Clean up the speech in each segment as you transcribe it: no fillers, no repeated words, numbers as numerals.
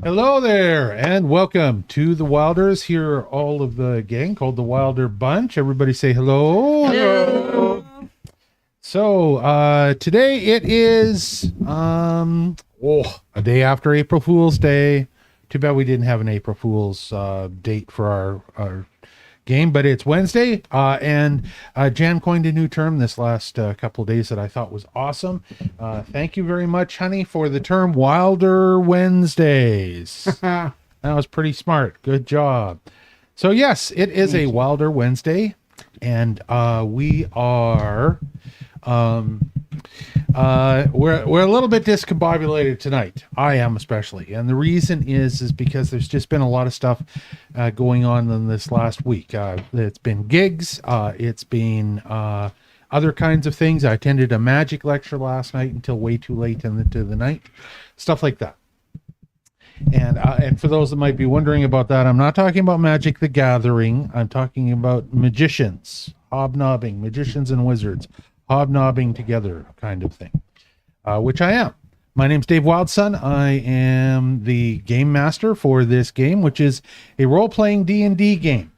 Hello there, and welcome to the Wylders. Here are all of the gang called the Wilder Bunch. Everybody say hello. Hello. So, today it is a day after April Fool's Day. Too bad we didn't have an April Fool's date for our game, but it's Wednesday, and Jan coined a new term this last couple of days that I thought was awesome. Thank you very much, honey, for the term Wilder Wednesdays. That was pretty smart. Good job. So yes, it is a Wilder Wednesday, and we are we're a little bit discombobulated tonight. I am especially, and the reason is because there's just been a lot of stuff going on in this last week. It's been gigs, it's been other kinds of things. I attended a magic lecture last night until way too late into the night, stuff like that. And for those that might be wondering about that, I'm not talking about Magic the Gathering. I'm talking about magicians, hobnobbing, magicians and wizards, hobnobbing together kind of thing, which I am. My name's Dave Wildson. I am the game master for this game, which is a role-playing D&D game.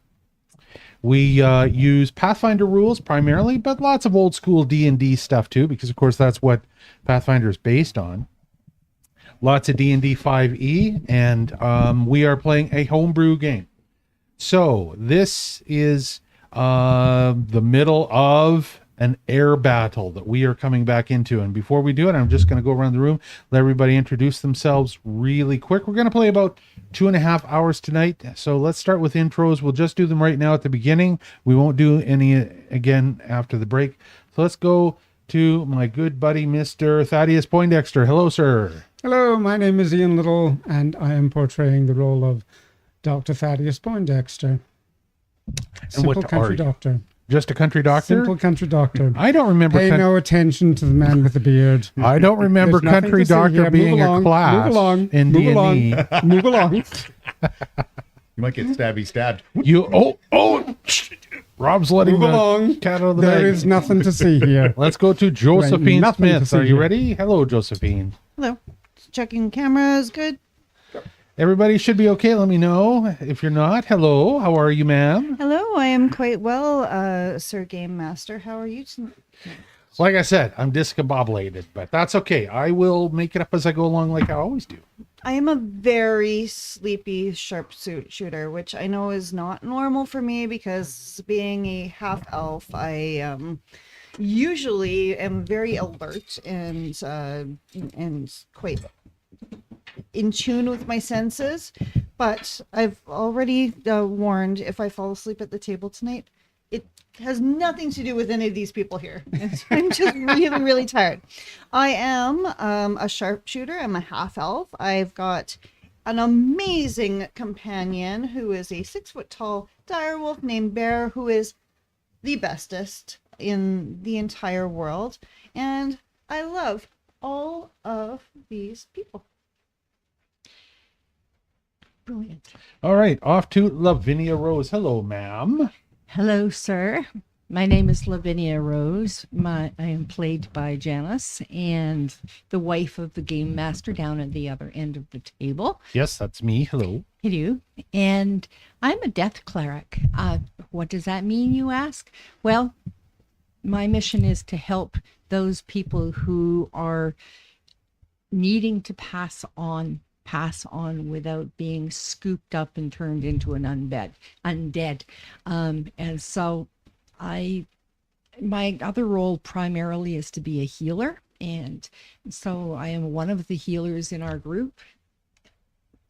We use Pathfinder rules primarily, but lots of old school D&D stuff too, because of course that's what Pathfinder is based on. Lots of D&D 5e, and we are playing a homebrew game. So this is the middle of an air battle that we are coming back into. And before we do it, I'm just going to go around the room, let everybody introduce themselves really quick. We're going to play about 2.5 hours tonight. So let's start with intros. We'll just do them right now at the beginning. We won't do any again after the break. So let's go to my good buddy, Mr. Thaddeus Poindexter. Hello, sir. Hello, my name is Ian Little, and I am portraying the role of Dr. Thaddeus Poindexter. Simple country doctor. Just a country doctor? Simple country doctor. I don't remember. Pay no attention to the man with the beard. I don't remember country doctor being a class in D&D. Move along. You might get stabbed. Rob's letting Move along. Cat out of the There bag. is nothing to see here. Let's go to Josephine Nothing Smith. Are you ready? Hello, Josephine. Hello. Checking cameras. Good. Everybody should be okay. Let me know if you're not. Hello. How are you, ma'am? Hello. I am quite well, Sir Game Master. How are you tonight? Like I said, I'm discombobulated, but that's okay. I will make it up as I go along like I always do. I am a very sleepy sharpshooter, which I know is not normal for me because being a half elf, I usually am very alert and quite in tune with my senses. But I've already warned, if I fall asleep at the table tonight, it has nothing to do with any of these people here. I'm just really, really tired. I am a sharpshooter. I'm a half elf. I've got an amazing companion who is a 6 foot tall direwolf named Bear, who is the bestest in the entire world. And I love all of these people. Brilliant. All right, off to Lavinia Rose. Hello, ma'am. Hello, sir. My name is Lavinia Rose. I am played by Janice and the wife of the game master down at the other end of the table. Yes, that's me. Hello. Hello. And I'm a death cleric. What does that mean, you ask? Well, my mission is to help those people who are needing to pass on without being scooped up and turned into an undead. And so my other role primarily is to be a healer. And so I am one of the healers in our group.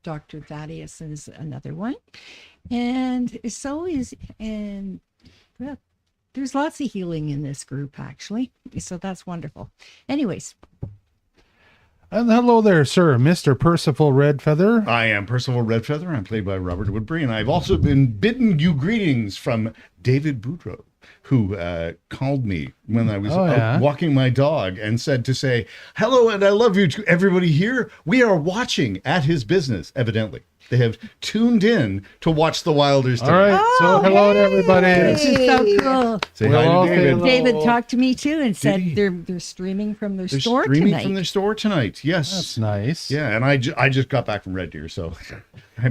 Dr. Thaddeus is another one. And well, there's lots of healing in this group, actually. So that's wonderful. Anyways. And hello there, sir, Mr. Percival Redfeather. I am Percival Redfeather. I'm played by Robert Woodbury, and I've also been bidden you greetings from David Boudreau, who called me when I was out walking my dog and said to say, hello, and I love you to everybody here. We are watching at his business, evidently. They have tuned in to watch the Wylders All tonight. right. So hello to everybody. This is so cool. Say We'll hi all to say David. hello. David talked to me too and said he? they're streaming from their They're store streaming tonight. from their store tonight. Yes. That's nice. Yeah, and I just got back from Red Deer, so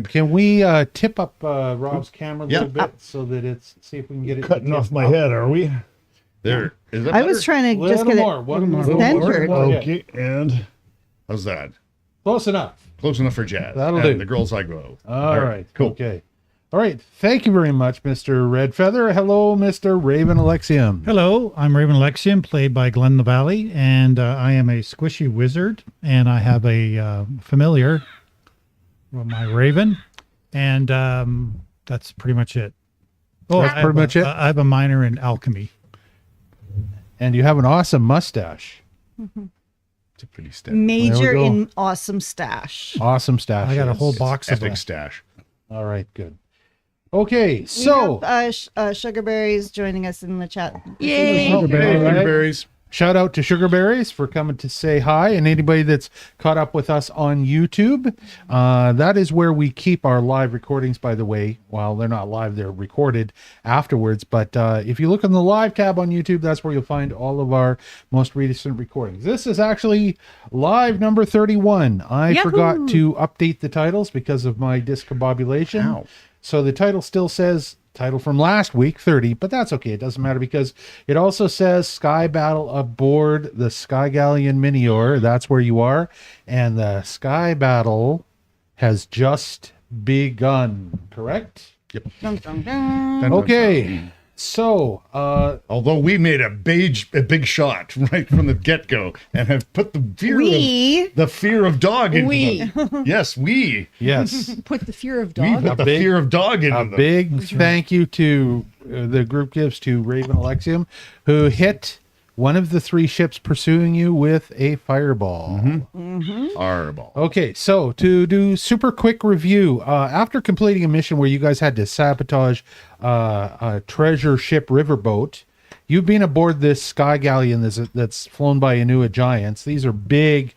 Can we tip up Rob's camera a little Yeah. bit so that it's, see if we can get it Cutting to off tip my up? head, are we? there. Is that I was better? trying to just Little get more. it. One more. Centered. Yeah. Okay, and How's that? Close enough. Close enough for Jazz. That'll and do. The girls I grow. All right. Cool. Okay. All right. Thank you very much, Mr. Red Feather. Hello, Mr. Raven Alexium. Hello, I'm Raven Alexium, played by Glenn the Valley, and I am a squishy wizard, and I have a familiar, my Raven, and that's pretty much it. Oh, That's pretty much it? I have a minor in alchemy. And you have an awesome mustache. It's a pretty step. Major There we go. in awesome stash. Awesome stash. I got a whole It's box of epic them. stash. All right. Good. Okay. So We have, Sugarberries joining us in the chat. Yay! Hey, berries. shout out to Sugarberries for coming to say hi, and anybody that's caught up with us on YouTube. That is where we keep our live recordings, by the way. Well, they're not live, they're recorded afterwards. But if you look on the live tab on YouTube, that's where you'll find all of our most recent recordings. This is actually live number 31. I Yahoo! forgot to update the titles because of my discombobulation. Ow. So the title still says title from last week, 30, but that's okay. It doesn't matter because it also says Sky Battle aboard the Sky Galleon Mynnior. That's where you are. And the Sky Battle has just begun, correct? Yep. Dun, dun, dun. Dun, dun, Okay. dun. So, Although we made a big shot right from the get-go and have put the fear of dog into We. them. Yes, we. yes, Put the fear of We dog. put the big- fear of dog into a them. big thank you to the group gives to Raven Alexium, who hit one of the 3 ships pursuing you with a fireball. Arbol. Okay, so to do super quick review, after completing a mission where you guys had to sabotage a treasure ship riverboat, you've been aboard this Sky Galleon that's flown by Inuit giants. These are big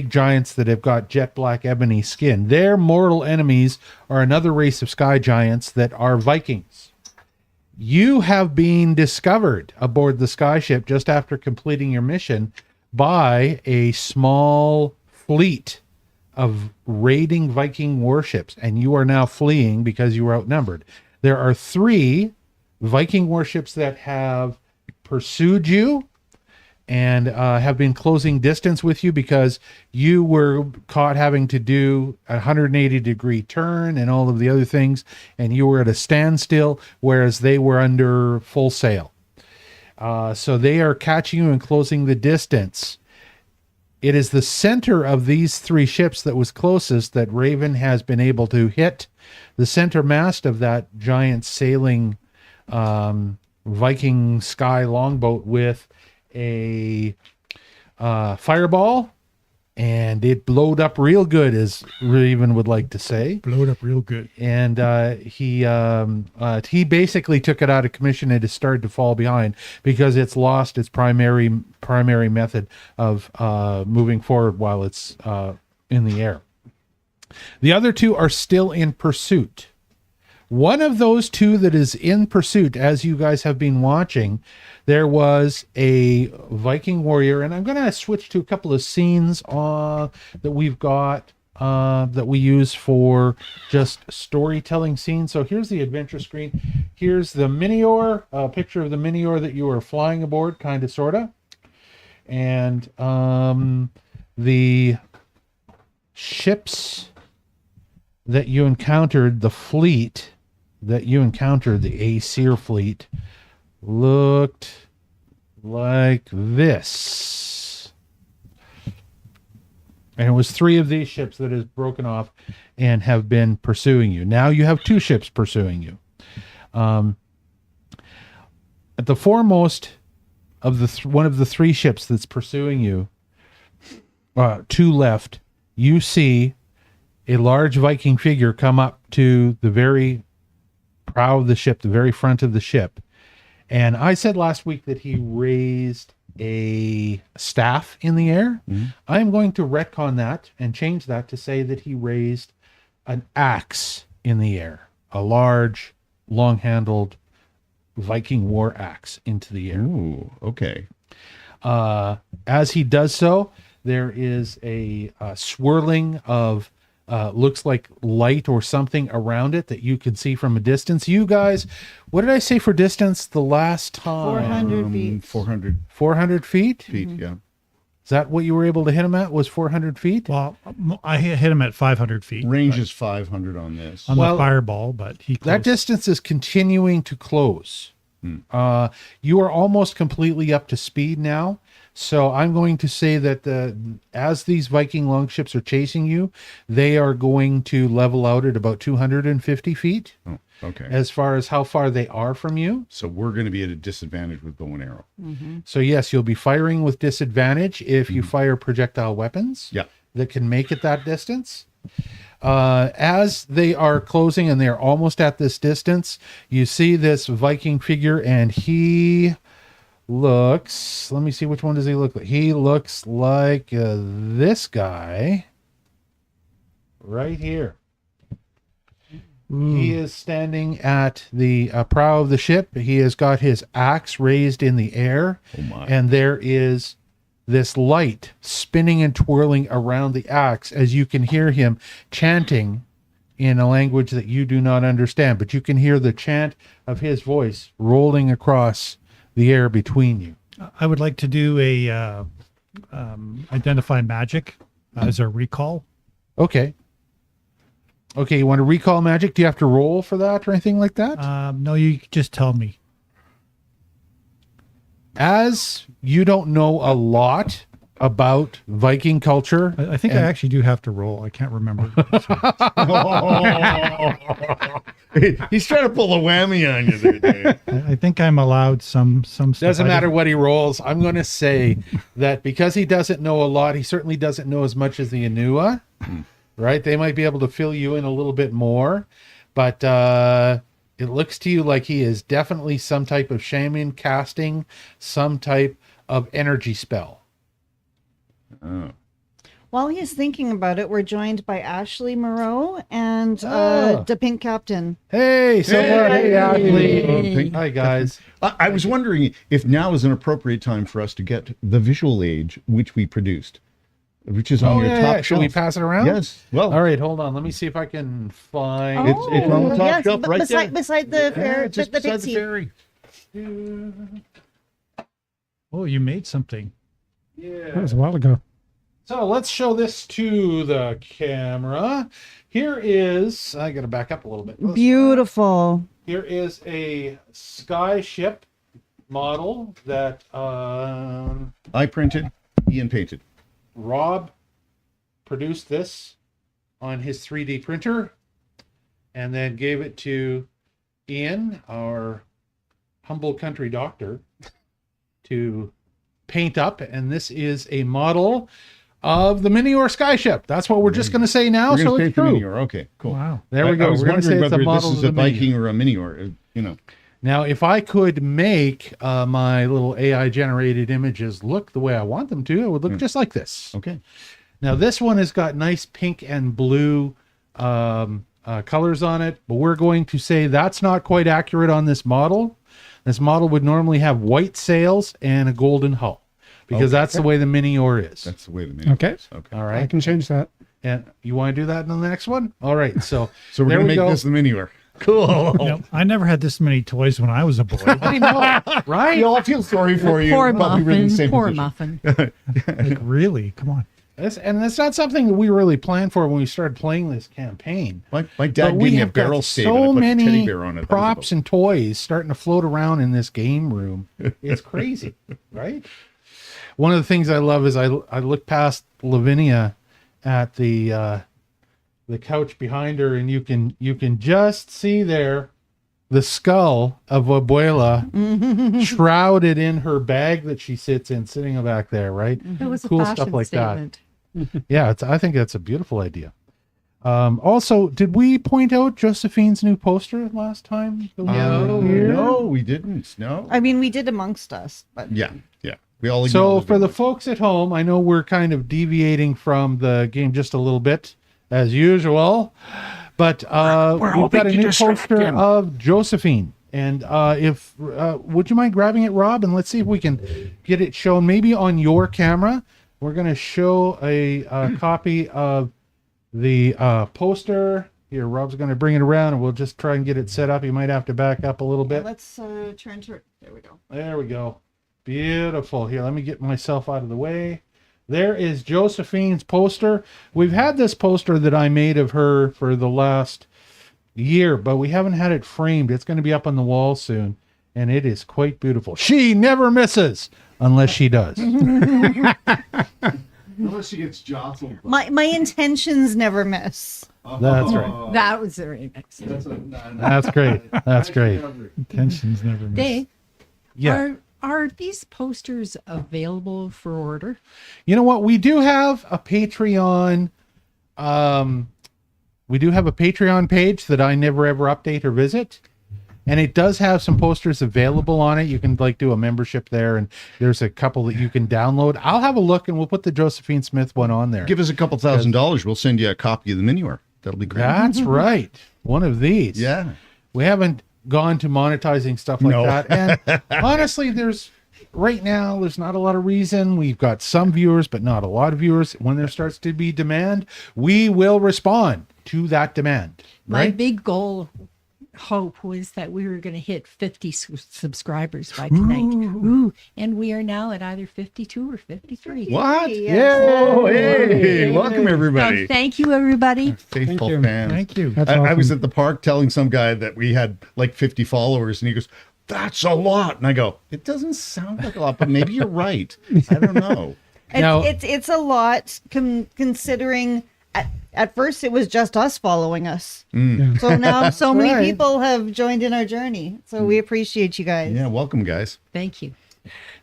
giants that have got jet black ebony skin. Their mortal enemies are another race of sky giants that are Vikings. You have been discovered aboard the skyship just after completing your mission by a small fleet of raiding Viking warships, and you are now fleeing because you were outnumbered. There are 3 Viking warships that have pursued you and have been closing distance with you because you were caught having to do a 180-degree turn and all of the other things, and you were at a standstill, whereas they were under full sail. So they are catching you and closing the distance. It is the center of these 3 ships that was closest that Raven has been able to hit the center mast of that giant sailing Viking sky longboat with a fireball, and it blowed up real good, as Raven would like to say. Blowed up real good. And he basically took it out of commission and it started to fall behind because it's lost its primary method of moving forward while it's in the air. The other 2 are still in pursuit. One of those 2 that is in pursuit, as you guys have been watching, there was a Viking warrior, and I'm going to switch to a couple of scenes that we've got that we use for just storytelling scenes. So here's the adventure screen. Here's the Mynnior, a picture of the Mynnior that you were flying aboard, kind of, sort of. And the ships that you encountered, the fleet that you encountered, the Aesire fleet, looked like this. And it was 3 of these ships that has broken off and have been pursuing you. Now you have 2 ships pursuing you. At the foremost of the one of the 3 ships that's pursuing you, 2 left, you see a large Viking figure come up to the very prow of the ship, the very front of the ship. And I said last week that he raised a staff in the air. I'm going to retcon that and change that to say that he raised an axe in the air, a large, long-handled Viking war axe into the air. Ooh, okay. As he does so, there is a swirling of looks like light or something around it that you can see from a distance. You guys, what did I say for distance the last time? 400 feet. 400 feet? feet, yeah. Is that what you were able to hit him at, was 400 feet? Well, I hit him at 500 feet. Range is 500 on this. On Well, the fireball, but he closed. That distance is continuing to close. You are almost completely up to speed now. So I'm going to say that as these Viking longships are chasing you, they are going to level out at about 250 feet Oh, okay. as far as how far they are from you. So we're going to be at a disadvantage with bow and arrow. So yes, you'll be firing with disadvantage if you fire projectile weapons Yeah. that can make it that distance. As they are closing and they're almost at this distance, you see this Viking figure, and he looks, let me see, which one does he look like? He looks like this guy right here. He is standing at the prow of the ship. He has got his axe raised in the air, Oh my. and there is this light spinning and twirling around the axe as you can hear him chanting in a language that you do not understand, but you can hear the chant of his voice rolling across the air between you. I would like to do a identify magic as a recall. Okay. Okay, you want to recall magic? Do you have to roll for that or anything like that? No, you just tell me. As you don't know a lot about Viking culture, I think I actually do have to roll. I can't remember. He's trying to pull a whammy on you there, Dave. I think I'm allowed some stuff. doesn't I matter don't- what he rolls. I'm going to say that because he doesn't know a lot, he certainly doesn't know as much as the Anua, right? They might be able to fill you in a little bit more, but it looks to you like he is definitely some type of shaman casting some type of energy spell. Oh. While he's thinking about it, we're joined by Ashley Moreau and Oh. the Pink Captain. Hey, Silver. Hey, Ashley. Pink- Hi, guys. I was wondering if now is an appropriate time for us to get the visual age, which we produced, which is on your top Should shelf. we pass it around? Yes. Well, All right, hold on. Let me see if I can find. It's on the top shelf right beside, there. beside the fair, just the beside the pixie. ferry. Oh, you made something. That was a while ago. So let's show this to the camera. Here is, I got to back up a little bit. Beautiful. Here is a sky ship model that I printed, Ian painted. Rob produced this on his 3D printer and then gave it to Ian, our humble country doctor, to paint up. And this is a model of the Mynnior skyship. That's what we're just going to say now. We're So going to it's paint the true. Mynnior. Okay, cool. Wow. There we go. I was We're going to wondering say it's a whether model this is of a the Mynnior. Viking or a Mynnior. You know. Now, if I could make my little AI generated images look the way I want them to, it would look just like this. Okay. Now, this one has got nice pink and blue colors on it, but we're going to say that's not quite accurate on this model. This model would normally have white sails and a golden hull because that's the way the Mynnior is. That's the way the Mynnior Okay. is. Okay. All I right. can change that. And you want to do that in the next one? All right. So, So we're there going we to make go. this the Mynnior. Cool. You know, I never had this many toys when I was a boy. I know, right? We all feel sorry for you. Poor but we were in the muffin. same Poor position. muffin. Like, really? Come on. And that's not something that we really planned for when we started playing this campaign. My But dad we gave me a have got barrel stave and I so put a teddy many bear on it. That was props about- and toys starting to float around in this game room. It's crazy, right? One of the things I love is I look past Lavinia at the couch behind her, and you can just see there the skull of Abuela shrouded in her bag that she sits in, sitting back there, right? It was Cool a stuff fashion like that. statement. Yeah, I think that's a beautiful idea. Also, did we point out Josephine's new poster last time? that we were here? No, we didn't. No. I mean, we did amongst us, but Yeah. We all So acknowledged for it. the folks at home, I know we're kind of deviating from the game just a little bit as usual. But we've got a new poster of Josephine. And if would you mind grabbing it, Rob? And let's see if we can get it shown maybe on your camera. We're going to show a copy of the poster. Here, Rob's going to bring it around, and we'll just try and get it set up. You might have to back up a little bit. Let's turn to it. There we go. There we go. Beautiful. Here, let me get myself out of the way. There is Josephine's poster. We've had this poster that I made of her for the last year, but we haven't had it framed. It's going to be up on the wall soon, and it is quite beautiful. She never misses, unless she does. Unless she gets jostled. My intentions never miss. That's right. That was very nice. That's great. That's great. Tensions never miss. Dave, Yeah. are these posters available for order? You know what? We do have a Patreon. We do have a Patreon page that I never ever update or visit. And it does have some posters available on it. You can do a membership there, and there's a couple that you can download. I'll have a look, and we'll put the Josephine Smith one on there. Give us a couple $1,000. We'll send you a copy of the Mynnior. That'll be great. That's right. One of these. Yeah. We haven't gone to monetizing stuff like that. And honestly, right now, there's not a lot of reason. We've got some viewers, but not a lot of viewers. When there starts to be demand, we will respond to that demand. My Right? big hope was that we were going to hit 50 subscribers by tonight. Ooh, and we are now at either 52 or 53. What? Yes. Oh, hey. Welcome, So everybody. thank you, everybody. Faithful Thank you. fans. Thank you. That's I awesome. was at the park telling some guy that we had like 50 followers, and he goes, "That's a lot." And I go, "It doesn't sound like a lot, but maybe you're right. I don't know." Now- It's a lot considering at first it was just us following us. Yeah. So now so many right. people have joined in our journey. So we appreciate you guys. Yeah, welcome, guys. Thank you.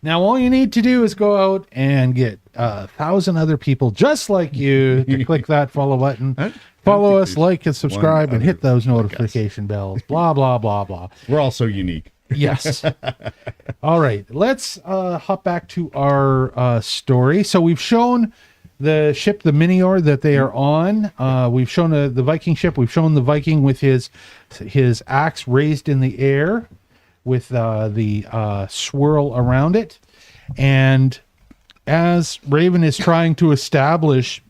Now, all you need to do is go out and get 1,000 other people just like you to click that follow button. I Follow think us, there's like, and subscribe, and other hit those podcast. notification bells. Blah, blah, blah, blah. We're all so unique. Yes. All right. Let's hop back to our story. So we've shown the ship, the Mynnior, that they are on. We've shown the Viking ship. We've shown the Viking with his axe raised in the air with the swirl around it. And as Raven is trying to establish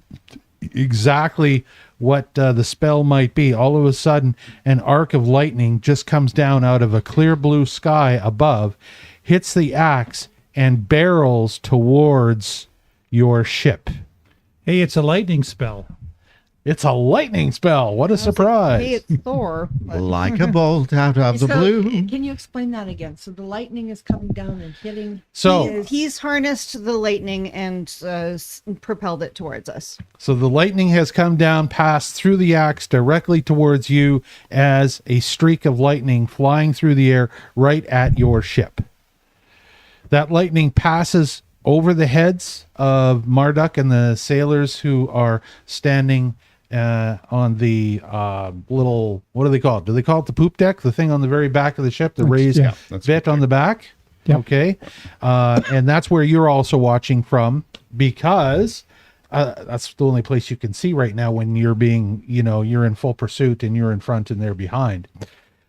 exactly what the spell might be, all of a sudden an arc of lightning just comes down out of a clear blue sky above, hits the axe, and barrels towards your ship. Hey, it's a lightning spell. It's a lightning spell. What a surprise. Hey, it's Thor. but- Like a bolt out of the So, blue. can you explain that again? So the lightning is coming down and hitting. So He's harnessed the lightning and propelled it towards us. the lightning has come down, passed through the axe directly towards you as a streak of lightning flying through the air right at your ship. That lightning passes over the heads of Marduk and the sailors who are standing on the little, what do they call it? Do they call it the poop deck? The thing on the very back of the ship, the raised yeah, that's bit on the back? Yep. Okay. And that's where you're also watching from, because that's the only place you can see right now when you're being, you're in full pursuit and you're in front and they're behind.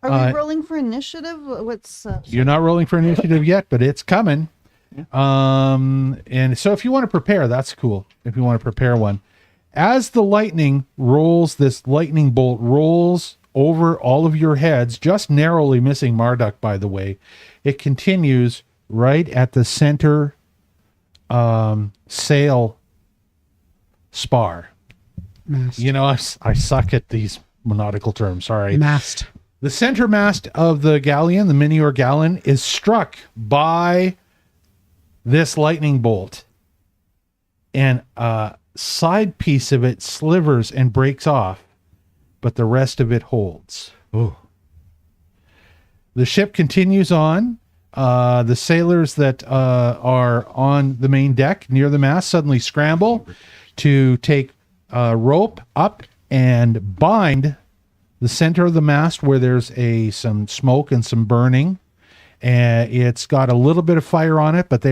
Are we rolling for initiative? What's You're not rolling for initiative yet, but it's coming. And so if you want to prepare, that's cool. If you want to prepare one, as the lightning rolls, this lightning bolt rolls over all of your heads, just narrowly missing Marduk, by the way. It continues right at the center sail spar. Mast. I suck at these nautical terms. Sorry. Mast. The center mast of the galleon, the Mynnior galleon, is struck by this lightning bolt, and a side piece of it slivers and breaks off, but the rest of it holds. Oh. The ship continues on. The sailors that are on the main deck near the mast suddenly scramble to take rope up and bind the center of the mast where there's some smoke and some burning. And it's got a little bit of fire on it, but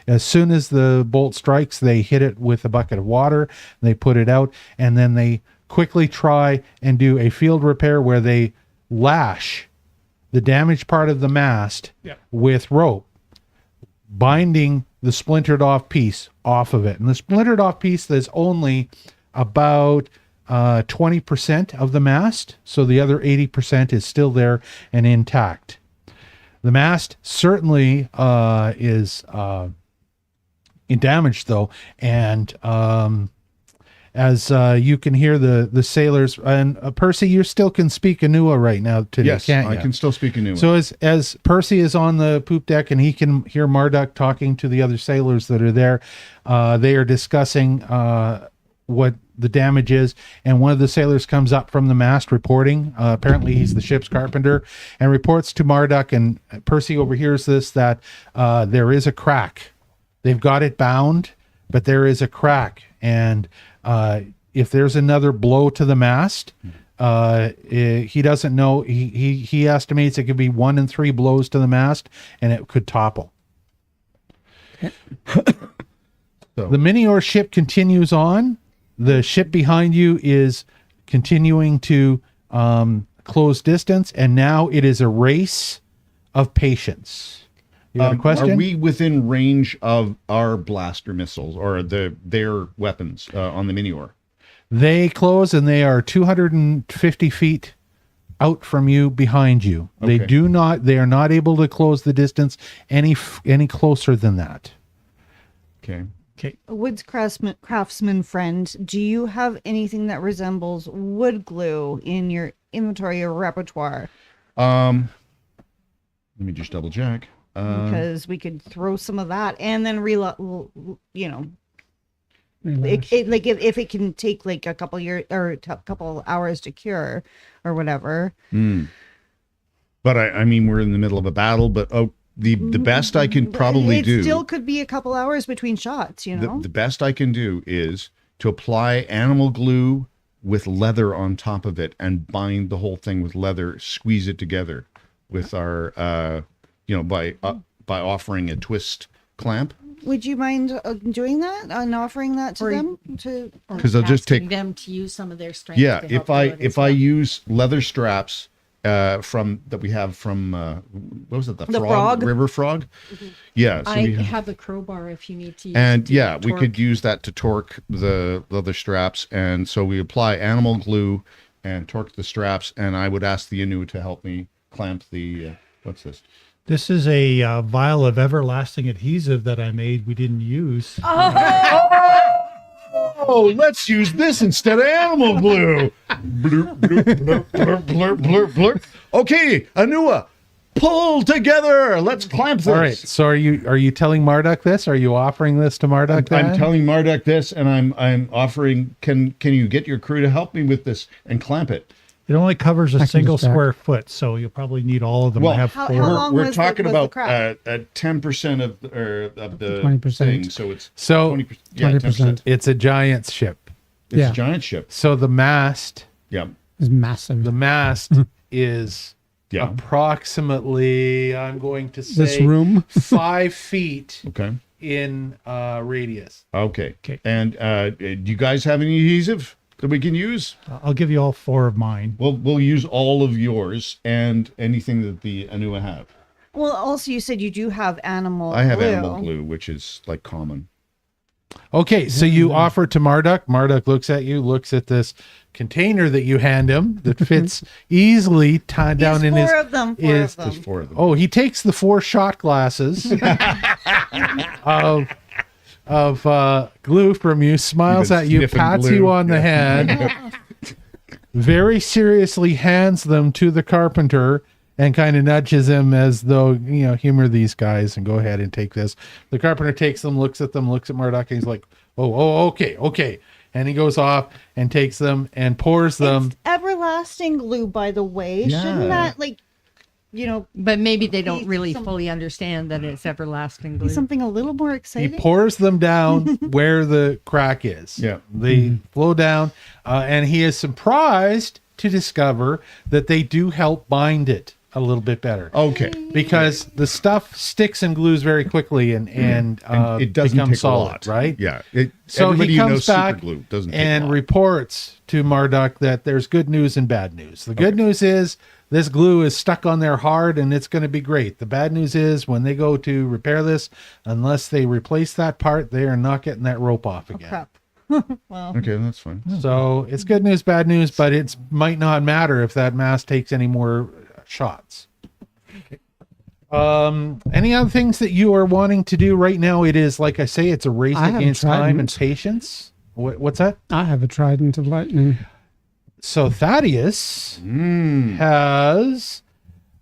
as soon as the bolt strikes, they hit it with a bucket of water, they put it out, and then they quickly try and do a field repair where they lash the damaged part of the mast with rope, binding the splintered off piece off of it. And the splintered off piece is only about 20% of the mast, so the other 80% is still there and intact. The mast certainly is damaged though, and as you can hear the sailors, and Percy, you still can speak Anua right now today, Yes, can't you? I can still speak Anua. So as Percy is on the poop deck and he can hear Marduk talking to the other sailors that are there, they are discussing what the damage is, and one of the sailors comes up from the mast reporting. Apparently he's the ship's carpenter, and reports to Marduk, and Percy overhears this, that there is a crack. They've got it bound, but there is a crack, and if there's another blow to the mast, he doesn't know. He estimates it could be 1 in 3 blows to the mast, and it could topple. So. The Mynnior ship continues on. The ship behind you is continuing to close distance, and now it is a race of patience. You got a question? Are we within range of our blaster missiles or their weapons on the Mynnior? They close, and they are 250 feet out from you, behind you. Okay. They are not able to close the distance any closer than that. Okay. Woods craftsman friend, do you have anything that resembles wood glue in your inventory or repertoire? Let me just double check. Because we could throw some of that and then Relax. if it can take like a couple years or a couple hours to cure or whatever. But I mean, we're in the middle of a battle, but the best I can probably do. It still could be a couple hours between shots, you know? The best I can do is to apply animal glue with leather on top of it and bind the whole thing with leather, squeeze it together with our, by offering a twist clamp. Would you mind doing that and offering that to them? Because I'll just take them to use some of their strength. Yeah, to if help do it as I well. use leather straps that we have from what was it, the frog? river frog? Yeah, so I we have a crowbar if you need to use and it to yeah, we torque. could use that to torque the leather straps, and so we apply animal glue and torque the straps, and I would ask the Inu to help me clamp the what's this? This is a vial of everlasting adhesive that I made. We didn't use. Oh, let's use this instead of animal glue. Blurp, blurp, blurp, blurp, blurp, blurp, blurp. Okay, Anua, pull together. Let's clamp this. All right. So are you telling Marduk this? Are you offering this to Marduk? I'm telling Marduk this, and I'm offering. Can you get your crew to help me with this and clamp it? It only covers a can single just back. square foot, so you'll probably need all of them. Well, I have How 4. long We're was talking was the about crack? 10% of the 20%. thing, so it's So 20%. Yeah, 20%. it's a giant's ship. It's Yeah. a giant ship. So the mast Yeah, It's massive. is yeah. approximately, I'm going to say, This room. 5 feet Okay, in radius. okay. Okay. And do you guys have any adhesive that we can use? I'll give you all 4 of mine. We'll use all of yours and anything that the Anua have. Well, also you said you do have animal I have glue. animal glue, which is like common. Okay, so you offer to Marduk. Marduk looks at you, looks at this container that you hand him that fits easily tied down in his. Four of them. There's 4 of them. Oh, he takes the 4 shot glasses of glue from you, smiles You've at been you, sniffing pats glue. you on the Yeah. hand, very seriously hands them to the carpenter, and kind of nudges him as though, humor these guys and go ahead and take this. The carpenter takes them, looks at Marduk, and he's like, oh, okay. And he goes off and takes them and pours them. It's everlasting glue, by the way. Yeah. Shouldn't that, But maybe they don't Be really some- fully understand that it's everlasting be glue. something a little more He exciting? pours them down where the crack is. Yeah. They flow down, and he is surprised to discover that they do help bind it a little bit better. Okay. Because the stuff sticks and glues very quickly and It doesn't becomes take solid, a lot. right? Yeah. So everybody he comes knows back super glue doesn't take and a lot. reports to Marduk that there's good news and bad news. The good news is this glue is stuck on there hard and it's going to be great. The bad news is when they go to repair this, unless they replace that part, they are not getting that rope off again. Crap. Well, Okay, that's fine. So it's good news, bad news, but it might not matter if that mast takes any more shots. Any other things that you are wanting to do right now? It is, like I say, it's a race I have against a time and trident. patience. What's that? I have a trident of lightning. So Thaddeus has.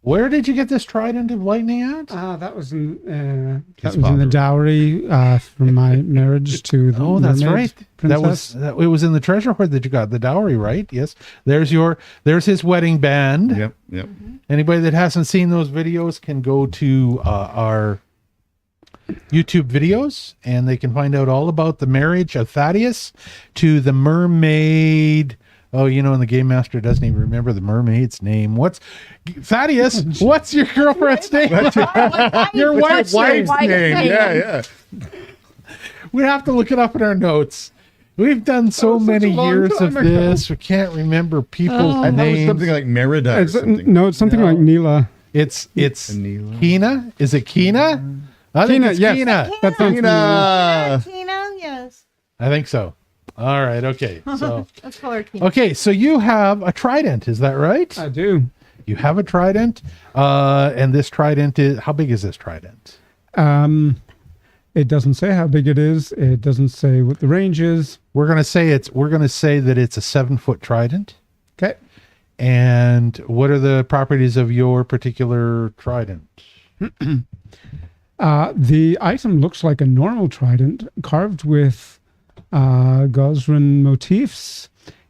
Where did you get this trident of lightning at? That was in His the father. dowry from my marriage to the Oh, that's mermaid right. princess. It was in the treasure hoard that you got the dowry, right? Yes. There's his wedding band. Yep. Anybody that hasn't seen those videos can go to our YouTube videos and they can find out all about the marriage of Thaddeus to the mermaid. Oh, and the game master doesn't even remember the mermaid's name. Thaddeus? What's your girlfriend's name? Your wife's name. Name. Yeah. We have to look it up in our notes. We've done so such many a long years of time ago. this. We can't remember people's I thought it was names. something like Merida or It's, something. no, it's something like Neela. It's Anila. Keena. Is it Keena? I think Keena, it's yes. Keena. That sounds Tina. Tina, yes. I think so. All right. Okay. So Let's call her Tina. okay. So you have a trident. Is that right? I do. You have a trident. And this trident is, how big is this trident? It doesn't say how big it is. It doesn't say what the range is. We're gonna say that it's a 7-foot trident. Okay. And what are the properties of your particular trident? The item looks like a normal trident carved with Gosran motifs.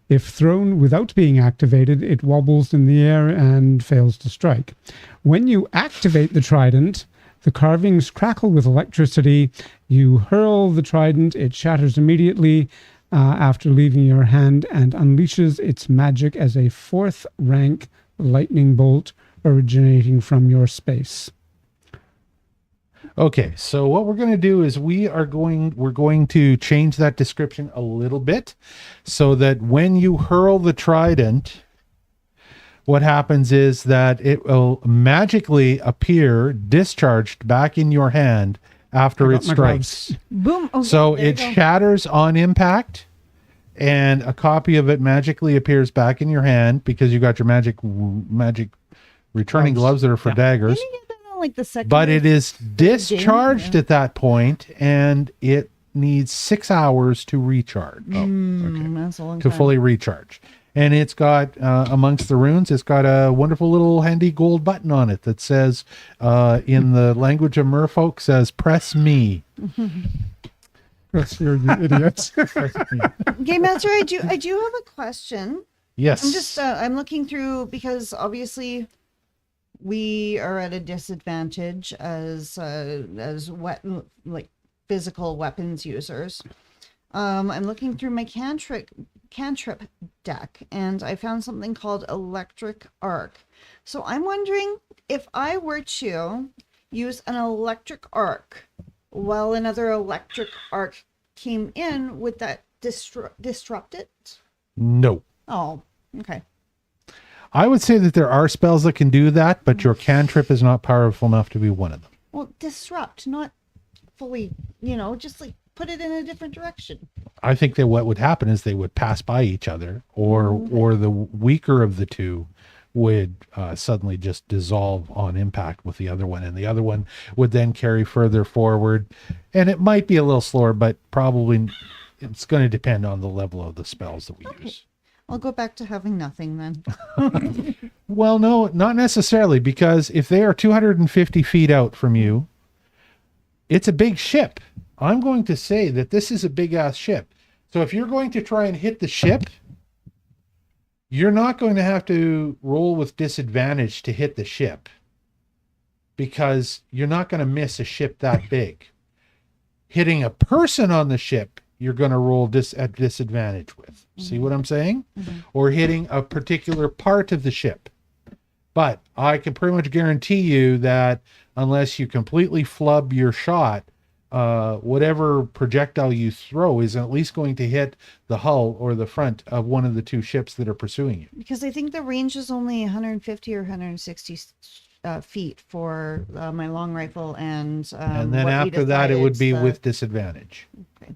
If thrown without being activated, it wobbles in the air and fails to strike. When you activate the trident, the carvings crackle with electricity. You hurl the trident, it shatters immediately after leaving your hand and unleashes its magic as a 4th rank lightning bolt originating from your space. Okay, so what we're going to do is we're going to change that description a little bit so that when you hurl the trident, what happens is that it will magically appear discharged back in your hand after it my strikes. Boom. Okay, So there you it go. shatters on impact, and a copy of it magically appears back in your hand because you got your magic returning gloves that are for daggers. Maybe get that on, like the second. But it is game, discharged yeah. at that point, and it needs 6 hours to recharge, That's a long to time. fully recharge. And it's got, amongst the runes, it's got a wonderful little handy gold button on it that says, in the language of merfolk, says, "Press me." That's you idiots. Game Master, I do have a question. Yes. I'm just I'm looking through because obviously we are at a disadvantage as like physical weapons users. I'm looking through my cantrip deck and I found something called Electric Arc. So I'm wondering if I were to use an electric arc while another electric arc came in, would that disrupt it? No. Oh, okay. I would say that there are spells that can do that, but your cantrip is not powerful enough to be one of them. Well, disrupt, not fully, just like put it in a different direction. I think that what would happen is they would pass by each other, or the weaker of the two would suddenly just dissolve on impact with the other one, and the other one would then carry further forward. And it might be a little slower, but probably it's going to depend on the level of the spells that we use. I'll go back to having nothing then. Well, no, not necessarily, because if they are 250 feet out from you, it's a big ship. I'm going to say that this is a big ass ship. So if you're going to try and hit the ship, you're not going to have to roll with disadvantage to hit the ship, because you're not going to miss a ship that big. Hitting a person on the ship, you're going to roll at disadvantage with. See what I'm saying? Or hitting a particular part of the ship. But I can pretty much guarantee you that unless you completely flub your shot, whatever projectile you throw is at least going to hit the hull or the front of one of the two ships that are pursuing you. Because I think the range is only 150 or 160 feet for my long rifle, and then what we after that, it would be decided with disadvantage. Okay.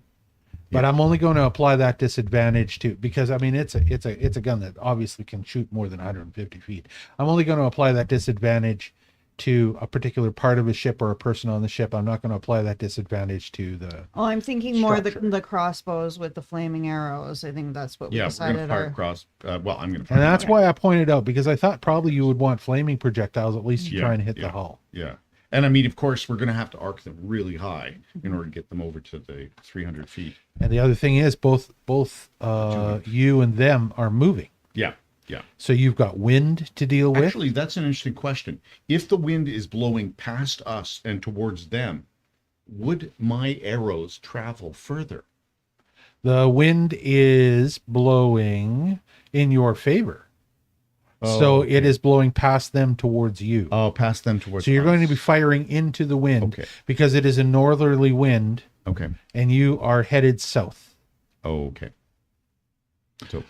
But I'm only going to apply that disadvantage to, because I mean it's a gun that obviously can shoot more than 150 feet. I'm only going to apply that disadvantage to a particular part of a ship or a person on the ship. I'm not going to apply that disadvantage to the. Oh, I'm thinking more structure. the crossbows with the flaming arrows. I think that's what we Yeah, we're decided. gonna fire Our... across. Well, I'm gonna fire. And that's why I pointed out, because I thought probably you would want flaming projectiles at least to try and hit the hull. Yeah, and I mean, of course, we're gonna have to arc them really high in order to get them over to the 300 feet. And the other thing is, both you and them are moving, Yeah, yeah. so you've got wind to deal with. Actually, that's an interesting question. If the wind is blowing past us and towards them, would my arrows travel further? The wind is blowing in your favor, so okay. it is blowing past them towards you. Oh, past them towards. So you're going to us. be firing into the wind, Okay. because it is a northerly wind, Okay. and you are headed south. Oh, okay. So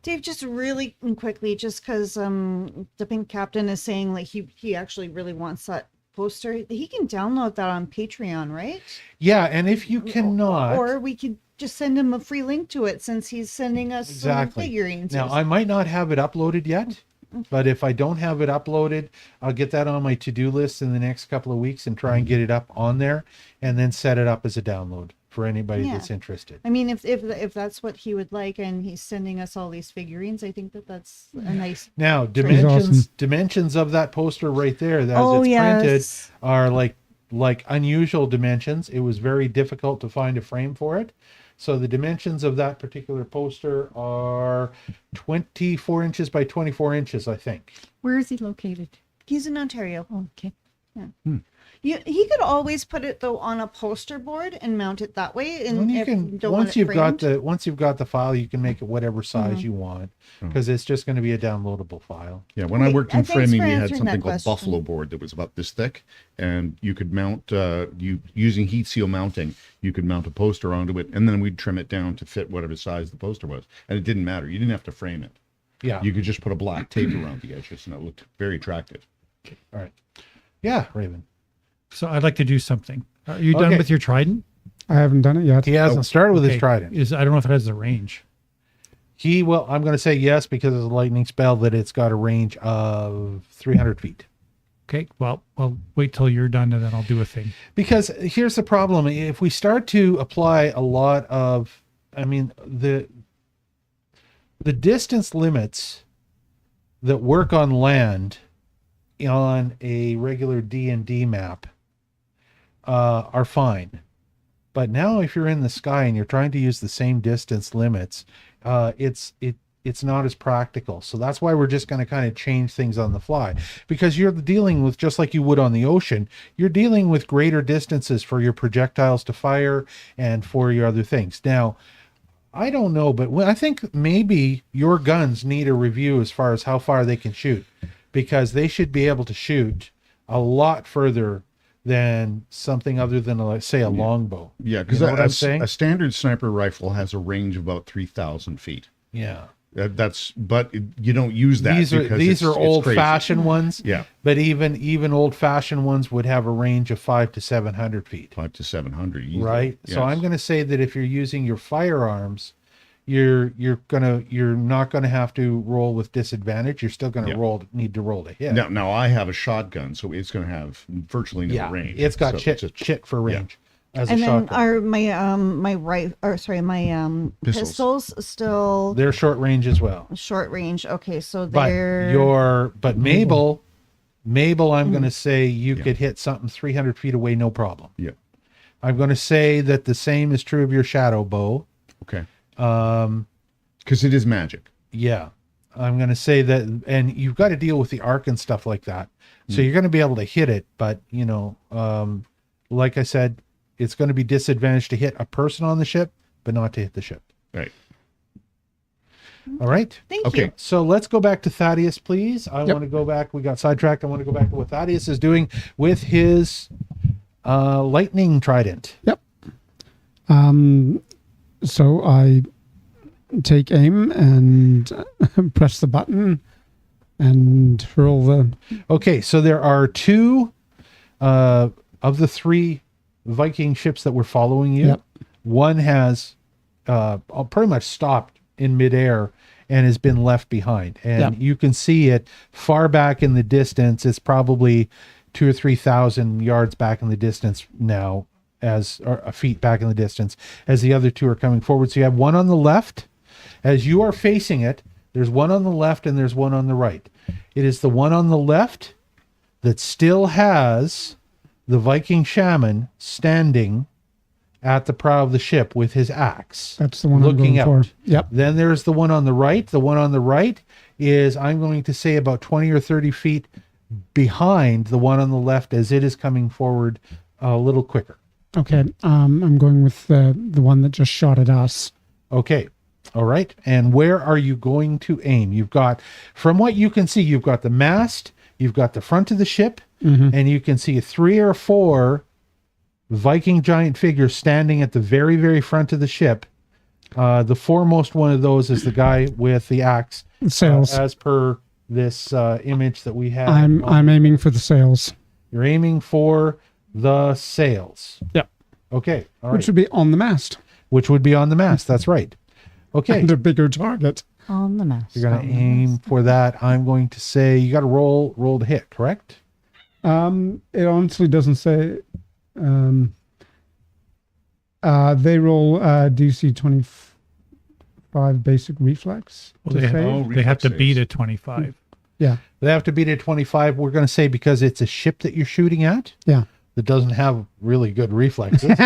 Dave, just really quickly, just because the pink captain is saying like he actually really wants that poster, he can download that on Patreon, right? Yeah, and if you cannot, Or we could just send him a free link to it since he's sending us exactly. some figurines. Now I might not have it uploaded yet, but if I don't have it uploaded, I'll get that on my to-do list in the next couple of weeks and try and get it up on there, and then set it up as a download for anybody Yeah. that's interested. I mean, if that's what he would like, and he's sending us all these figurines, I think that's a nice. Now, awesome. dimensions of that poster right there, that Oh, as it's printed, yes. are like unusual dimensions. It was very difficult to find a frame for it. So the dimensions of that particular poster are 24 inches by 24 inches, I think. Where is he located? He's in Ontario. Okay. He could always put it though on a poster board and mount it that way. And And you if can don't want once it you've got framed. once you've got the file, you can make it whatever size you want, because it's just going to be a downloadable file. yeah, when I Okay, worked in thanks framing, for we had answering something that called question. buffalo board that was about this thick, and you could mount you using heat seal mounting. You could mount a poster onto it, and then we'd trim it down to fit whatever size the poster was, and it didn't matter. You didn't have to frame it. Yeah. You could just put a black tape around the edges, and it looked very attractive. All right. Yeah, Raven. So I'd like to do something. Are you done Okay. with your trident? I haven't done it yet. He hasn't started with his trident. I don't know if it has the range. He will. I'm going to say yes, because it's a lightning spell, that it's got a range of 300 feet. Okay. Well, I'll wait till you're done and then I'll do a thing. Because here's the problem: if we start to apply a lot of, I mean, the distance limits that work on land on a regular D&D map are fine, but now if you're in the sky and you're trying to use the same distance limits, it's not as practical. So that's why we're just going to kind of change things on the fly, because you're dealing with, just like you would on the ocean, you're dealing with greater distances for your projectiles to fire and for your other things. Now, I don't know, but I think maybe your guns need a review as far as how far they can shoot, because they should be able to shoot a lot further than something other than, let's say, a longbow. Yeah, because You know what I'm saying? a standard sniper rifle has a range of about 3,000 feet. Yeah. But you don't use that. These are because it's old crazy. fashioned ones. Yeah. But even old fashioned ones would have a range of 500 to 700 feet. 500 to 700. Easily. Right. Yes. So I'm going to say that if you're using your firearms, you're not gonna have to roll with disadvantage. You're still gonna need to roll to hit. Now I have a shotgun, so it's going to have virtually no range. It's got So chit for range as And a then shotgun. my Pistols. pistols still They're short range as well. short range. Okay, so But they're Mabel, I'm going to say you could hit something 300 feet away, no problem. Yeah. I'm going to say that the same is true of your shadow bow. Okay. Because it is magic. Yeah. I'm going to say that, and you've got to deal with the arc and stuff like that. So you're going to be able to hit it, but like I said, it's going to be disadvantaged to hit a person on the ship, but not to hit the ship. Right. All right. Thank Okay. you. So let's go back to Thaddeus, please. I Yep. want to go back. We got sidetracked. I want to go back to what Thaddeus is doing with his lightning trident. Yep. So I take aim and press the button and hurl the. Okay, so there are two of the three Viking ships that were following you. Yep. One has pretty much stopped in midair and has been left behind. And Yep. you can see it far back in the distance. It's probably 2,000 or 3,000 yards back in the distance now, or feet back in the distance, as the other two are coming forward. So you have one on the left. As you are facing it, there's one on the left and there's one on the right. It is the one on the left that still has the Viking shaman standing at the prow of the ship with his axe. That's the one looking I'm going out. for. Yep. Then there's the one on the right. The one on the right is, I'm going to say, about 20 or 30 feet behind the one on the left as it is coming forward a little quicker. Okay. I'm going with the one that just shot at us. Okay. All right. And where are you going to aim? You've got, from what you can see, you've got the mast, you've got the front of the ship, and you can see 3 or 4 Viking giant figures standing at the very, very front of the ship. The foremost one of those is the guy with the axe, Sails. as per this image that we have. I'm aiming for the sails. You're aiming for the sails. Yep. Okay. All Which right. would be on the mast Which would be on the mast. That's right. Okay. and a bigger target. On the mast. You're going to aim for that. I'm going to say you got to roll to hit, correct? It honestly doesn't say. They roll DC 25 basic reflex. Well, to they, save. they have to reflex beat saves. a 25. Yeah. They have to beat a 25. We're going to say because it's a ship that you're shooting at Yeah. that doesn't have really good reflexes.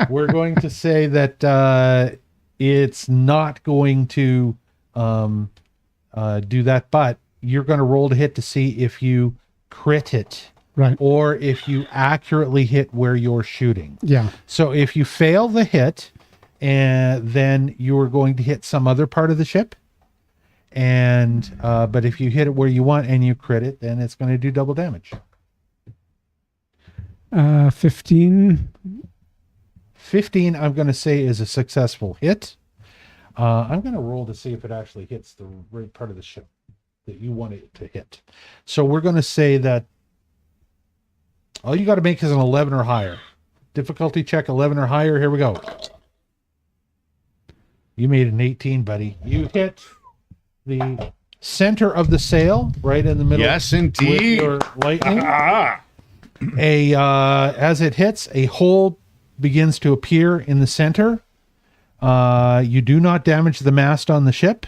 We're going to say that it's not going to do that, but you're going to roll to hit to see if you crit it Right. or if you accurately hit where you're shooting. Yeah. So if you fail the hit, and then you're going to hit some other part of the ship, and but if you hit it where you want and you crit it, then it's going to do double damage. 15. 15, I'm going to say, is a successful hit. I'm going to roll to see if it actually hits the right part of the ship that you want it to hit. So we're going to say that all you got to make is an 11 or higher. Difficulty check 11 or higher. Here we go. You made an 18, buddy. You hit the center of the sail, right in the middle. Yes, With indeed. your lightning. Ah, As it hits, a hole begins to appear in the center. You do not damage the mast on the ship,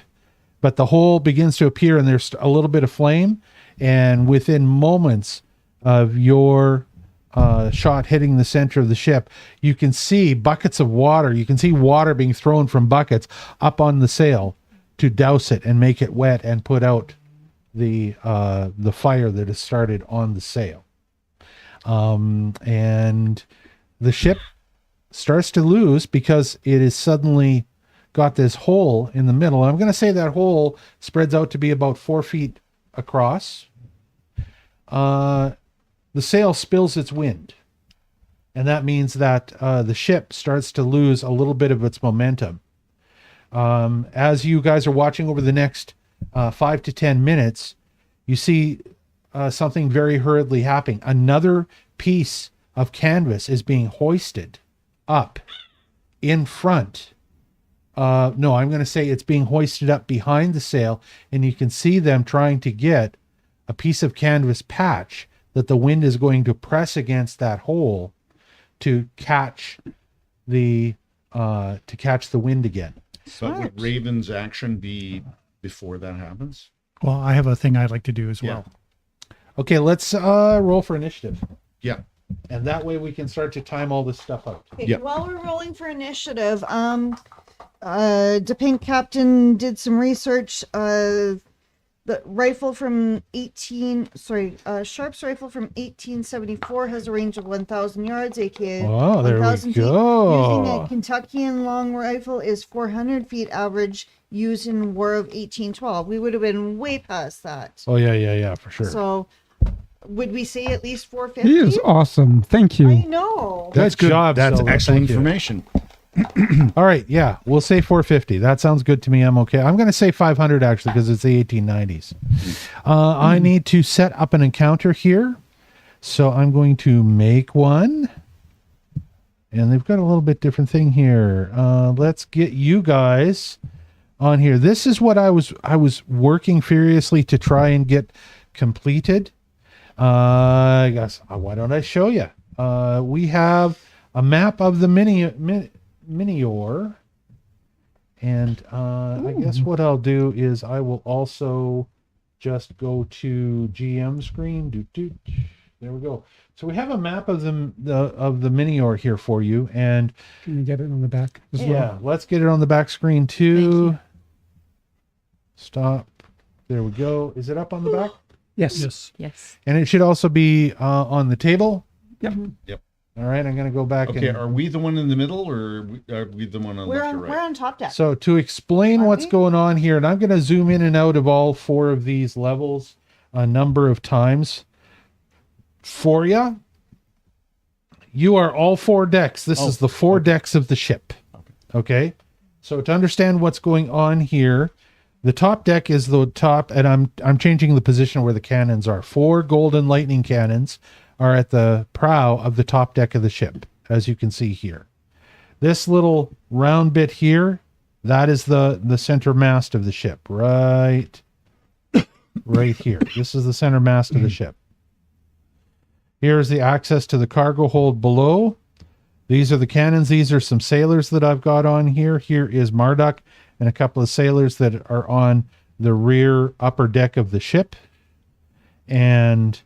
but the hole begins to appear and there's a little bit of flame. And within moments of your shot hitting the center of the ship, you can see buckets of water. You can see water being thrown from buckets up on the sail to douse it and make it wet and put out the fire that has started on the sail. And the ship starts to lose because it is suddenly got this hole in the middle. I'm going to say that hole spreads out to be about 4 feet across. The sail spills its wind, and that means that the ship starts to lose a little bit of its momentum. As you guys are watching over the next 5 to 10 minutes, you see something very hurriedly happening. Another piece of canvas is being hoisted up in front. No, I'm going to say it's being hoisted up behind the sail, and you can see them trying to get a piece of canvas patch that the wind is going to press against that hole to catch the wind again. but would Raven's action be before that happens? Well, I have a thing I'd like to do as well. Okay, let's roll for initiative, Yeah. and that way we can start to time all this stuff out. Okay, Yeah. while we're rolling for initiative, the Pink Captain did some research. The The rifle from Sharp's rifle from 1874 has a range of 1,000 yards, aka Oh, there we 1,000 feet. go. Using a Kentuckian long rifle is 400 feet average used in War of 1812. We would have been way past that. Oh yeah, for sure. So, would we say at least 450? He is awesome. Thank I you. know. That's Good good. job, That's Silva. excellent Thank you. information. All right, yeah, we'll say 450. That sounds good to me. I'm okay. I'm going to say 500 actually because it's the 1890s. I need to set up an encounter here, so I'm going to make one. And they've got a little bit different thing here. Let's get you guys on here. This is what I was working furiously to try and get completed. I guess why don't I show you? We have a map of the Mynnior, and I guess what I'll do is I will also just go to GM screen. There we go. So we have a map of the Mynnior here for you, and Can you get it on the back as yeah, well? let's get it on the back screen too. Stop. There we go. Is it up on the back? Yes. Yes. And it should also be on the table. Yep. Yep. All right, I'm going to go back. Okay, and are we the one in the middle, or are we the one on We're left or on, right? we're on top deck. So to explain Are what's we? going on here, and I'm going to zoom in and out of all 4 of these levels a number of times for you. You are all 4 decks. This is the 4 decks of the ship. Okay. So to understand what's going on here, the top deck is the top, and I'm changing the position where the cannons are. 4 golden lightning cannons are at the prow of the top deck of the ship, as you can see here. This little round bit here, that is the center mast of the ship, right here. This is the center mast of the ship. Here's the access to the cargo hold below. These are the cannons. These are some sailors that I've got on here. Here is Marduk and a couple of sailors that are on the rear upper deck of the ship. And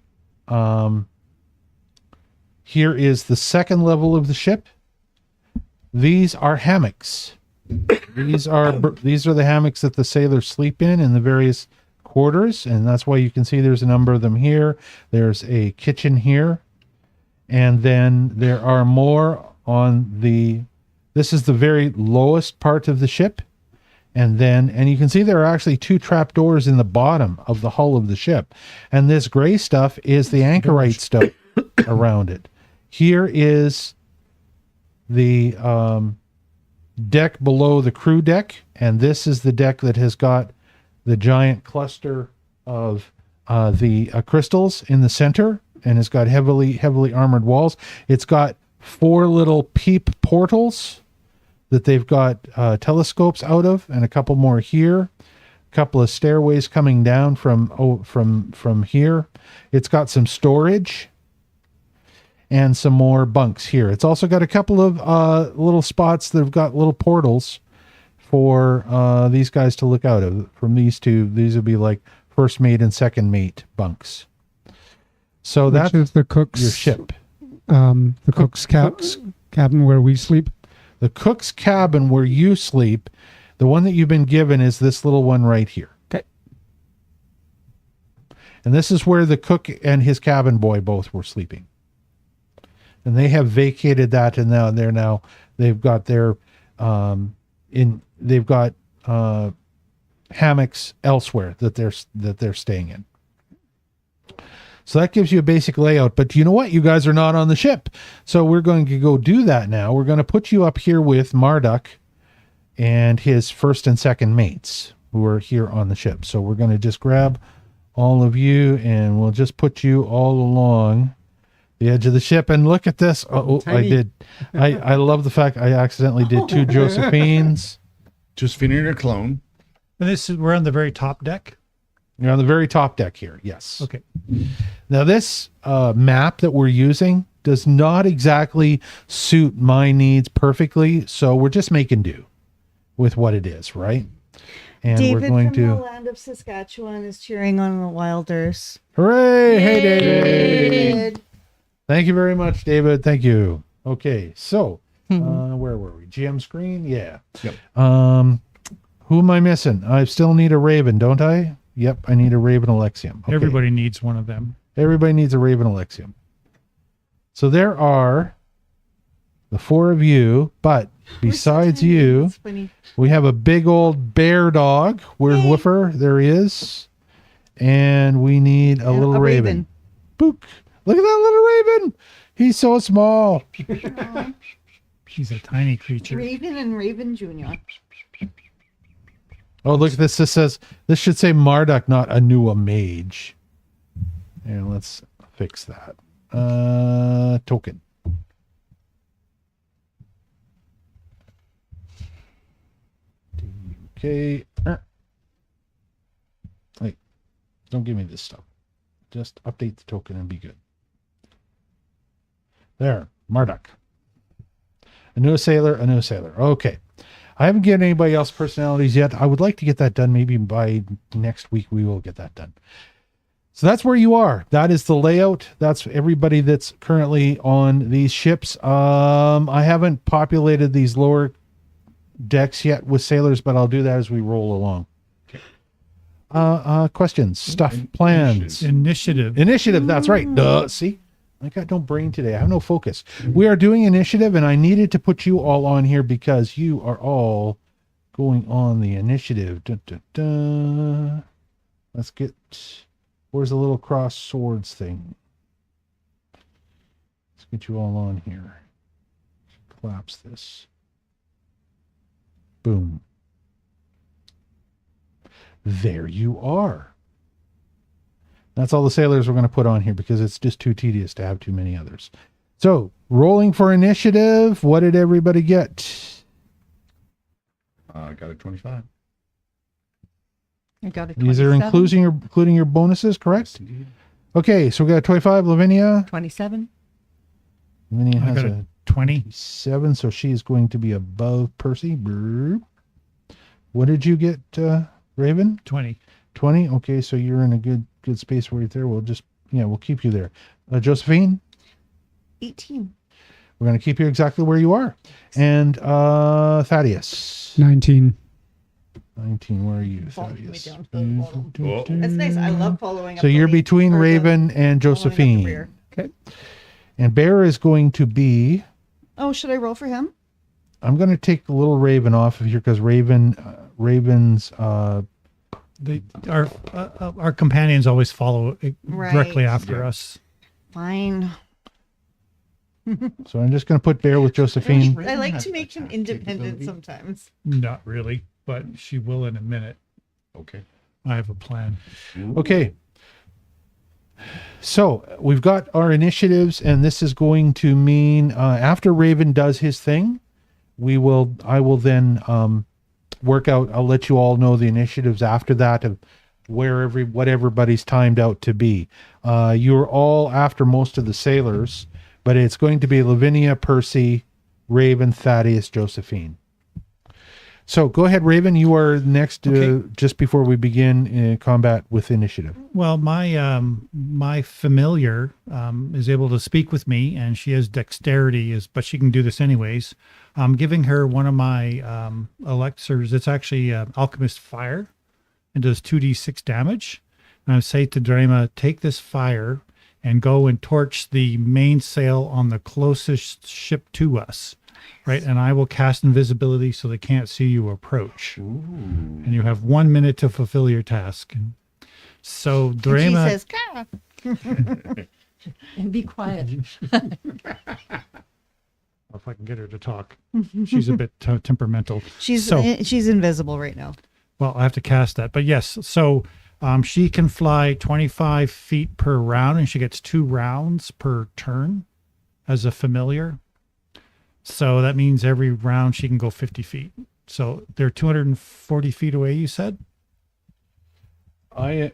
here is the second level of the ship. These are hammocks. These are the hammocks that the sailors sleep in the various quarters, and that's why you can see there's a number of them here. There's a kitchen here, and then there are more on this is the very lowest part of the ship, and you can see there are actually 2 trapdoors in the bottom of the hull of the ship, and this gray stuff is the anchorite stuff around it. Here is the deck below the crew deck, and this is the deck that has got the giant cluster of the crystals in the center, and it's got heavily armored walls. It's got 4 little peep portals that they've got telescopes out of, and a couple more here. A couple of stairways coming down from here. It's got some storage and some more bunks here. It's also got a couple of little spots that have got little portals for these guys to look out of. From these 2, these would be like first mate and second mate bunks. So Which that's is the cook's your ship. The cook's cabin where we sleep. The cook's cabin where you sleep, the one that you've been given is this little one right here. Okay. And this is where the cook and his cabin boy both were sleeping. And they have vacated that, and now they've got their hammocks elsewhere that they're staying in. So that gives you a basic layout. But you know what? You guys are not on the ship. So we're going to go do that now. We're going to put you up here with Marduk and his first and second mates who are here on the ship. So we're going to just grab all of you, and we'll just put you all along the edge of the ship. And look at this. Oh, I did. I love the fact I accidentally did 2 Josephines. Josephine and her clone. And we're on the very top deck. You're on the very top deck here. Yes. Okay. Now this map that we're using does not exactly suit my needs perfectly, so we're just making do with what it is, right? And David we're going from the to land of Saskatchewan is cheering on the Wylders. hooray! Hey, David! David. Thank you very much, David. Thank you. Okay, so where were we? GM screen? Yeah. Yep. Who am I missing? I still need a Raven, don't I? Yep, I need a Raven Alexium. Okay. Everybody needs one of them. Everybody needs a Raven Alexium. So there are the 4 of you, but besides you, That's funny. we have a big old bear dog. Where's Yay. Woofer? There he is. And we need a little a raven. Book. Look at that little raven. He's so small. He's a tiny creature. Raven and Raven Jr. Oh, look at this. This should say Marduk, not Anua Mage. And let's fix that. Token. Okay. Wait, don't give me this stuff. Just update the token and be good. There, Marduk. Anua Sailor, Anua Sailor. Okay. I haven't given anybody else personalities yet. I would like to get that done. Maybe by next week we will get that done. So that's where you are. That is the layout. That's everybody that's currently on these ships. I haven't populated these lower decks yet with sailors, but I'll do that as we roll along. Questions, stuff, plans. Initiative. Initiative, that's right. Duh. See? I got no brain today. I have no focus. We are doing initiative, and I needed to put you all on here because you are all going on the initiative. Dun, dun, dun. Let's get... Where's the little cross swords thing? Let's get you all on here. Collapse this. Boom. There you are. That's all the sailors we're going to put on here because it's just too tedious to have too many others. So, rolling for initiative. What did everybody get? I got a 25. I got a These are 27. including your bonuses, correct? Indeed. Okay, so we got a 25, Lavinia. 27. Lavinia I has got a 20. 7, so she is going to be above Percy. Brr. What did you get, Raven? 20. 20. Okay, so you're in a good space right there. We'll keep you there. Josephine, 18. we're going to keep you exactly where you are. And Thaddeus, 19. 19. Where are you, Following me Thaddeus? down to the bottom. Oh. That's nice. I love following up. So the you're lead- between or the- Raven and following up the Josephine. rear. Okay. And Bear is going to be... Oh, should I roll for him? I'm going to take the little Raven off of here because Raven's... Our companions always follow directly Right. after Yeah. us. Fine. So I'm just going to put Bear with Josephine. I like to make him independent sometimes. Not really, but she will in a minute. Okay. I have a plan. Okay. So we've got our initiatives, and this is going to mean after Raven does his thing, I will then work out. I'll let you all know the initiatives after that of what everybody's timed out to be. You're all after most of the sailors, but it's going to be Lavinia, Percy, Raven, Thaddeus, Josephine. So go ahead, Raven. You are next, Okay. just before we begin combat with initiative. Well, my familiar is able to speak with me, and she has dexterity, but she can do this anyways. I'm giving her one of my elixirs. It's actually alchemist fire, and does 2d6 damage. And I say to Drema, take this fire and go and torch the mainsail on the closest ship to us. Right, and I will cast invisibility so they can't see you approach. And you have 1 minute to fulfill your task. And so And she Drema, says, "Gah." And be quiet. if I can get her to talk, she's a bit temperamental. she's So- she's invisible right now. Well, I have to cast that, but yes. So she can fly 25 feet per round, and she gets 2 rounds per turn as a familiar. So that means every round she can go 50 feet. So they're 240 feet away, you said? They're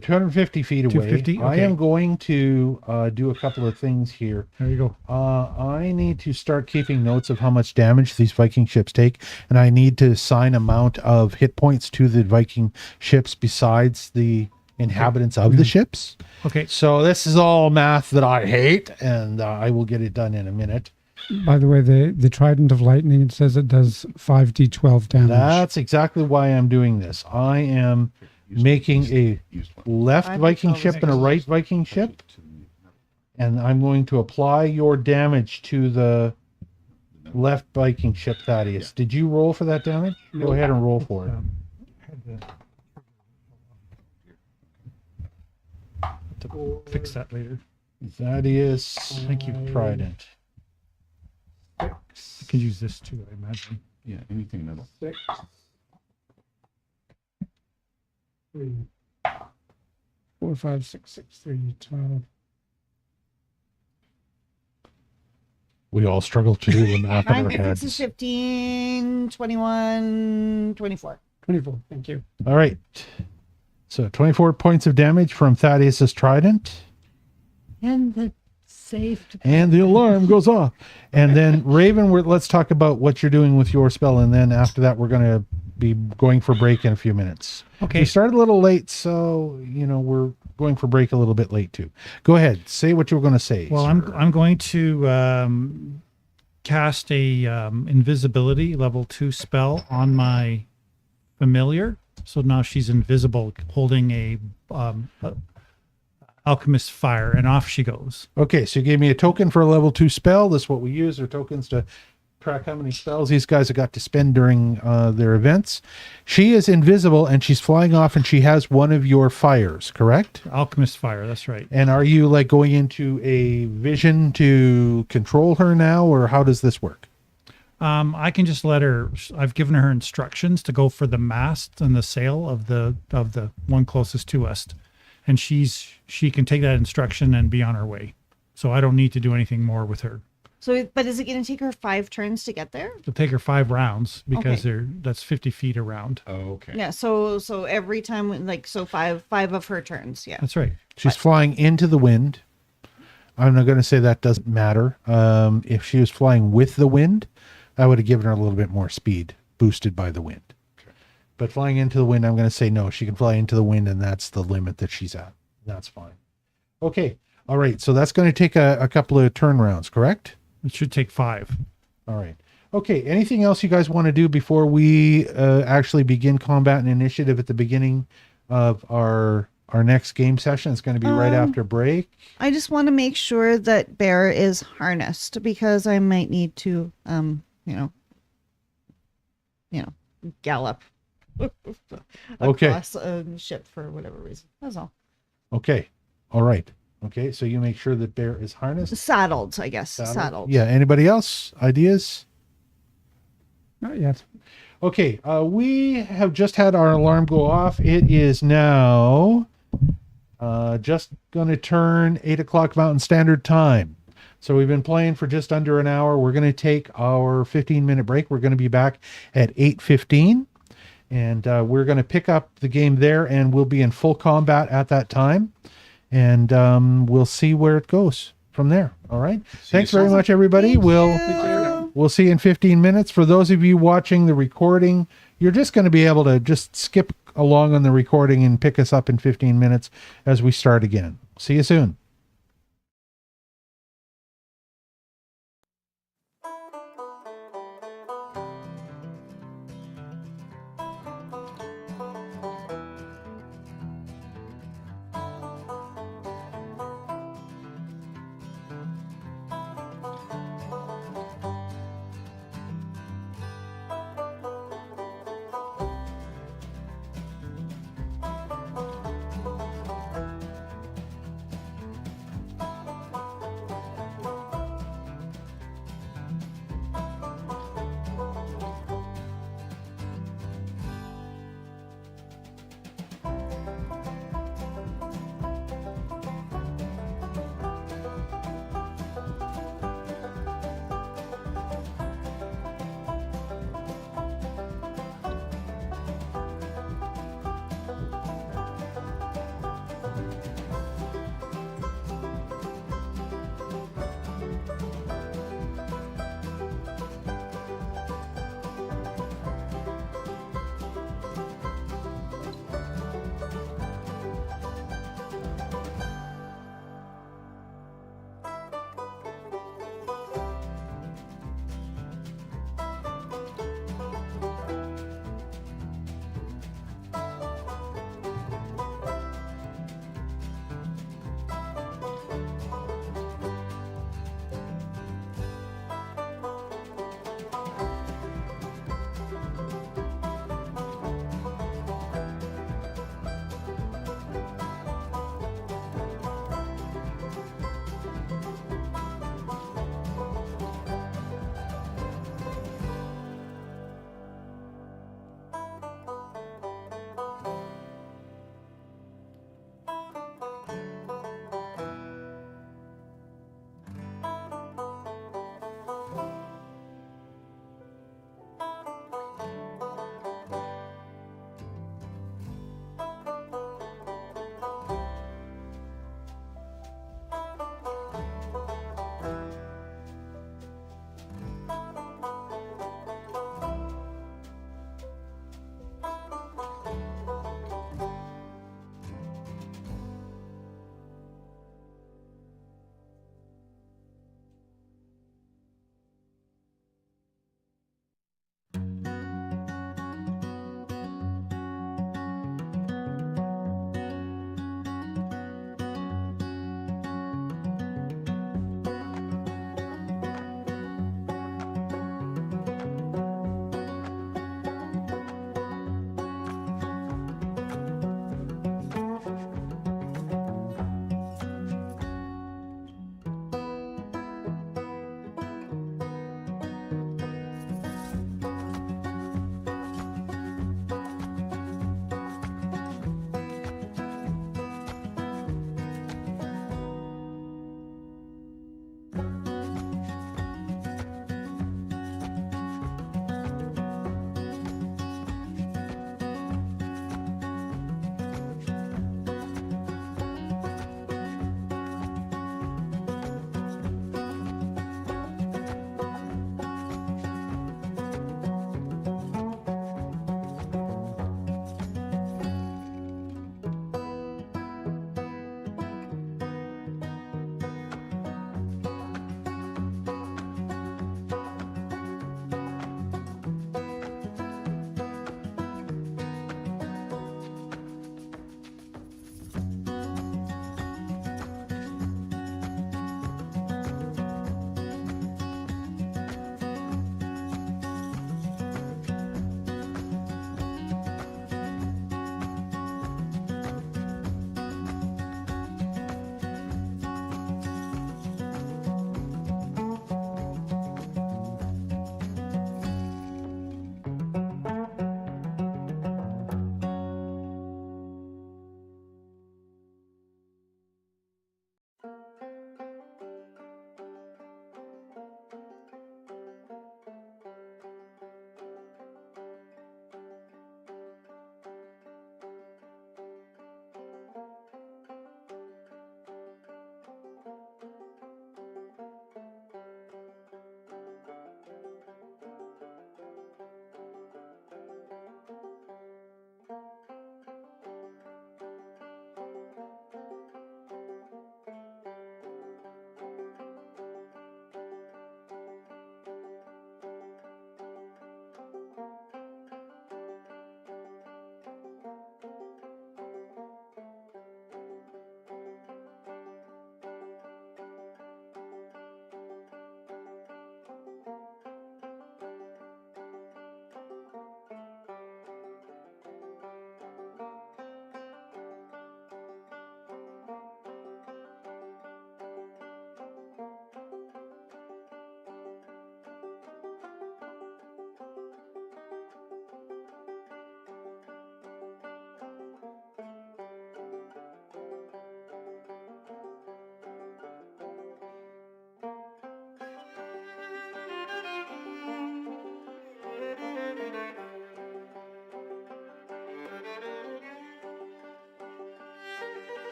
250 feet away. 250? I Okay. am going to do a couple of things here. There you go. I need to start keeping notes of how much damage these Viking ships take, and I need to assign amount of hit points to the Viking ships besides the inhabitants of the ships. Okay. So this is all math that I hate, and I will get it done in a minute. By the way, the Trident of Lightning, it says it does 5d12 damage. That's exactly why I'm doing this. I am making a left I Viking think ship and a right Viking ship. And I'm going to apply your damage to the left Viking ship, Thaddeus. Did you roll for that damage? Go ahead and roll for it. To fix that later. Thaddeus, Thank you. Trident. I can use this too, I imagine. Yeah, anything metal. 6, 3, 4, 5, 6, 6, 3, 12. We all struggle to do the math in 9, our 6 is heads. 15, 21, 24. 24. Thank you. All right. So 24 points of damage from Thaddeus's Trident. And the saved. And the alarm goes off. And then Raven, let's talk about what you're doing with your spell. And then after that, we're going to be going for break in a few minutes. Okay. We started a little late, so, we're going for break a little bit late too. Go ahead. Say what you were going to say. Well, I'm going to cast a invisibility level 2 spell on my familiar. So now she's invisible, holding a alchemist fire, and off she goes. Okay, so you gave me a token for a level 2 spell. That's what we use. Are tokens to track how many spells these guys have got to spend during their events. She is invisible and she's flying off, and she has one of your fires, correct? Alchemist fire, that's right. And are you like going into a vision to control her now, or how does this work? I can just let her. I've given her instructions to go for the mast and the sail of the one closest to us, and she can take that instruction and be on her way. So I don't need to do anything more with her. So, but is it going to take her 5 turns to get there? It'll take her 5 rounds because Okay. that's 50 feet around. Oh, okay. Yeah. So every time, five of her turns. Yeah. That's right. She's flying into the wind. I'm not going to say that doesn't matter. If she was flying with the wind, I would have given her a little bit more speed, boosted by the wind. Okay. But flying into the wind, I'm going to say no. She can fly into the wind, and that's the limit that she's at. That's fine. Okay. All right. So that's going to take a couple of turn rounds, correct? It should take 5. All right. Okay. Anything else you guys want to do before we actually begin combat and initiative at the beginning of our next game session? It's going to be right after break. I just want to make sure that Bear is harnessed, because I might need to, gallop Okay. across a ship for whatever reason. That's all. Okay. All right. Okay. So you make sure that Bear is harnessed. Saddled, I guess. Saddled. Yeah. Anybody else? Ideas? Not yet. Okay. We have just had our alarm go off. It is now just going to turn 8 o'clock Mountain Standard Time. So we've been playing for just under an hour. We're going to take our 15-minute break. We're going to be back at 8:15. And we're going to pick up the game there, and we'll be in full combat at that time. And we'll see where it goes from there. All right. Thanks very much, everybody. Thank We'll you. see you in 15 minutes. For those of you watching the recording, you're just going to be able to just skip along on the recording and pick us up in 15 minutes as we start again. See you soon.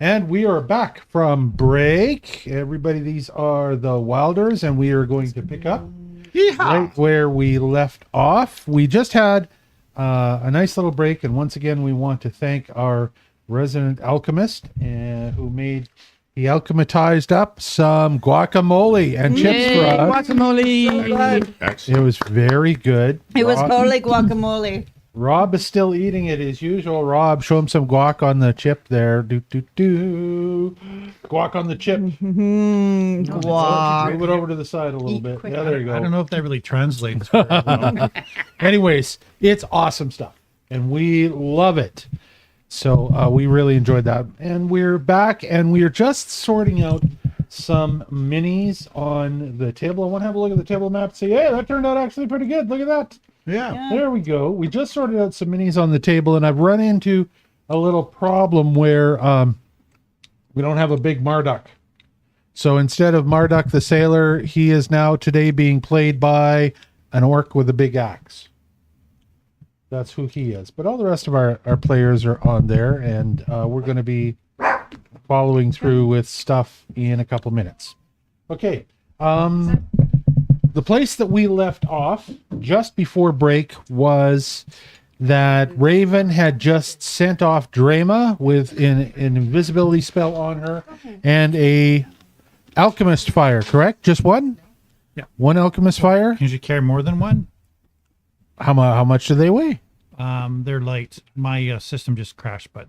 And we are back from break. Everybody, these are the Wylders, and we are going to pick up right where we left off. We just had a nice little break, and once again, we want to thank our resident alchemist he alchematized up some guacamole and chips for us. Guacamole. Excellent. It was very good. It was totally guacamole. Rob is still eating it as usual. Rob, show him some guac on the chip there. Guac on the chip. Guac. Move it over to the side a little Eat bit. quick. Yeah, there you go. I don't know if that really translates very well. Anyways, it's awesome stuff, and we love it. So we really enjoyed that. And we're back, and we're just sorting out some minis on the table. I want to have a look at the table map and say, hey, that turned out actually pretty good. Look at that. Yeah. There we go. We just sorted out some minis on the table, and I've run into a little problem where we don't have a big Marduk. So instead of Marduk the sailor, he is now today being played by an orc with a big axe. That's who he is. But all the rest of our players are on there, and we're going to be following through with stuff in a couple minutes. Okay. The place that we left off just before break was that Raven had just sent off Drema with an invisibility spell on her and a alchemist fire, correct? Just one? Yeah. One alchemist fire? Can you carry more than one? How much do they weigh? They're light. My system just crashed, but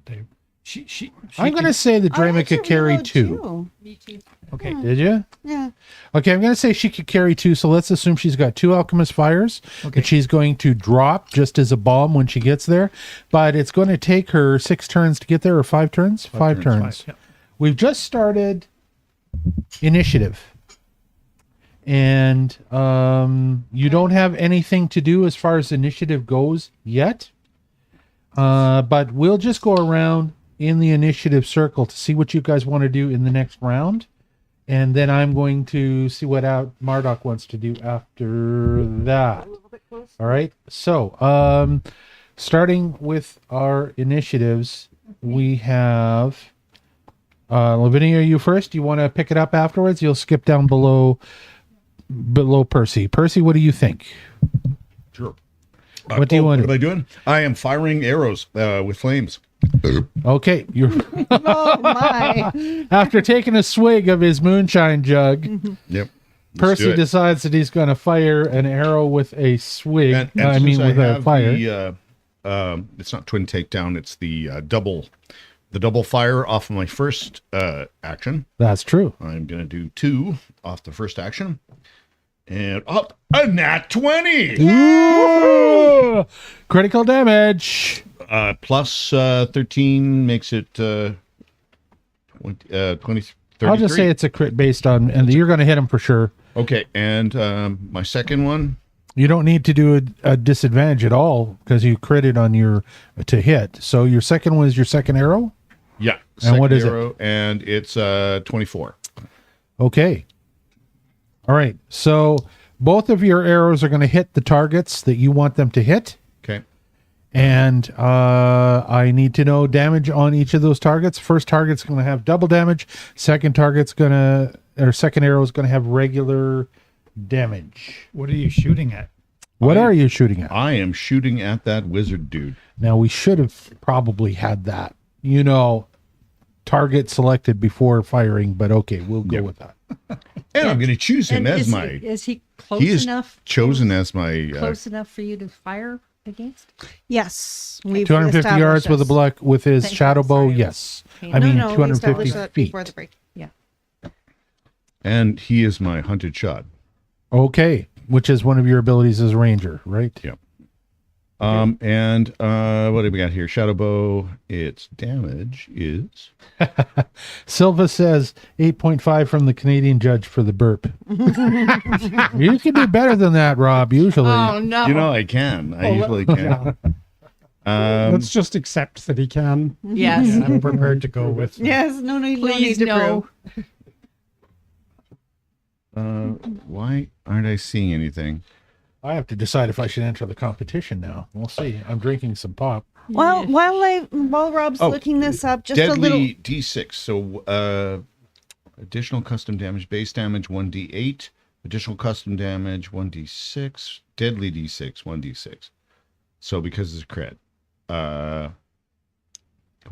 she I'm going to say the Drema could carry two. Me too. Okay. Did you? Yeah. Okay, I'm going to say she could carry two, so let's assume she's got two alchemist fires Okay. that she's going to drop just as a bomb when she gets there. But it's going to take her 6 turns to get there, or 5 turns? 5 turns. Yep. We've just started initiative. And you don't have anything to do as far as initiative goes yet. But we'll just go around in the initiative circle to see what you guys want to do in the next round. And then I'm going to see what Marduk wants to do after that. All right. So, starting with our initiatives, we have Lavinia, you first. You want to pick it up afterwards? You'll skip down below Percy. Percy, what do you think? Sure. What do you want to What am I doing? I am firing arrows with flames. Okay, you're Oh my. after taking a swig of his moonshine jug, Yep. Let's do Percy it. decides that he's going to fire an arrow with a swig. And I since mean, with a have fire. it's not twin takedown. It's the double fire off of my first action. That's true. I'm gonna do 2 off the first action, and up a nat 20 Ooh! Critical damage. plus 13 makes it 20, 33. I'll just say it's a crit based on, and you're going to hit him for sure. Okay, and my second one. You don't need to do a disadvantage at all because you critted on your to hit. So your second one is your second arrow. Yeah. And what is it? arrow, And it's 24. Okay. All right. So both of your arrows are going to hit the targets that you want them to hit. Okay. And I need to know damage on each of those targets. First target's going to have double damage. Second arrow is going to have regular damage. What are you shooting at? What are you shooting at? I am shooting at that wizard dude. Now we should have probably had that, target selected before firing, but okay, we'll go with that. And I'm going to choose him And as my. is he close He is enough? chosen as my. Close enough for you to fire against? Yes. We've 250 established yards with a this. block with his Thank you. shadow bow. Sorry. Yes, Okay. I mean No, we 250 established that feet. before the break. And he is my hunted shot. Okay, which is one of your abilities as a ranger, right? Yep. And what do we got here? Shadow bow. Its damage is. Silva says 8.5 from the Canadian judge for the burp. You can do better than that, Rob. Usually, no. You know, I can. I usually can. Let's just accept that he can. Yes. Yeah, I'm prepared to go with. Yes. No, you don't need Please to no. prove. Why aren't I seeing anything? I have to decide if I should enter the competition now. We'll see. I'm drinking some pop. Well, while Rob's looking this up, just deadly a little. D6. So additional custom damage, base damage 1d8, additional custom damage 1d6, deadly d6 1d6. So because it's crit.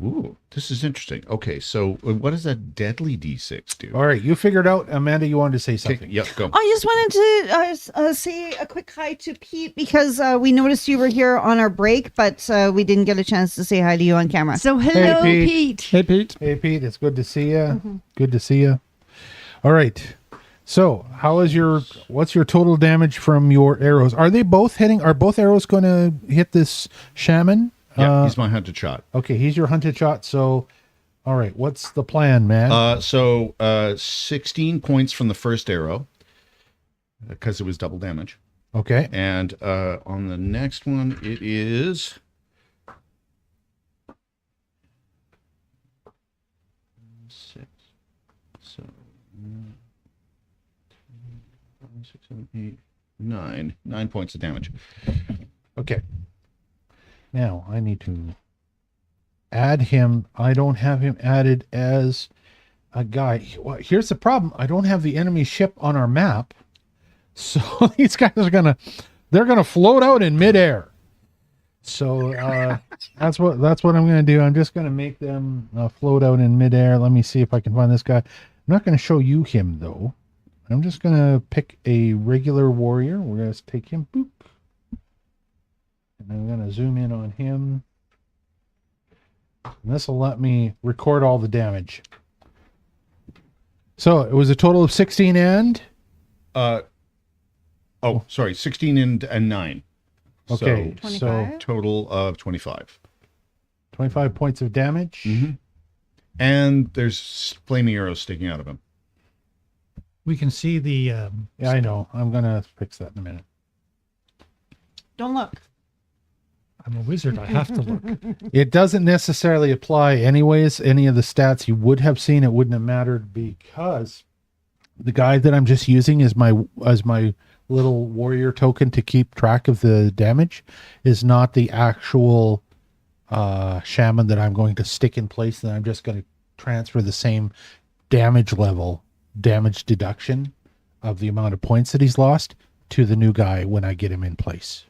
Ooh, this is interesting. Okay, so what does that deadly d6 do? All right, you figured out, Amanda. You wanted to say Okay, something. yep, go. I just wanted to say a quick hi to Pete because we noticed you were here on our break, but we didn't get a chance to say hi to you on camera. So hello, Pete. Pete. Hey, Pete. Hey, Pete. It's good to see you. Good to see you. All right. So, what's your total damage from your arrows? Are both arrows going to hit this shaman? Yeah, he's my hunted shot. Okay, he's your hunted shot. So, all right, what's the plan, man? 16 points from the first arrow because it was double damage. Okay. And on the next one, it is 6. So 6, 7, 8, 9. 9 points of damage. Okay. Now I need to add him. I don't have him added as a guy. Well, here's the problem. I don't have the enemy ship on our map. So these guys are they're gonna float out in midair. So that's what I'm gonna do. I'm just gonna make them float out in midair. Let me see if I can find this guy. I'm not gonna show you him though. I'm just gonna pick a regular warrior. We're gonna take him. Boop. And I'm going to zoom in on him. And this will let me record all the damage. So it was a total of 16 and? 16 and 9. Okay, So, so 25? total of 25. 25 points of damage. Mm-hmm. And there's flaming arrows sticking out of him. We can see the. Yeah, I know. I'm going to fix that in a minute. Don't look. I'm a wizard. I have to look. It doesn't necessarily apply anyways. Any of the stats you would have seen, it wouldn't have mattered because the guy that I'm just using as my little warrior token to keep track of the damage is not the actual shaman that I'm going to stick in place. That I'm just going to transfer the same damage deduction of the amount of points that he's lost to the new guy when I get him in place.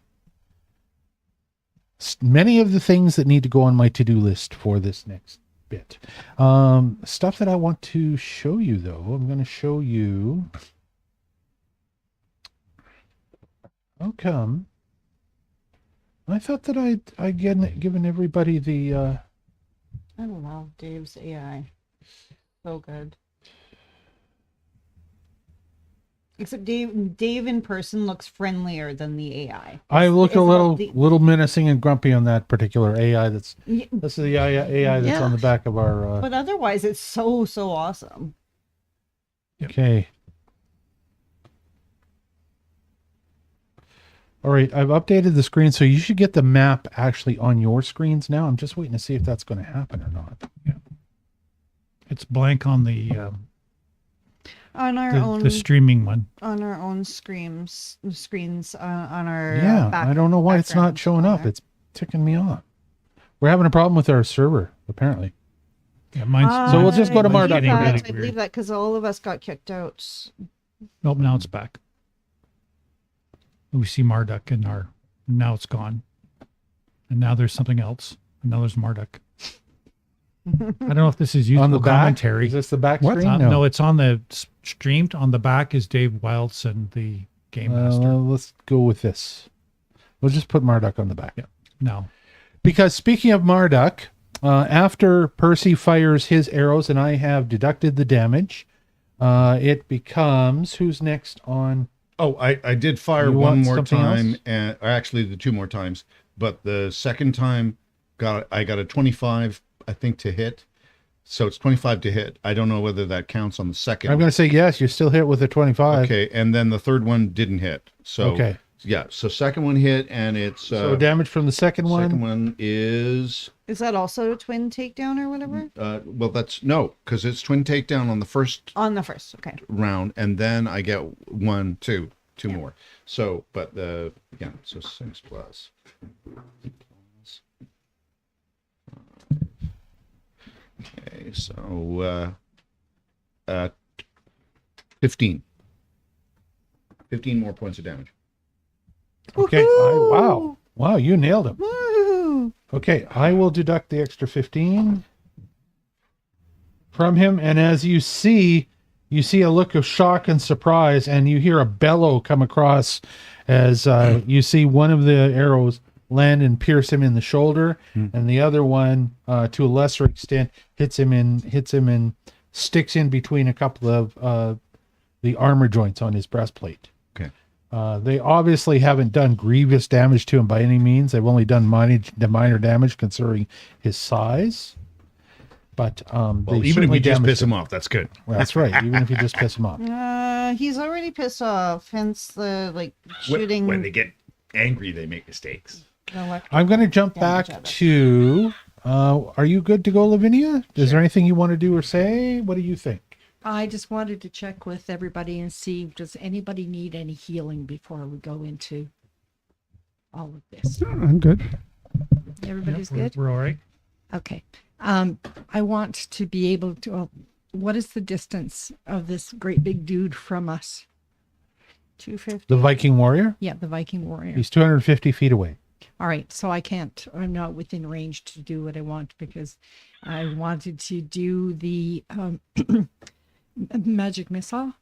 Many of the things that need to go on my to-do list for this next bit. Stuff that I want to show you, though. I'm going to show you. How come? I thought that I'd given everybody the... I love Dave's AI. So good. Except Dave in person looks friendlier than the AI. I look It's a about little menacing and grumpy on that particular AI. This is the AI that's Yeah. on the back of our... But otherwise, it's so awesome. Okay. All right, I've updated the screen, so you should get the map actually on your screens now. I'm just waiting to see if that's going to happen or not. It's blank on the On our own, the streaming one. on our own screens on our Yeah, I don't know why it's not backgrounds showing on up. there. It's ticking me off. We're having a problem with our server, apparently. Yeah, mine's. So we'll just go to mine's Marduk. getting I really believe weird. that because all of us got kicked out. Nope, now it's back. We see Marduk in our. Now it's gone. And now there's something else. And now there's Marduk. I don't know if this is useful On the back? commentary. Is this the back What? screen? No, it's on the streamed. On the back is Dave Wildson, the game master. Let's go with this. We'll just put Marduk on the back. Yeah. No. Because speaking of Marduk, after Percy fires his arrows and I have deducted the damage, it becomes who's next on? Oh, I did fire You one want more something time, else? and actually the 2 more times. But the second time, I got a 25, I think, to hit. So it's 25 to hit. I don't know whether that counts on the second. I'm going to say yes. You're still hit with a 25. Okay, and then the third one didn't hit. So Okay. yeah. So second one hit, and it's So damage from the second one. second one is Is that also a twin takedown or whatever? well, that's no, because it's twin takedown on the first On the first, okay. round, and then I get two more. So, but so 6 plus Okay, so 15. 15 more points of damage. Okay. Wow. Wow, you nailed him. Woo! Okay, I will deduct the extra 15 from him. And as you see a look of shock and surprise, and you hear a bellow come across as you see one of the arrows land and pierce him in the shoulder, and the other one, to a lesser extent, hits him in, sticks in between a couple of the armor joints on his breastplate. Okay. They obviously haven't done grievous damage to him by any means. They've only done minor damage considering his size. But Well, even if we just piss him off, that's good. Well, that's right. Even if you just piss him off. He's already pissed off, hence the shooting. When they get angry, they make mistakes. I'm going to jump back to. Are you good to go, Lavinia? Is there anything you want to do or say? What do you think? I just wanted to check with everybody and see, does anybody need any healing before we go into all of this? I'm good. Everybody's We're- good? We're all right. Okay. I want to be able to, what is the distance of this great big dude from us? 250. The Viking warrior? Yeah, the Viking warrior. He's 250 feet away. All right, so I'm not within range to do what I want because I wanted to do the magic missile,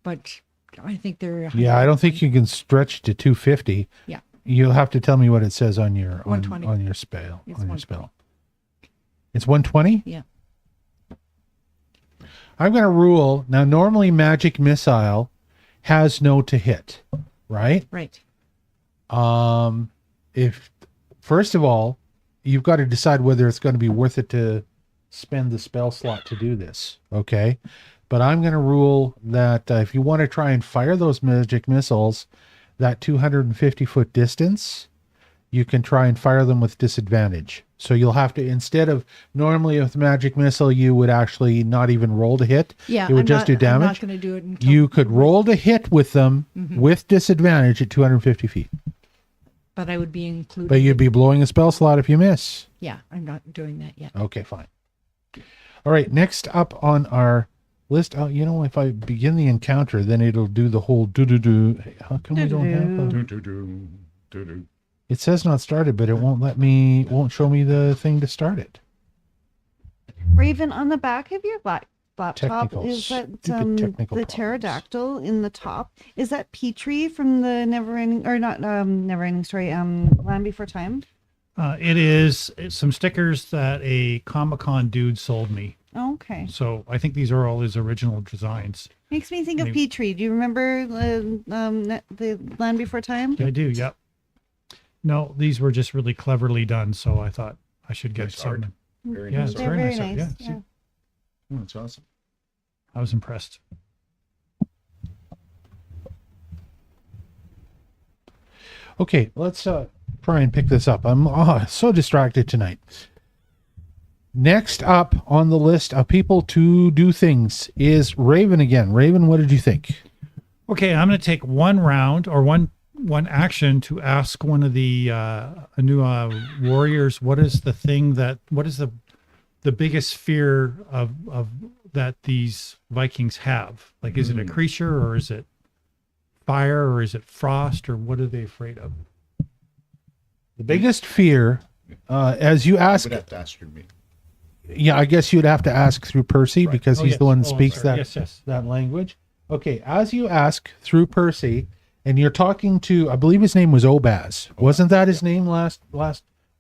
but I think they're... Yeah, I don't think you can stretch to 250. Yeah. You'll have to tell me what it says on your 120. on your spell. It's on your 120. spell. It's 120? Yeah. I'm going to rule. Now, normally magic missile has no to hit, right? Right. If first of all, you've got to decide whether it's going to be worth it to spend the spell slot to do this. Okay. But I'm going to rule that if you want to try and fire those magic missiles, that 250-foot distance, you can try and fire them with disadvantage. So you'll have to, instead of normally with magic missile, you would actually not even roll to hit. Yeah, it would just do I'm damage. not going to do it until... You could roll to hit with them with disadvantage at 250 feet. But I would be included. But you'd be blowing a spell slot if you miss. Yeah, I'm not doing that yet. Okay, fine. All right, next up on our list. Oh, you know, if I begin the encounter, then it'll do the whole do-do-do. How come we don't have a... It says not started, but it won't show me the thing to start it. Raven, on the back of your laptop, Technical, is that stupid technical the problems. pterodactyl in the top? Is that Petrie from the Neverending, or not Neverending Story, Land Before Time? It is some stickers that a Comic-Con dude sold me. Oh, okay. So I think these are all his original designs. Makes me think of Maybe- Petrie. Do you remember the Land Before Time? I do, yep. No, these were just really cleverly done, so I thought I should get Nice some. art. Very Yeah, nice. it's They're art. very art, nice. yeah. Yeah. Oh, that's awesome. I was impressed. Okay, let's try and pick this up. I'm so distracted tonight. Next up on the list of people to do things is Raven again. Raven, what did you think? Okay, I'm going to take one round or one action to ask one of the new warriors what is the biggest fear of that these Vikings have? Like, is it a creature, or is it fire, or is it frost, or what are they afraid of? The biggest fear, as you ask, Would have to ask me. yeah, I guess you'd have to ask through Percy because Oh, he's yes. the one Oh, that I'm speaks sorry. that Yes. that language. Okay, as you ask through Percy, and you're talking to, I believe his name was Obaz. Wasn't that his name last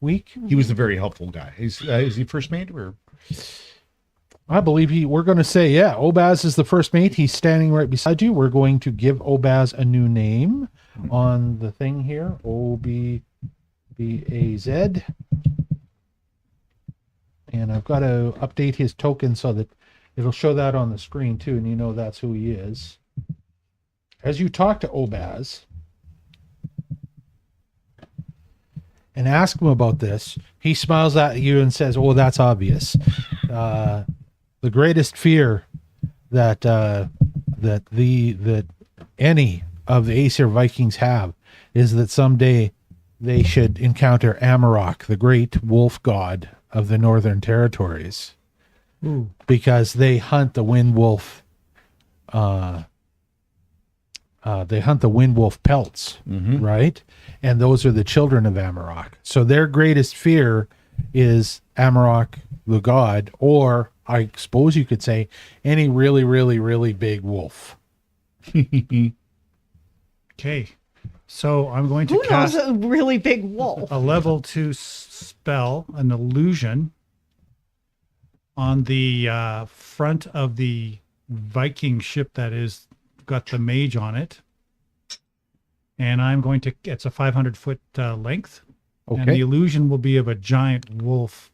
week? He was a very helpful guy. Is he first mate or? I believe we're going to say, yeah, Obaz is the first mate. He's standing right beside you. We're going to give Obaz a new name on the thing here. O-B-B-A-Z. And I've got to update his token so that it'll show that on the screen too. And you know that's who he is. As you talk to Obaz and ask him about this, he smiles at you and says, oh, that's obvious. The greatest fear that any of the Aesir Vikings have is that someday they should encounter Amarok, the great wolf god of the Northern Territories. Ooh. because they hunt the wind wolf. They hunt the wind wolf pelts, right? And those are the children of Amarok. So their greatest fear is Amarok, the god, or I suppose you could say any really, really, really big wolf. Okay. So I'm going to Who knows cast a really big wolf? a level 2 spell, an illusion, on the front of the Viking ship that is got the mage on it. And I'm going to, it's a 500-foot length. And the Okay. illusion will be of a giant wolf.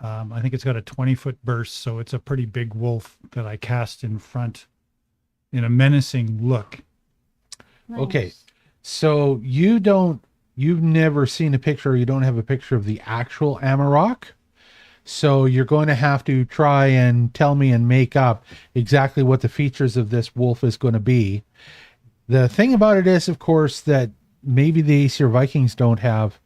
I think it's got a 20-foot burst, so it's a pretty big wolf that I cast in front in a menacing look. Okay. So you've never seen a picture, or you don't have a picture of the actual Amarok. So you're going to have to try and tell me and make up exactly what the features of this wolf is going to be. The thing about it is, of course, that maybe the Aesir Vikings don't have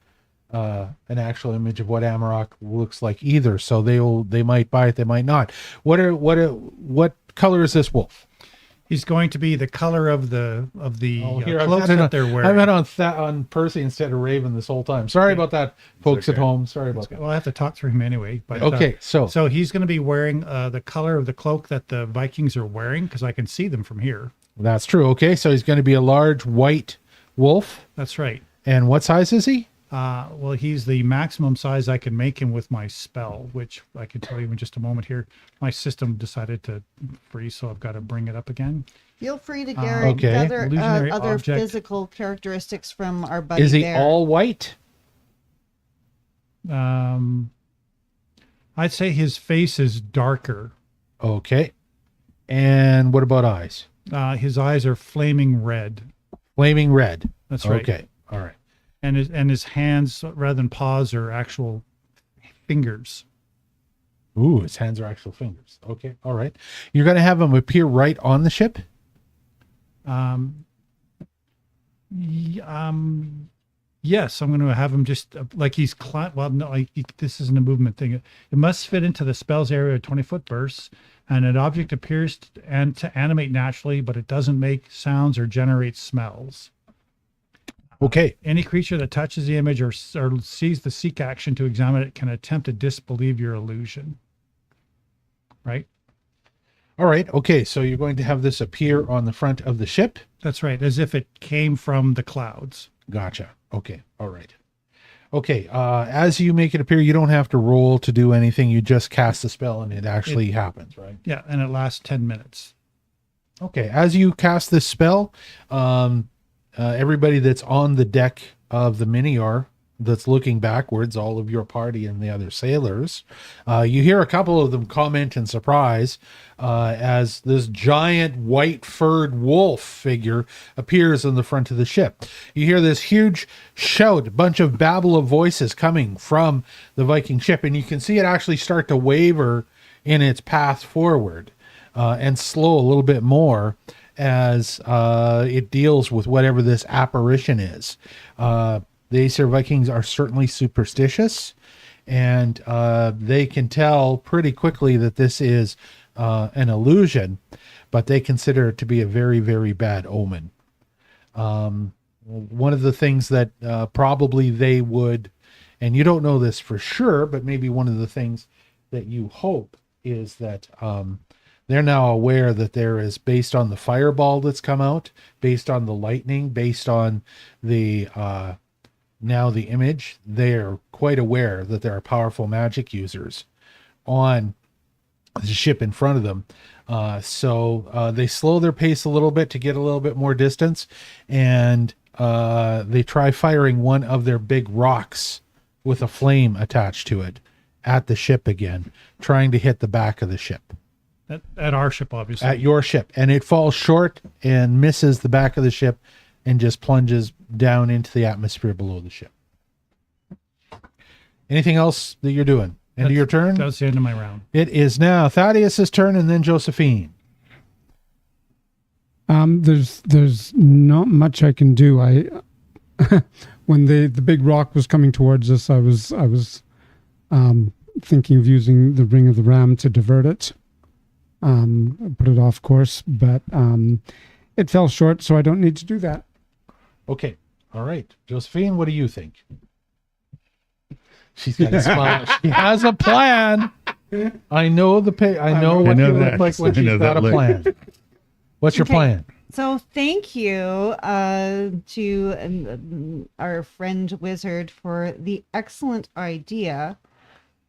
an actual image of what Amarok looks like either. So they might buy it, they might not. What color is this wolf? He's going to be the color of the Here, clothes I've that they're I've wearing. had on Percy instead of Raven this whole time. Sorry about that, folks at okay. home. Sorry about that. Well, I have to talk through him anyway. But Okay, so so he's going to be wearing the color of the cloak that the Vikings are wearing, because I can see them from here. that's true. Okay, so he's going to be a large white wolf. That's right. And what size is he? Well, he's the maximum size I can make him with my spell, which I can tell you in just a moment here. My system decided to freeze, so I've got to bring it up again. Feel free to Okay. gather Illusionary other object. physical characteristics from our buddy Is he Bear. all white? I'd say his face is darker. Okay. And what about eyes? His eyes are flaming red. Flaming red. That's right. Okay. All right. And his hands, rather than paws, are actual fingers. Ooh, his hands are actual fingers. Okay. All right. You're going to have him appear right on the ship? Yes, I'm going to have him just like he's well, no, this isn't a movement thing. It must fit into the spell's area of 20-foot bursts, and an object appears to animate naturally, but it doesn't make sounds or generate smells. Okay. Any creature that touches the image or sees the seek action to examine it can attempt to disbelieve your illusion. Right? All right. Okay. So you're going to have this appear on the front of the ship? That's right, as if it came from the clouds. Gotcha. Okay. All right. Okay. As you make it appear, you don't have to roll to do anything. You just cast the spell and it actually happens, right? Yeah, and it lasts 10 minutes. Okay. As you cast this spell, everybody that's on the deck of the Mynnior that's looking backwards, all of your party and the other sailors, you hear a couple of them comment in surprise as this giant white furred wolf figure appears on the front of the ship. You hear this huge shout, a bunch of babble of voices coming from the Viking ship, and you can see it actually start to waver in its path forward and slow a little bit more as it deals with whatever this apparition is. The Aesir Vikings are certainly superstitious, and they can tell pretty quickly that this is an illusion, but they consider it to be a very, very bad omen. One of the things that probably they would, and you don't know this for sure, but maybe one of the things that you hope is that they're now aware that there is, based on the fireball that's come out, based on the lightning, based on the now the image, they're quite aware that there are powerful magic users on the ship in front of them. So they slow their pace a little bit to get a little bit more distance, and they try firing one of their big rocks with a flame attached to it at the ship again, trying to hit the back of the ship. At our ship, obviously. At your ship. And it falls short and misses the back of the ship and just plunges down into the atmosphere below the ship. Anything else that you're doing? End of your turn? That's the end of my round. It is now Thaddeus's turn and then Josephine. There's not much I can do. When the big rock was coming towards us, I was thinking of using the Ring of the Ram to divert it, put it off course, but it fell short, so I don't need to do that. Okay. All right. Josephine, what do you think? She's got a smile. She has a plan. I know I know what you look like when she's got a plan. What's your plan? So thank you to our friend Wizard for the excellent idea.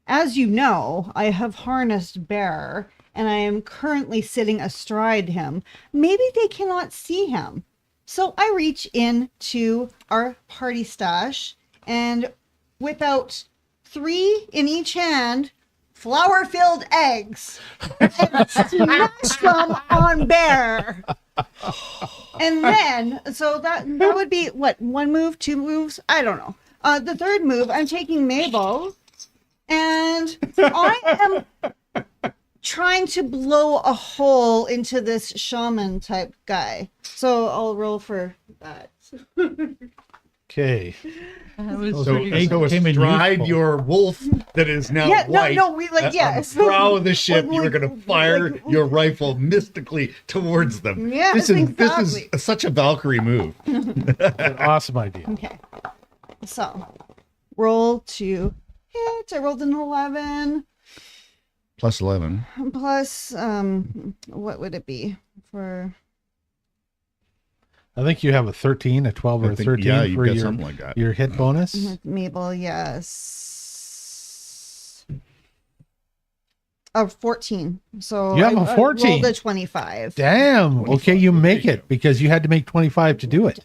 As you know, I have harnessed Bear, and I am currently sitting astride him. Maybe they cannot see him. So I reach into our party stash and whip out 3 in each hand, flour-filled eggs, and smash them on Bear. And then, so that would be, what, 1 move, 2 moves? I don't know. The third move, I'm taking Mabel, and I am trying to blow a hole into this shaman type guy. So I'll roll for that. Okay. So astride your wolf that is now white. No, we like, on yes. the prow of the ship, Like, you are going to fire your rifle mystically towards them. Yes, this exactly. is such a Valkyrie move. An awesome idea. Okay. So roll to hit. I rolled an 11 Plus 11. plus, what would it be for? I think you have a 13, a 12, or a 13 yeah, you've for got your, something like that. your hit bonus. With Mabel, yes. 14. So You have a I 14. rolled a 25. Damn. Okay, you make it because you had to make 25 to do it.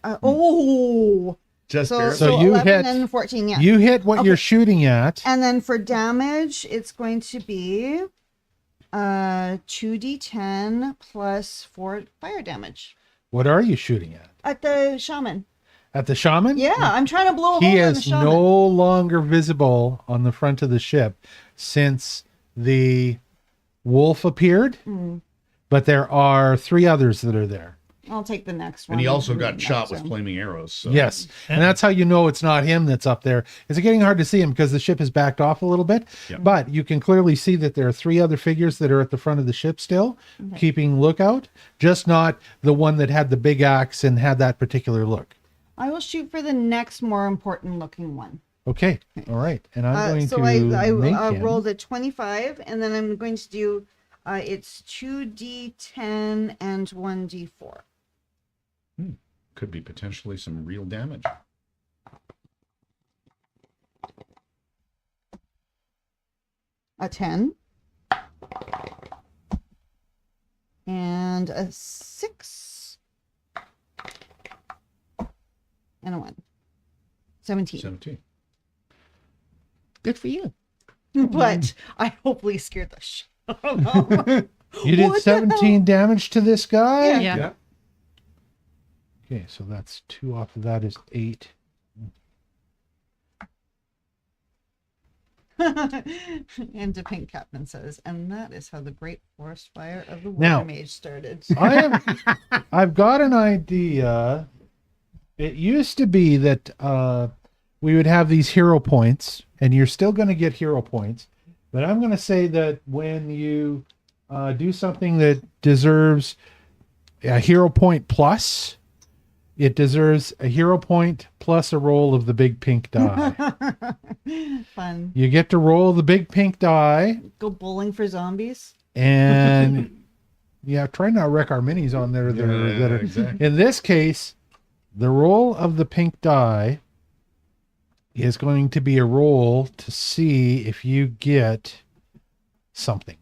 Just So, barely. So you 11 hit- and 14, yeah. You hit what Okay. you're shooting at. And then for damage, it's going to be 2d10 plus 4 fire damage. What are you shooting at? At the shaman. At the shaman? Yeah, I'm trying to blow a hole He in the is shaman. no longer visible on the front of the ship since the wolf appeared, but there are 3 others that are there. I'll take the next one. And he also got Next shot with one. flaming arrows. So. Yes. And that's how you know it's not him that's up there. It's getting hard to see him because the ship is backed off a little bit. Yeah. But you can clearly see that there are 3 other figures that are at the front of the ship still, keeping lookout, just not the one that had the big axe and had that particular look. I will shoot for the next more important looking one. Okay. All right. And I'm going So to I make him. rolled a 25, and then I'm going to do, it's 2d10 and 1d4. Could be potentially some real damage. A 10. And a 6. And a 1. 17. 17. Good for you. But I hopefully scared the shit out of them. You did What the 17 damage to this guy? Yeah. Okay, so that's 2 off of that is 8. And the pink captain says, and that is how the great forest fire of the Now- water mage started. I've got an idea. It used to be that we would have these hero points, and you're still going to get hero points. But I'm going to say that when you do something that deserves a hero point plus, it deserves a hero point plus a roll of the big pink die. Fun. You get to roll the big pink die, Go bowling for zombies. and yeah, try not to wreck our minis on there. That are, exactly. In this case, the roll of the pink die is going to be a roll to see if you get something.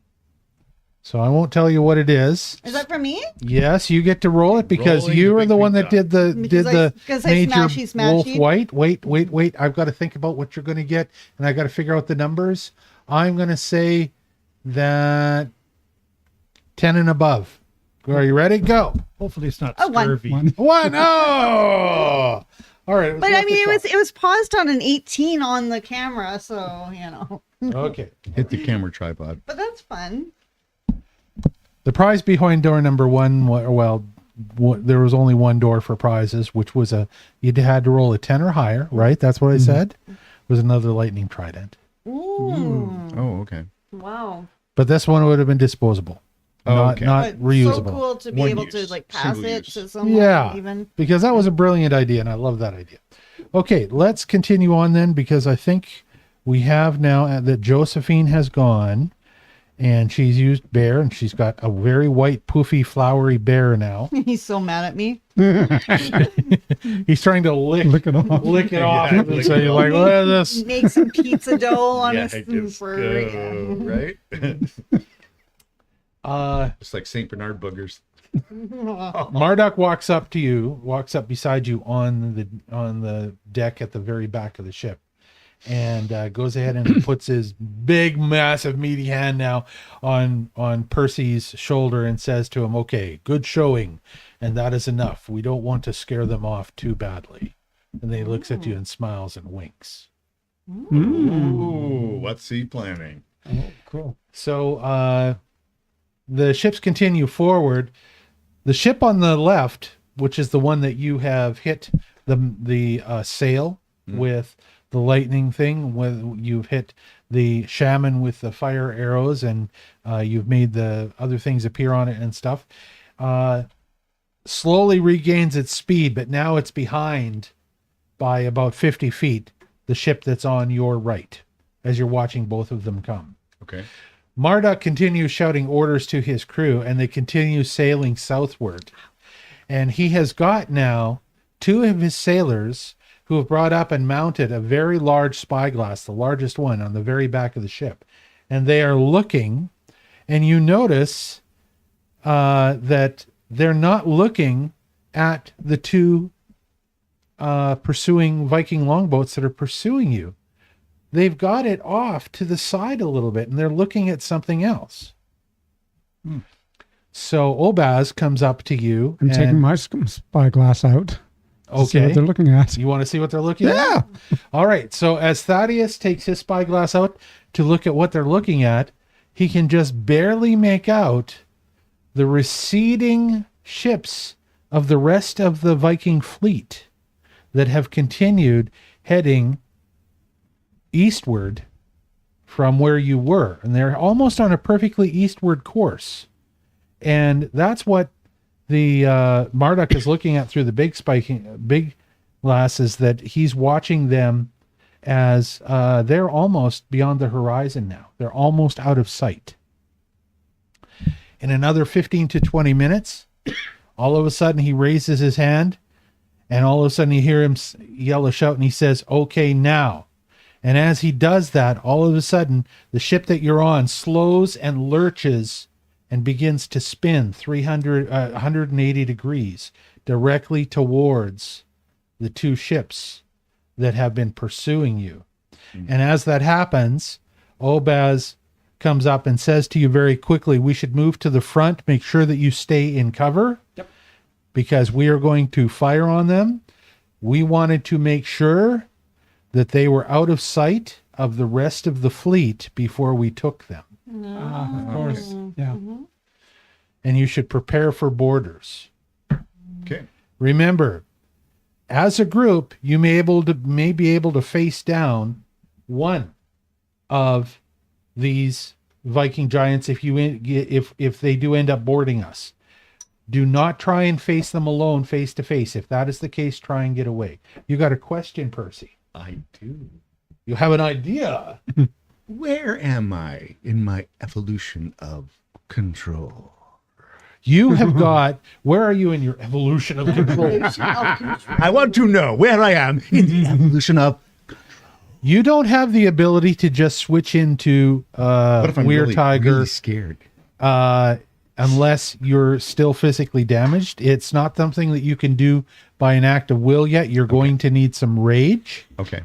So I won't tell you what it is. Is that for me? Yes, you get to roll it because Rolling you the are big the one pink that die. did the Because I major smashy. wolf white. Wait. I've got to think about what you're going to get, and I got to figure out the numbers. I'm going to say that 10 and above. Are you ready? Go. Hopefully it's not Oh, one. scurvy. One. Oh, all right. But I mean, it was paused on an 18 on the camera, so you know. okay. Hit the camera tripod. But that's fun. The prize behind door number 1. There was only one door for prizes, which was you had to roll a 10 or higher, right? That's what I said. Was another lightning trident. Ooh. Oh, okay. Wow. But this one would have been disposable, not Okay. But reusable. so cool to be One able use, to like pass single it use. to someone. Yeah, Even. because that was a brilliant idea, and I love that idea. Okay, let's continue on then, because I think we have now that Josephine has gone, and she's used bear, and she's got a very white, poofy, flowery bear now. He's so mad at me. He's trying to lick it off. lick it off. Yeah, And lick so it you're off. like, what is this? Make some pizza dough on his just fur. go, right? Uh, It's like Saint Bernard boogers. Marduk walks up to you, walks up beside you on the deck at the very back of the ship, and goes ahead and puts his big, massive, meaty hand now on Percy's shoulder and says to him, "Okay, good showing, and that is enough. We don't want to scare them off too badly." And then he looks at you and smiles and winks. Ooh, what's he planning? Oh, cool. So the ships continue forward. The ship on the left, which is the one that you have hit the sail with the lightning thing, when you've hit the shaman with the fire arrows, and you've made the other things appear on it and stuff, slowly regains its speed, but now it's behind by about 50 feet the ship that's on your right as you're watching both of them come. Okay. Marduk continues shouting orders to his crew, and they continue sailing southward. And he has got now 2 of his sailors who have brought up and mounted a very large spyglass, the largest one on the very back of the ship. And they are looking, and you notice that they're not looking at the 2 pursuing Viking longboats that are pursuing you. They've got it off to the side a little bit, and they're looking at something else. So Obaz comes up to you. I'm taking my spyglass out. To see what Okay. they're looking at. You want to see what they're looking Yeah. at? All right. So as Thaddeus takes his spyglass out to look at what they're looking at, he can just barely make out the receding ships of the rest of the Viking fleet that have continued heading eastward from where you were. And they're almost on a perfectly eastward course. And that's what the Marduk is looking at through the big glasses, that he's watching them as they're almost beyond the horizon now. They're almost out of sight. In another 15 to 20 minutes, all of a sudden he raises his hand, and all of a sudden you hear him yell a shout, and he says, "Okay, now." And as he does that, all of a sudden the ship that you're on slows and lurches and begins to spin 180 degrees directly towards the 2 ships that have been pursuing you. And as that happens, Obaz comes up and says to you very quickly, "We should move to the front, make sure that you stay in cover, because we are going to fire on them. We wanted to make sure that they were out of sight of the rest of the fleet before we took them. Of course. Yeah. And you should prepare for boarders. Okay. Remember, as a group, you may be able to face down one of these Viking giants if they do end up boarding us. Do not try and face them alone face to face. If that is the case, try and get away. You got a question, Percy? I do. You have an idea. Where am I in my evolution of control? You have got, where are you in your evolution of control? I want to know where I am in the evolution of. You don't have the ability to just switch into What if I'm Weird really, Tiger really scared? unless you're still physically damaged. It's not something that you can do by an act of will yet. You're going to need some rage. Okay.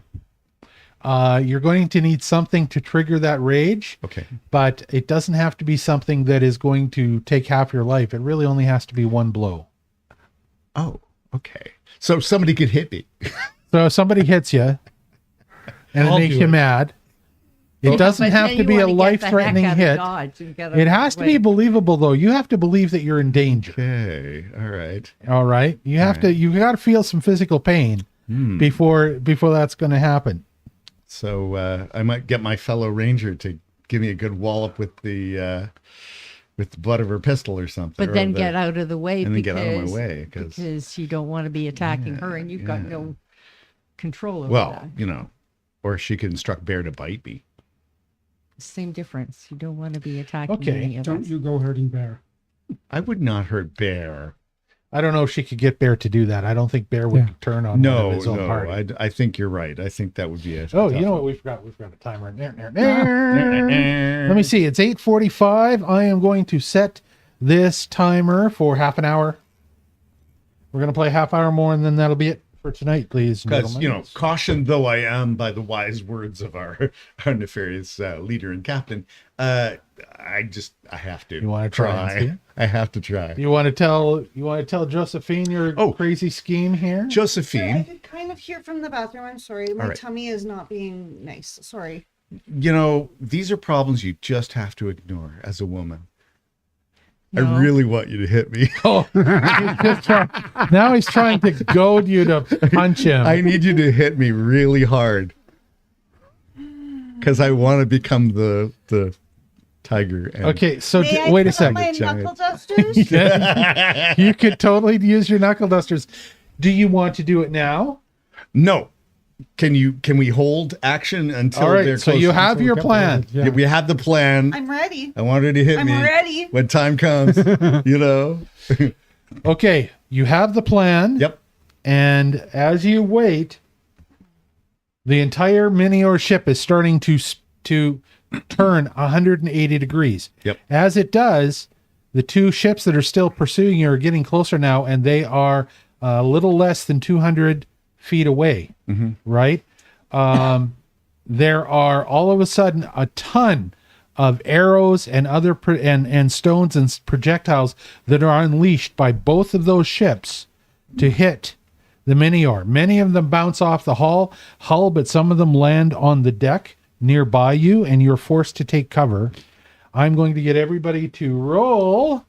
You're going to need something to trigger that rage. Okay. But it doesn't have to be something that is going to take half your life. It really only has to be one blow. Oh, okay. So somebody could hit me. So if somebody hits you and it I'll makes do you it. mad, it doesn't But have then to you be a wanna get the heck life-threatening out of hit. Dodge and get It has to away. be believable, though. You have to believe that you're in danger. Okay. All right. All right. You got to feel some physical pain before that's going to happen. So I might get my fellow ranger to give me a good wallop with the butt of her pistol or something. But then get out of the way, and then because, get out of my way because you don't want to be attacking her, and you've got no control over well, that. you know, or she could instruct Bear to bite me. Same difference. You don't want to be attacking Okay. any of Don't us. you go hurting Bear. I would not hurt Bear. I don't know if she could get Bear to do that. I don't think Bear would Yeah. turn on one No, of his own party. I think you're right. I think that would be a Oh, tough you know one. what we forgot? We forgot a timer. Let me see. It's 8:45. I am going to set this timer for half an hour. We're going to play a half hour more, and then that'll be it for tonight, ladies and Because, gentlemen. you know, cautioned though I am by the wise words of our nefarious leader and captain, I have to. You wanna try and see? I have to try. You want to tell Josephine your Oh. crazy scheme here? I Josephine, could kind of hear from the bathroom. I'm sorry. My right. tummy is not being nice. Sorry. you know, these are problems you just have to ignore as a woman. No. I really want you to hit me. Oh, now he's trying to goad you to punch him. I need you to hit me really hard. Because I want to become the tiger. And Okay, so May I wait a put on second. my giant. knuckle dusters? You could totally use your knuckle dusters. Do you want to do it now? No. Can we hold action until All right, they're so close? you have your plan. Yeah. Yeah, we have the plan. I'm ready. I want her to hit I'm me ready. when time comes. You know. Okay, you have the plan. Yep. And as you wait, the entire Mynnior ship is starting to turn 180 degrees. Yep. As it does, the two ships that are still pursuing you are getting closer now, and they are a little less than 200 feet away. Right? There are all of a sudden a ton of arrows and other and stones and projectiles that are unleashed by both of those ships to hit the Mynnior. Many of them bounce off the hull, but some of them land on the deck nearby you, and you're forced to take cover. I'm going to get everybody to roll,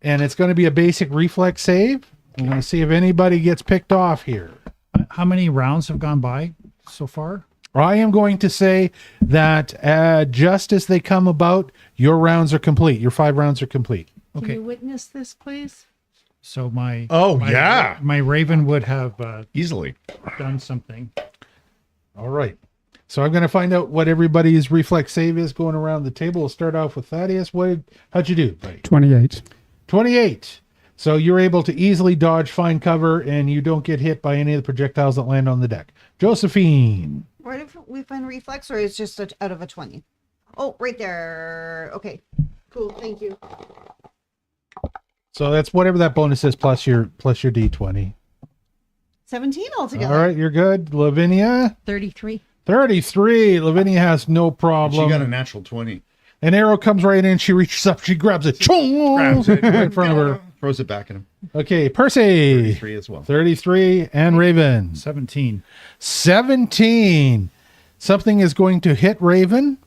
and it's going to be a basic reflex save. I'm going to see if anybody gets picked off here. How many rounds have gone by so far? I am going to say that just as they come about, your rounds are complete. Your 5 rounds are complete. Can Okay. you witness this, please? So my yeah. my raven would have Easily. done something. All right. So I'm going to find out what everybody's reflex save is going around the table. We'll start off with Thaddeus. How'd you do, buddy? 28. 28. So you're able to easily dodge, find cover, and you don't get hit by any of the projectiles that land on the deck. Josephine. Where did we find reflex, or is just out of a 20? Oh, right there. Okay. Cool. Thank you. So that's whatever that bonus is plus your D20. 17 altogether. All right, you're good. Lavinia. 33. 33. Lavinia has no She problem. got a natural 20. An arrow comes right in. She reaches up. She grabs it. Grabs it right in front of her. Throws it back at him. Okay, Percy. 3 as well. 33 and Raven. 17. 17. Something is going to hit Raven.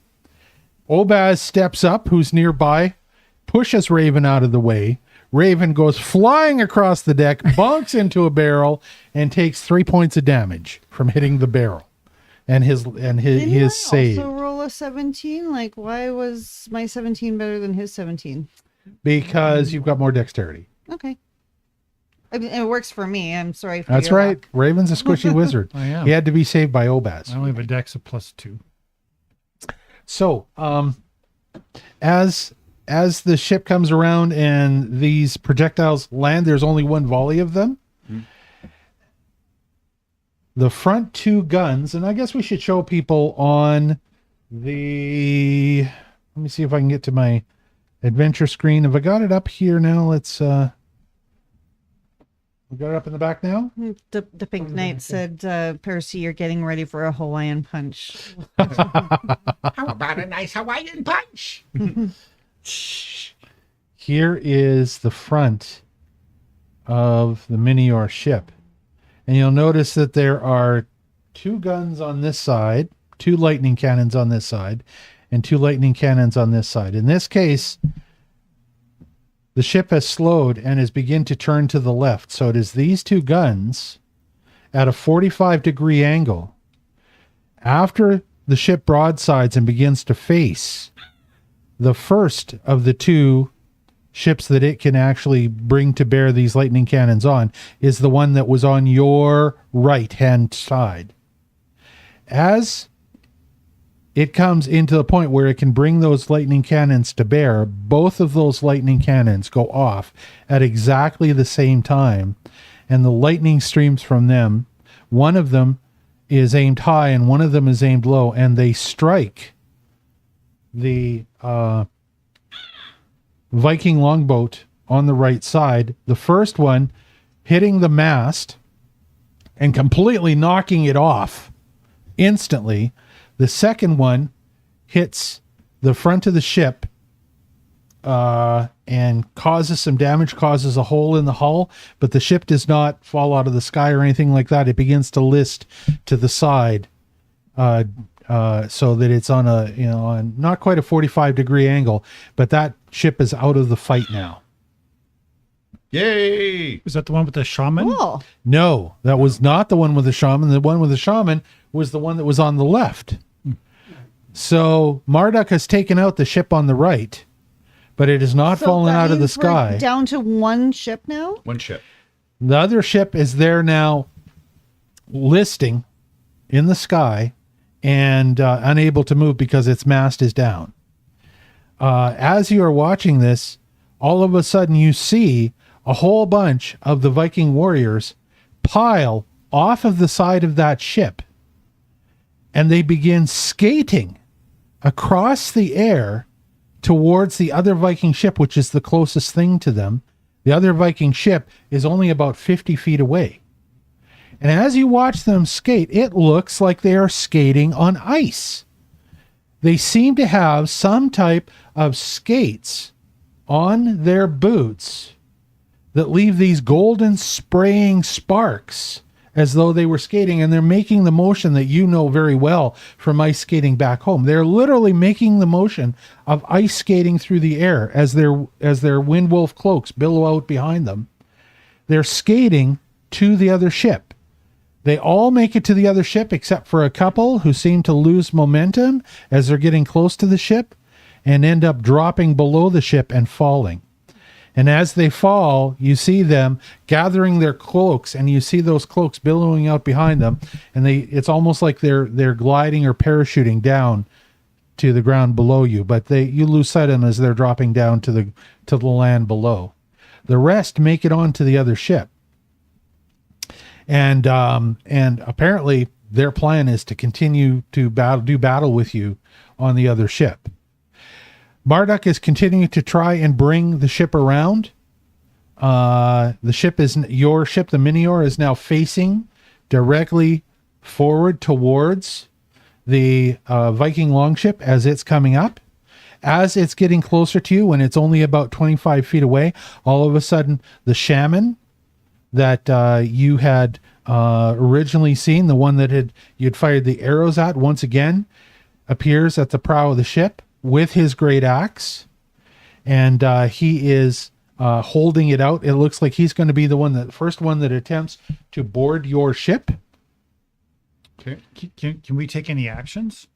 Obaz steps up, who's nearby, pushes Raven out of the way. Raven goes flying across the deck, bonks into a barrel, and takes 3 points of damage from hitting the barrel. And his Didn't save. I also roll a 17? Like, why was my 17 better than his 17? Because you've got more dexterity. Okay. I mean, it works for me. I'm sorry for That's your right. luck. Raven's a squishy wizard. I am. He had to be saved by Obaz. I only have a dex of +2. So, as the ship comes around and these projectiles land, there's only one volley of them. The front 2 guns, and I guess we should show people on the. Let me see if I can get to my adventure screen. Have I got it up here now? Let's. We got it up in the back now. The Pink Knight said, Percy, you're getting ready for a Hawaiian punch. How about a nice Hawaiian punch? Here is the front of the Mynnior ship. And you'll notice that there are 2 guns on this side, 2 lightning cannons on this side, and 2 lightning cannons on this side. In this case, the ship has slowed and has begun to turn to the left. So it is these 2 guns at a 45-degree angle After the ship broadsides and begins to face, the first of the two ships that it can actually bring to bear these lightning cannons on is the one that was on your right hand side. As it comes into the point where it can bring those lightning cannons to bear, both of those lightning cannons go off at exactly the same time, and the lightning streams from them. One of them is aimed high and one of them is aimed low, and they strike the Viking longboat on the right side. The first one hitting the mast and completely knocking it off instantly. The second one hits the front of the ship and causes some damage, causes a hole in the hull, but the ship does not fall out of the sky or anything like that. It begins to list to the side so that it's on on not quite a 45-degree angle, but that ship is out of the fight now. Yay! Was that the one with the shaman? Cool. No, that was not the one with the shaman. The one with the shaman was the one that was on the left. So Marduk has taken out the ship on the right, but it has not fallen that out of the means we're sky. down to one ship now? One ship. The other ship is there now, listing in the sky and unable to move because its mast is down. As you are watching this, all of a sudden you see a whole bunch of the Viking warriors pile off of the side of that ship, and they begin skating across the air towards the other Viking ship, which is the closest thing to them. The other Viking ship is only about 50 feet away. And as you watch them skate, it looks like they are skating on ice. They seem to have some type of skates on their boots that leave these golden spraying sparks as though they were skating, and they're making the motion that you know very well from ice skating back home. They're literally making the motion of ice skating through the air as their windwolf cloaks billow out behind them. They're skating to the other ship. They all make it to the other ship except for a couple who seem to lose momentum as they're getting close to the ship and end up dropping below the ship and falling. And as they fall, you see them gathering their cloaks, and you see those cloaks billowing out behind them, and it's almost like they're gliding or parachuting down to the ground below you, but you lose sight of them as they're dropping down to the land below. The rest make it onto the other ship. And apparently their plan is to continue to do battle with you on the other ship. Marduk is continuing to try and bring the ship around. Your ship, the Mynnior, is now facing directly forward towards the Viking longship as it's coming up. As it's getting closer to you, when it's only about 25 feet away, all of a sudden the shaman that you had originally seen, the one that you'd fired the arrows at, once again appears at the prow of the ship with his great axe, and he is holding it out. It looks like he's going to be the first one that attempts to board your ship. Okay. Can we take any actions?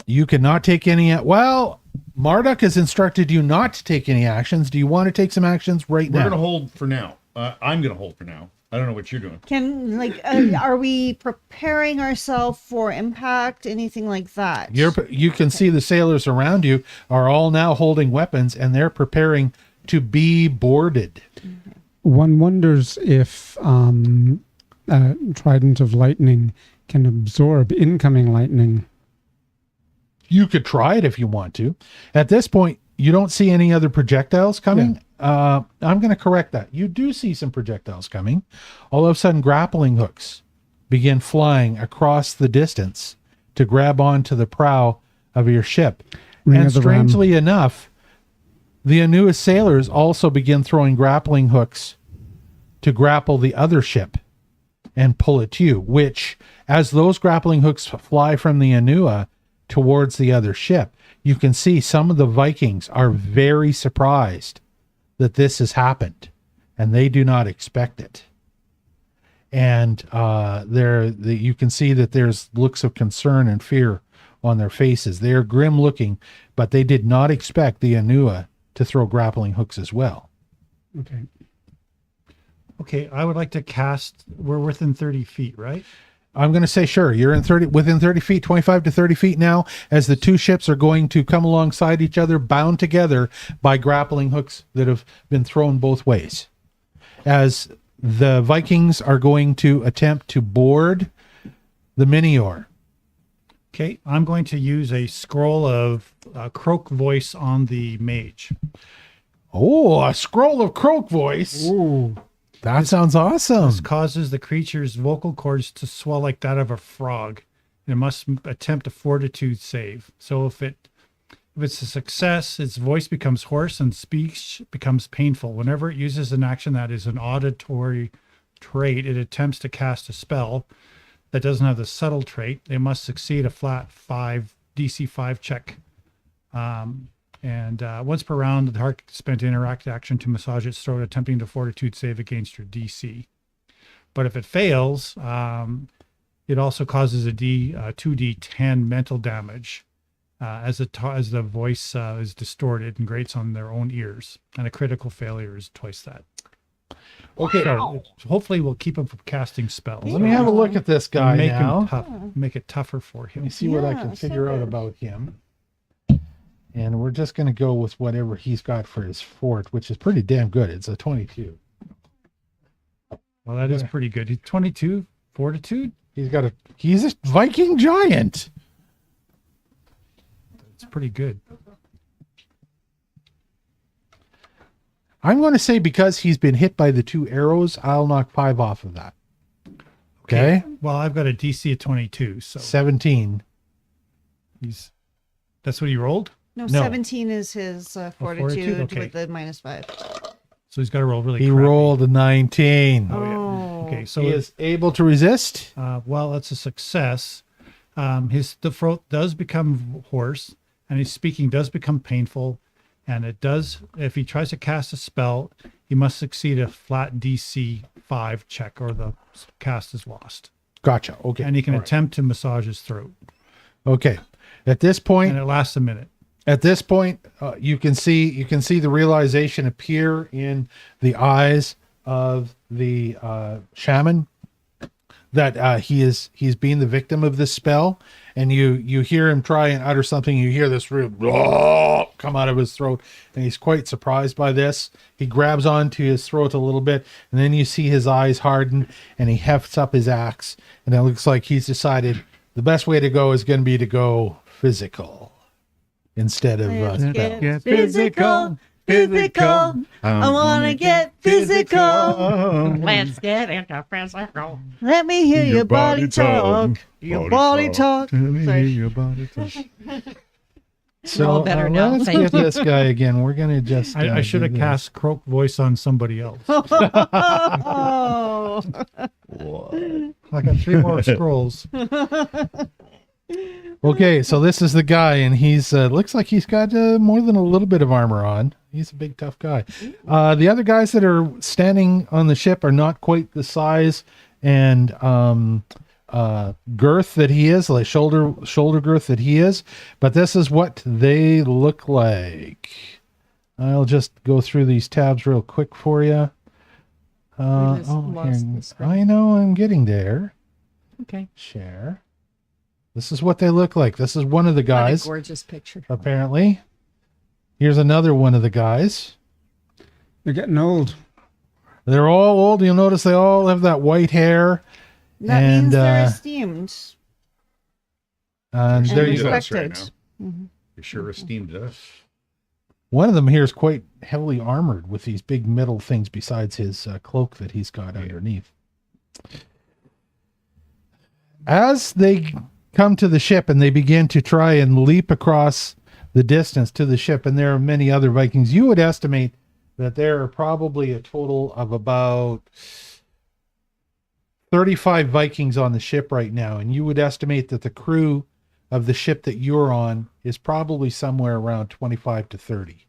You cannot take any. Well, Marduk has instructed you not to take any actions. Do you want to take some actions right We're now? going to hold for now. I'm going to hold for now. I don't know what you're doing. Are we preparing ourselves for impact? Anything like that? You can see the sailors around you are all now holding weapons, and they're preparing to be boarded. One wonders if Trident of Lightning can absorb incoming lightning. You could try it if you want to. At this point, you don't see any other projectiles coming. Yeah. I'm going to correct that. You do see some projectiles coming. All of a sudden, grappling hooks begin flying across the distance to grab onto the prow of your ship. And strangely enough, the Anua sailors also begin throwing grappling hooks to grapple the other ship and pull it to you, which, as those grappling hooks fly from the Anua towards the other ship, you can see some of the Vikings are very surprised that this has happened, and they do not expect it. and you can see that there's looks of concern and fear on their faces. They are grim looking, but they did not expect the Anua to throw grappling hooks as well. Okay. Okay, I would like to cast. We're within 30 feet, right? I'm going to say, sure, you're within 30 feet, 25 to 30 feet now, as the two ships are going to come alongside each other, bound together by grappling hooks that have been thrown both ways. As the Vikings are going to attempt to board the Mynnior. Okay, I'm going to use a scroll of croak voice on the mage. Oh, a scroll of croak voice. Ooh. That sounds awesome. This causes the creature's vocal cords to swell like that of a frog. It must attempt a fortitude save. So if it's a success, its voice becomes hoarse and speech becomes painful. Whenever it uses an action that is an auditory trait, it attempts to cast a spell that doesn't have the subtle trait. They must succeed a flat DC 5 check. And once per round, the target spent interact action to massage its throat, attempting to fortitude save against your DC. But if it fails, it also causes a 2d10 mental damage as the voice is distorted and grates on their own ears. And a critical failure is twice that. Okay, So hopefully we'll keep him from casting spells. let me have a look at this guy make now. him tough. Make it tougher for Let me him. see what I Yeah, can so figure out good. about him. And we're just going to go with whatever he's got for his fort, which is pretty damn good. It's a 22. Well, that is pretty good. He's 22 fortitude. He's a Viking giant. It's pretty good. I'm going to say because he's been hit by the 2 arrows, I'll knock 5 off of that. Okay? Well, I've got a DC of 22, so 17. that's what he rolled. No, No. 17 is his fortitude Okay. with the -5. So he's got to roll really. He crappy. rolled a 19. Oh, yeah. Oh. Okay, so He is able to resist. well, that's a success. The throat does become hoarse, and his speaking does become painful. And it does. If he tries to cast a spell, he must succeed a flat DC 5 check, or the cast is lost. Gotcha. Okay. And he can All right. attempt to massage his throat, Okay. At this point, and it lasts a minute. you can see the realization appear in the eyes of the shaman that he's being the victim of this spell, and you hear him try and utter something. You hear this real come out of his throat, and he's quite surprised by this. He grabs onto his throat a little bit, and then you see his eyes harden, and he hefts up his axe, and it looks like he's decided the best way to go is going to be to go physical instead of Let's spell. get physical. I want to get physical. Let's get into physical. Let me hear your body talk. Your body talk. Sorry. So all better now. let's Thank get this guy again. We're gonna just. I should have do this. cast croak voice on somebody else. Oh. I got 3 more scrolls. Okay, so this is the guy, and he's looks like he's got more than a little bit of armor on. He's a big, tough guy. The other guys that are standing on the ship are not quite the size and girth that he is, like shoulder girth that he is, but this is what they look like. I'll just go through these tabs real quick for you. just lost the screen. I know, I'm getting there. Okay. Share. This is what they look like. This is one of the What a guys, gorgeous picture. apparently. Here's another one of the guys. They're getting old. They're all old. You'll notice they all have that white hair. That And, means they're esteemed. And there And you go. respected. Right now. You sure esteemed us. One of them here is quite heavily armored with these big metal things besides his cloak that he's got underneath. As they come to the ship and they begin to try and leap across the distance to the ship, and there are many other Vikings, you would estimate that there are probably a total of about 35 Vikings on the ship right now, and you would estimate that the crew of the ship that you're on is probably somewhere around 25 to 30.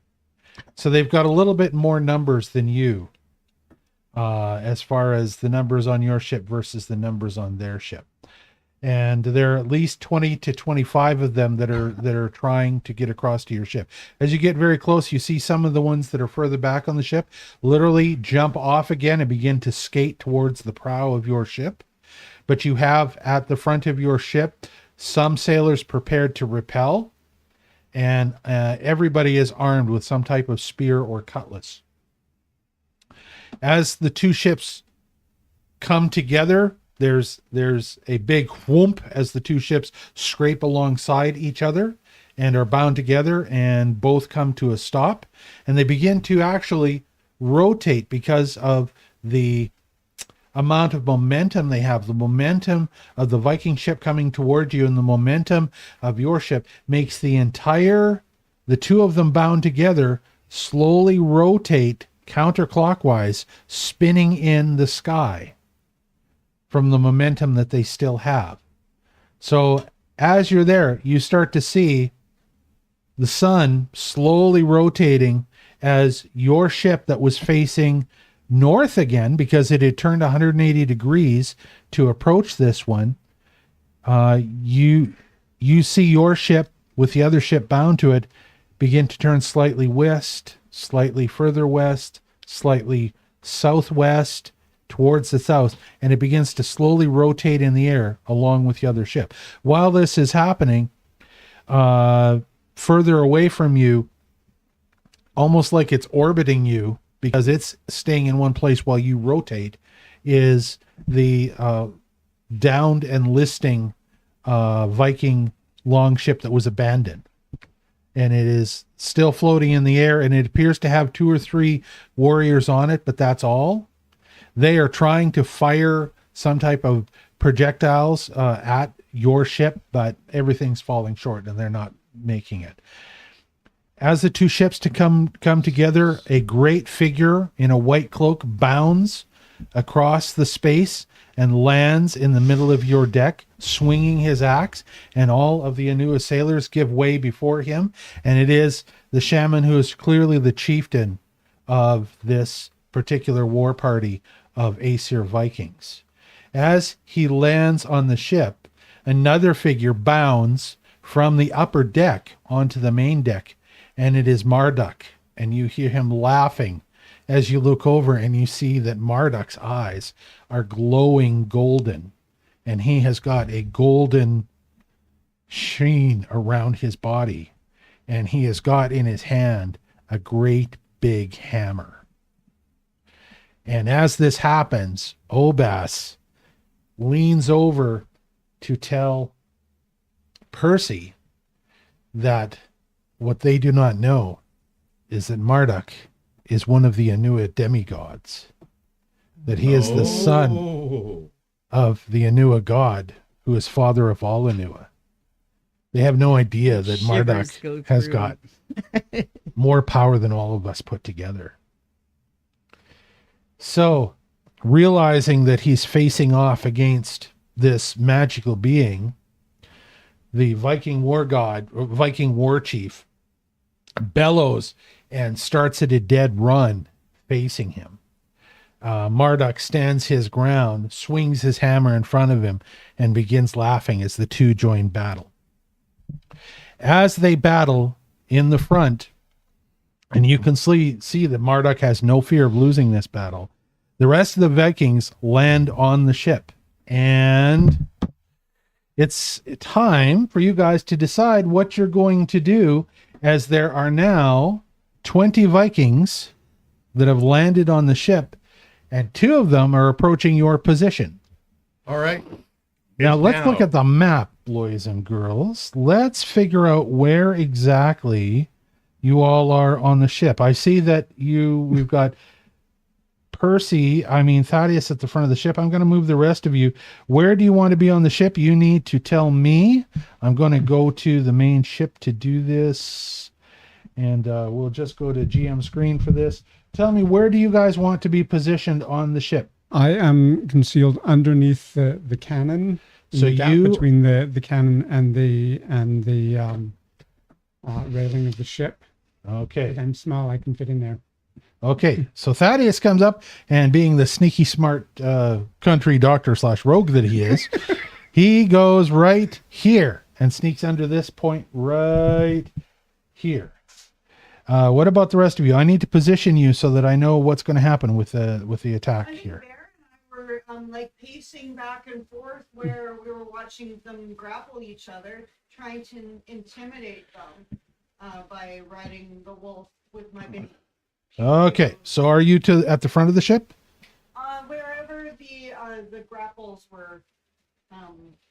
So they've got a little bit more numbers than you. as far as the numbers on your ship versus the numbers on their ship. And there are at least 20 to 25 of them that are trying to get across to your ship. As you get very close, you see some of the ones that are further back on the ship literally jump off again and begin to skate towards the prow of your ship. But you have at the front of your ship some sailors prepared to repel, and everybody is armed with some type of spear or cutlass. As the two ships come together, there's a big whoomp as the two ships scrape alongside each other and are bound together, and both come to a stop, and they begin to actually rotate because of the amount of momentum they have. The momentum of the Viking ship coming toward you and the momentum of your ship makes the two of them bound together slowly rotate counterclockwise, spinning in the sky from the momentum that they still have. So as you're there, you start to see the sun slowly rotating as your ship that was facing north again, because it had turned 180 degrees to approach this one, you see your ship with the other ship bound to it begin to turn slightly west, slightly further west, slightly southwest, towards the south, and it begins to slowly rotate in the air along with the other ship. While this is happening, further away from you, almost like it's orbiting you because it's staying in one place while you rotate, is the downed and listing Viking longship that was abandoned. And it is still floating in the air, and it appears to have 2 or 3 warriors on it, but that's all. They are trying to fire some type of projectiles at your ship, but everything's falling short and they're not making it. As the two ships come together, a great figure in a white cloak bounds across the space and lands in the middle of your deck, swinging his axe, and all of the Anua sailors give way before him. And it is the shaman who is clearly the chieftain of this particular war party of Aesir Vikings. As he lands on the ship, another figure bounds from the upper deck onto the main deck, and it is Marduk. And you hear him laughing as you look over, and you see that Marduk's eyes are glowing golden, and he has got a golden sheen around his body, and he has got in his hand a great big hammer. And as this happens, Obas leans over to tell Percy that what they do not know is that Marduk is one of the Anua demigods, that he is the son of the Anua god, who is father of all Anua. They have no idea that Marduk has got more power than all of us put together. So, realizing that he's facing off against this magical being, the Viking war god, or Viking war chief, bellows and starts at a dead run facing him. Marduk stands his ground, swings his hammer in front of him, and begins laughing as the two join battle. As they battle in the front, and you can see that Marduk has no fear of losing this battle, the rest of the Vikings land on the ship. And it's time for you guys to decide what you're going to do, as there are now 20 Vikings that have landed on the ship, and 2 of them are approaching your position. All right. Now let's look at the map, boys and girls. Let's figure out where exactly you all are on the ship. I see that we've got Thaddeus at the front of the ship. I'm going to move the rest of you. Where do you want to be on the ship? You need to tell me. I'm going to go to the main ship to do this. And we'll just go to GM screen for this. Tell me, where do you guys want to be positioned on the ship? I am concealed underneath the cannon. So the gap between the cannon and the railing of the ship. Okay. But I'm small. I can fit in there. Okay, so Thaddeus comes up, and being the sneaky smart country doctor / rogue that he is, he goes right here and sneaks under this point right here. What about the rest of you? I need to position you so that I know what's going to happen with the attack here. Bear and I were like pacing back and forth where we were watching them grapple each other, trying to intimidate them by riding the wolf with my mini. Okay, so are you at the front of the ship? Wherever the grapples were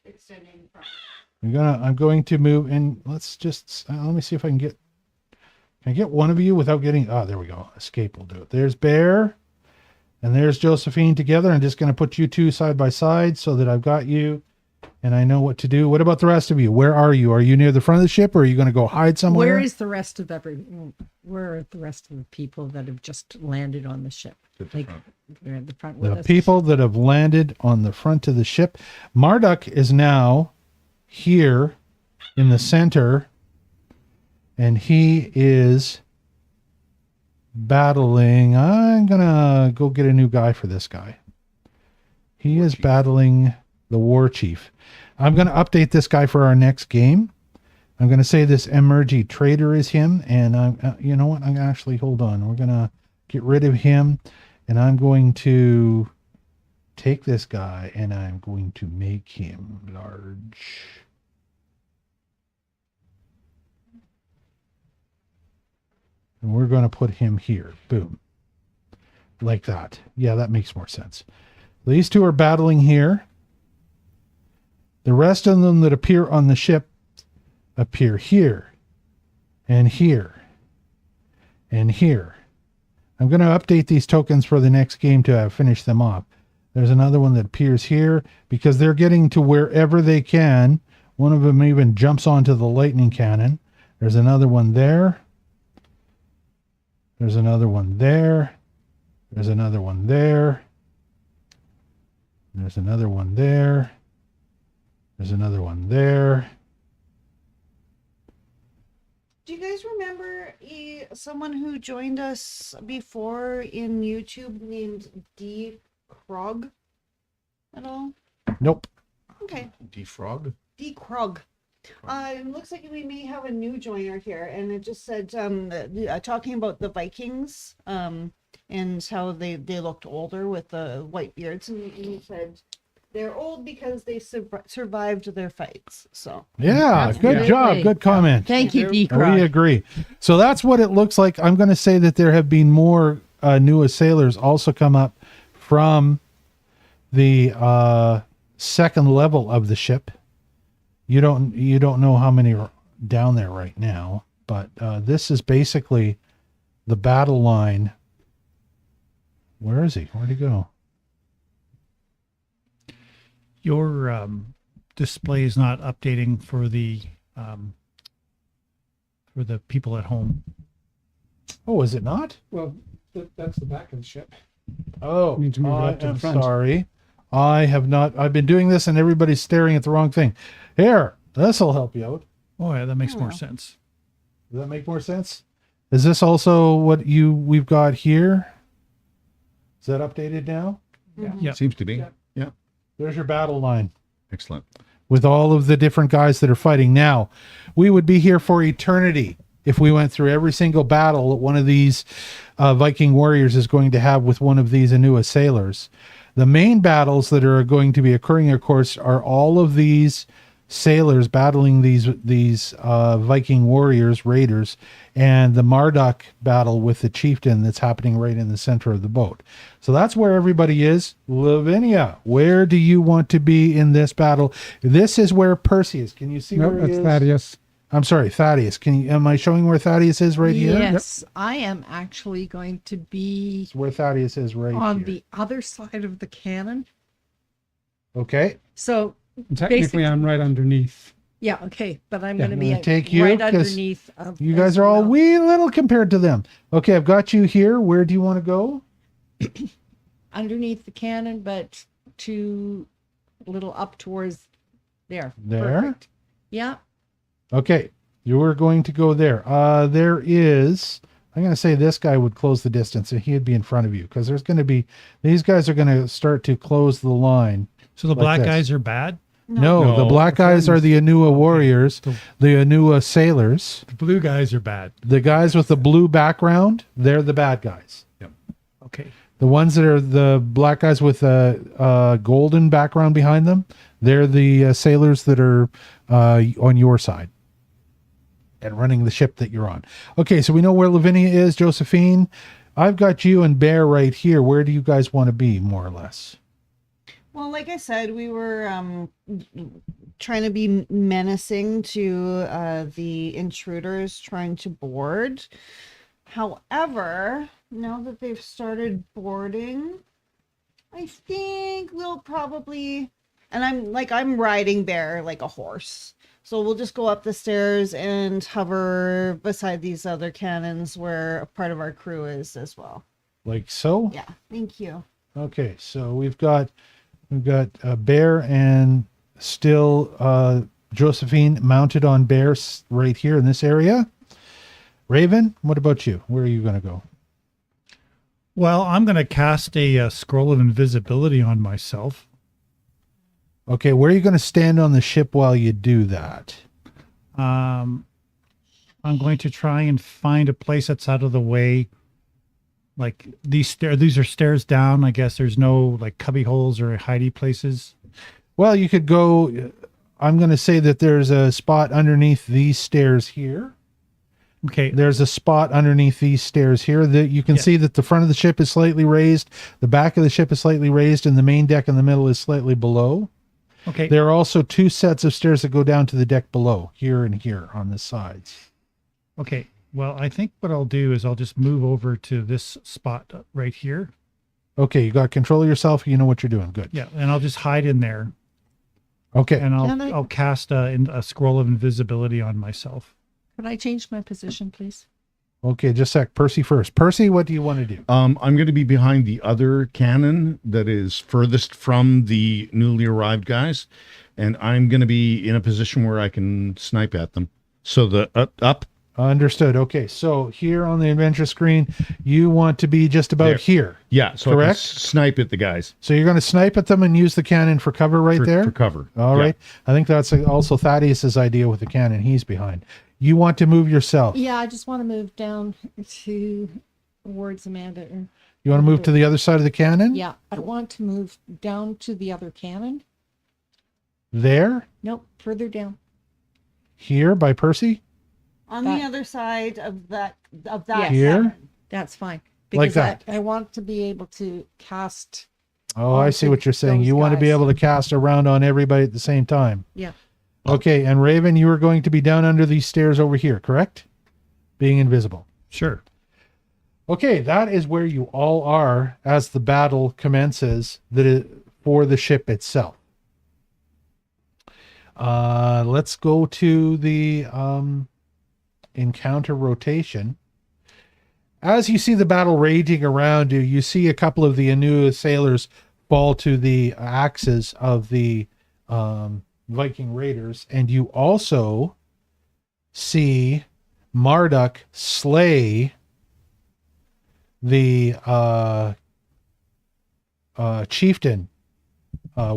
extending from. I'm going to move in. Let's just let me see if I can get. Can I get one of you without getting? Oh, there we go. Escape will do it. There's Bear, and there's Josephine together. I'm just going to put you two side by side so that I've got you, and I know what to do. What about the rest of you? Where are you? Are you near the front of the ship, or are you going to go hide somewhere? Where are the rest of the people that have just landed on the ship? Like they're at the front with The us. people that have landed on the front of the ship. Marduk is now here in the center, and he is battling. I'm gonna go get a new guy for this guy. He is battling the war chief. I'm gonna update this guy for our next game. I'm gonna say this emergy trader is him, and I'm you know what? I'm gonna actually hold on. We're gonna get rid of him, and I'm going to take this guy and I'm going to make him large. And we're going to put him here. Boom. Like that. Yeah, that makes more sense. These two are battling here. The rest of them that appear on the ship appear here and here and here. I'm going to update these tokens for the next game to finish them off. There's another one that appears here because they're getting to wherever they can. One of them even jumps onto the lightning cannon. There's another one there. There's another one there. There's another one there. There's another one there. There's another one there. Do you guys remember someone who joined us before in YouTube named D. Krog at all? Nope. Okay. Defrog? D. Krog. It looks like we may have a new joiner here, and it just said talking about the Vikings and how they looked older with the white beards, and he said they're old because they survived their fights. So Yeah, good job. Absolutely. Good comment. Thank you, D. We agree. So that's what it looks like. I'm going to say that there have been more new sailors also come up from the second level of the ship. You don't know how many are down there right now, but this is basically the battle line. Where is he? Where'd he go? Your display is not updating for the people at home. Oh, is it not? Well, that's the back of the ship. Oh, Need to move it I up to the am front. sorry. I have not. I've been doing this, and everybody's staring at the wrong thing. Here, this will help you out. Oh yeah, that makes more Oh. sense. Does that make more sense? Is this also what we've got here? Is that updated now? Yeah. Seems to be. Yeah. Yeah. There's your battle line Excellent. with all of the different guys that are fighting. Now, we would be here for eternity if we went through every single battle that one of these Viking warriors is going to have with one of these Anua sailors. The main battles that are going to be occurring, of course, are all of these sailors battling these Viking warriors, raiders, and the Marduk battle with the chieftain that's happening right in the center of the boat. So that's where everybody is. Lavinia, where do you want to be in this battle? This is where Percy is. Can you see Nope, where he that's is? Thaddeus. I'm sorry, Thaddeus. Am I showing where Thaddeus is right here? Yes, I am actually going to be It's where Thaddeus is right on here. the other side of the cannon. Okay. So Technically, Basically- I'm right underneath. yeah, okay, but I'm Yeah, going to I'm be gonna take you, right 'cause underneath. Of You guys are all wee little compared to them. Okay, I've got you here. Where do you want to go? underneath the cannon, but to a little up towards there. There? Perfect. Yeah. Okay, you are going to go there. There is I'm going to say this guy would close the distance and he'd be in front of you because there's going to be, these guys are going to start to close the line. So the Like black this. guys are bad. No, the No, black guys are the Anua warriors, the Anua sailors. The blue guys are bad. The guys with the blue background, they're the bad guys. Okay. The ones that are the black guys with a golden background behind them, they're the sailors that are on your side and running the ship that you're on. Okay, so we know where Lavinia is, Josephine. I've got you and Bear right here. Where do you guys want to be, more or less? Well, like I said, we were trying to be menacing to the intruders trying to board. However, now that they've started boarding, I think we'll probably, and I'm riding Bear like a horse. So we'll just go up the stairs and hover beside these other cannons where a part of our crew is as well. Like so? Yeah, thank you. Okay, so we've got Bear and still Josephine mounted on Bear right here in this area. Raven, what about you? Where are you going to go? Well, I'm going to cast a scroll of invisibility on myself. Okay, where are you going to stand on the ship while you do that? I'm going to try and find a place that's out of the way. Like these are stairs down. I guess there's no like cubby holes or hidey places. Well, you could go, I'm going to say that there's a spot underneath these stairs here. Okay. There's a spot underneath these stairs here that you can see that the front of the ship is slightly raised, the back of the ship is slightly raised, and the main deck in the middle is slightly below. Okay. There are also two sets of stairs that go down to the deck below, here and here on the sides. Okay. Well, I think what I'll do is I'll just move over to this spot right here. Okay, you got control of yourself. You know what you're doing. Good. Yeah, and I'll just hide in there, Okay. and Can I- I'll cast a scroll of invisibility on myself. Could I change my position, please? Okay, just a sec. Percy first. Percy, what do you want to do? I'm going to be behind the other cannon that is furthest from the newly arrived guys, and I'm going to be in a position where I can snipe at them. So the up. Understood. Okay, so here on the adventure screen, you want to be just about There. here. Yeah, so I can Correct. snipe at the guys So you're going to snipe at them and use the cannon for cover right there? for cover. All Yeah. right. I think that's also Thaddeus's idea with the cannon. He's behind. You want to move yourself. Yeah, I just want to move down towards Amanda. You want to move to the other side of the cannon? Yeah, I want to move down to the other cannon. There? Nope, further down. Here by Percy? On That- the other side of that Yes. Here? cannon. That's fine. Like that. I want to be able to cast. Oh, I see what you're saying. Those You want to be guys. able to cast around on everybody at the same time. Yeah. Okay, and Raven, you are going to be down under these stairs over here, correct? Being invisible. Sure. Okay, that is where you all are as the battle commences for the ship itself. Let's go to the encounter rotation. As you see the battle raging around you, you see a couple of the Anua sailors fall to the axes of the Viking raiders, and you also see Marduk slay the chieftain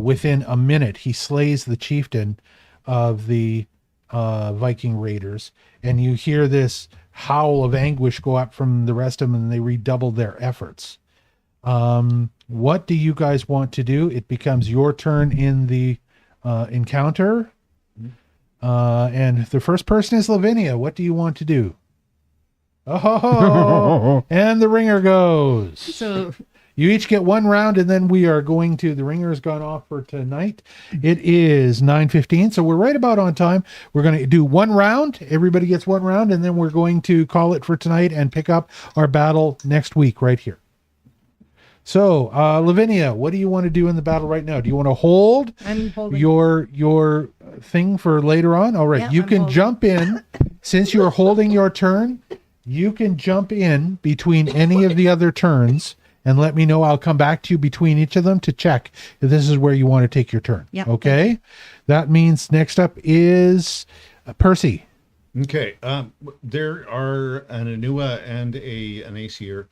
within a minute. He slays the chieftain of the Viking raiders, and you hear this howl of anguish go up from the rest of them, and they redouble their efforts. What do you guys want to do? It becomes your turn in the encounter. And the first person is Lavinia. What do you want to do? Oh, and the ringer goes. So You each get one round, and then we are going to, the ringer has gone off for tonight. It is 9:15, so we're right about on time. We're going to do one round. Everybody gets one round, and then we're going to call it for tonight and pick up our battle next week right here. So, Lavinia, what do you want to do in the battle right now? Do you want to hold I'm holding. your thing for later on? All right, Yeah, you I'm can holding. jump in. Since you're holding your turn, you can jump in between any of the other turns and let me know. I'll come back to you between each of them to check if this is where you want to take your turn. Yep. Okay? That means next up is Percy. Okay. There are an Anua and an Aesire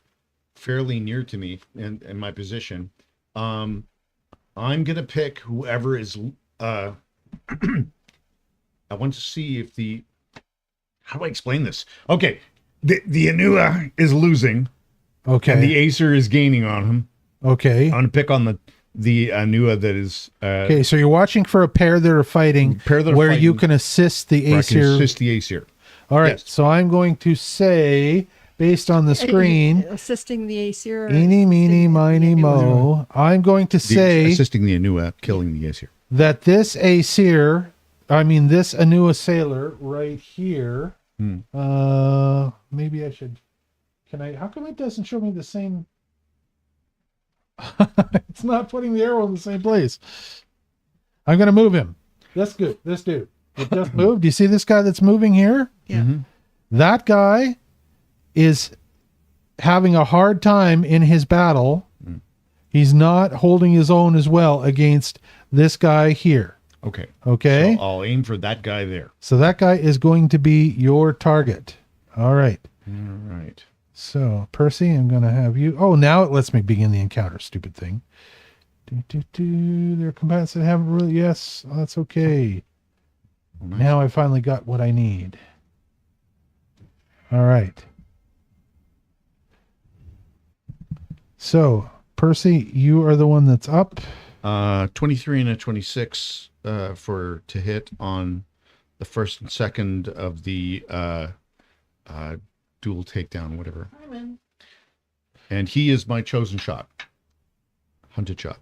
fairly near to me in my position. I'm gonna pick whoever is. I want to see if the. How do I explain this? Okay, the Anua is losing, Okay. and the Aesir is gaining on him. Okay. I'm gonna pick on the Anua that is. Okay, so you're watching for a pair that are fighting, Pair that are where you fighting. can assist the where I can Aesir. assist the Aesir. All right, Yes. so I'm going to say, based on the screen, Assisting the Aesir. eeny, meeny, miny, mo, I'm going to say Assisting the Anua, killing the Aesir. that this Aesir, this Anua sailor right here, maybe I should, how come it doesn't show me the same? It's not putting the arrow in the same place. I'm going to move him. That's good. This dude. It just moved. Do you see this guy that's moving here? Yeah. That guy is having a hard time in his battle. He's not holding his own as well against this guy here. Okay. Okay. So I'll aim for that guy there. So that guy is going to be your target. All right. All right. So, Percy, I'm going to have you. Oh, now it lets me begin the encounter. Stupid thing. There are combatants that haven't really. Yes, that's okay. Oh, nice. Now I finally got what I need. All right. So, Percy, you are the one that's up. 23 and a 26 to hit on the first and second of the dual takedown, whatever. And he is my chosen shot. Hunted shot.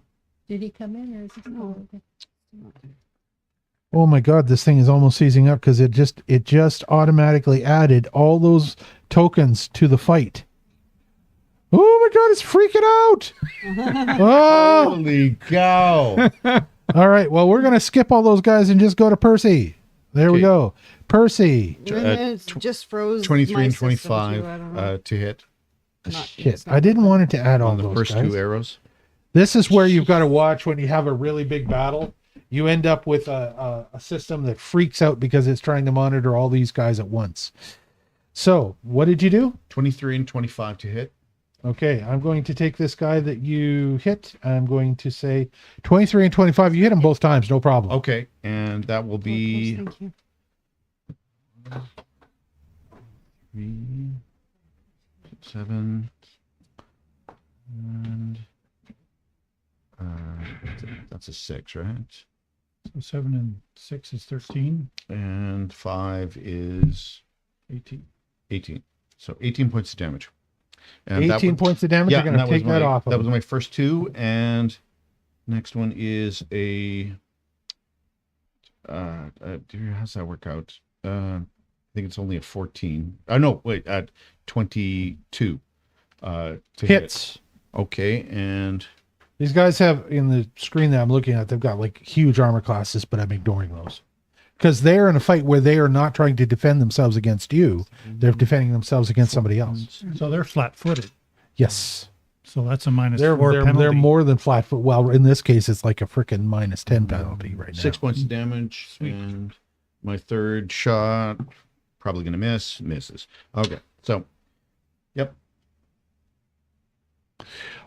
Did he come in or is he still okay? Oh my God, this thing is almost seizing up because it just automatically added all those tokens to the fight. Oh my God, it's freaking out. Oh, Holy cow. all right. Well, we're going to skip all those guys and just go to Percy. There we Okay. go. Percy. It just froze. 23 my and system, 25 too. I don't know. to hit Shit, I didn't want it to add all on the those first guys. 2 arrows. This is where you've got to watch when you have a really big battle. You end up with a system that freaks out because it's trying to monitor all these guys at once. So, what did you do? 23 and 25 to hit. Okay, I'm going to take this guy that you hit. I'm going to say 23 and 25. You hit him both times, no problem. Okay, and that will be Thank you. 3, 7, and that's a 6, right? So 7 and 6 is 13. And 5 is 18. 18. So 18 points of damage. And 18 points of damage. You're going to take that off. That was my first 2, and next one is a. How's that work out? I think it's only a 14. No, wait, 22. To Hits. hit. Okay, and These guys have, in the screen that I'm looking at, they've got like huge armor classes, but I'm ignoring those. Because they're in a fight where they are not trying to defend themselves against you. They're defending themselves against somebody else. So they're flat-footed. Yes. So that's a minus They're 4 penalty. they're more than flat foot. Well, in this case, it's like a freaking minus 10 penalty right now. 6 points of damage. And my third shot, probably going to misses. Okay, so, yep.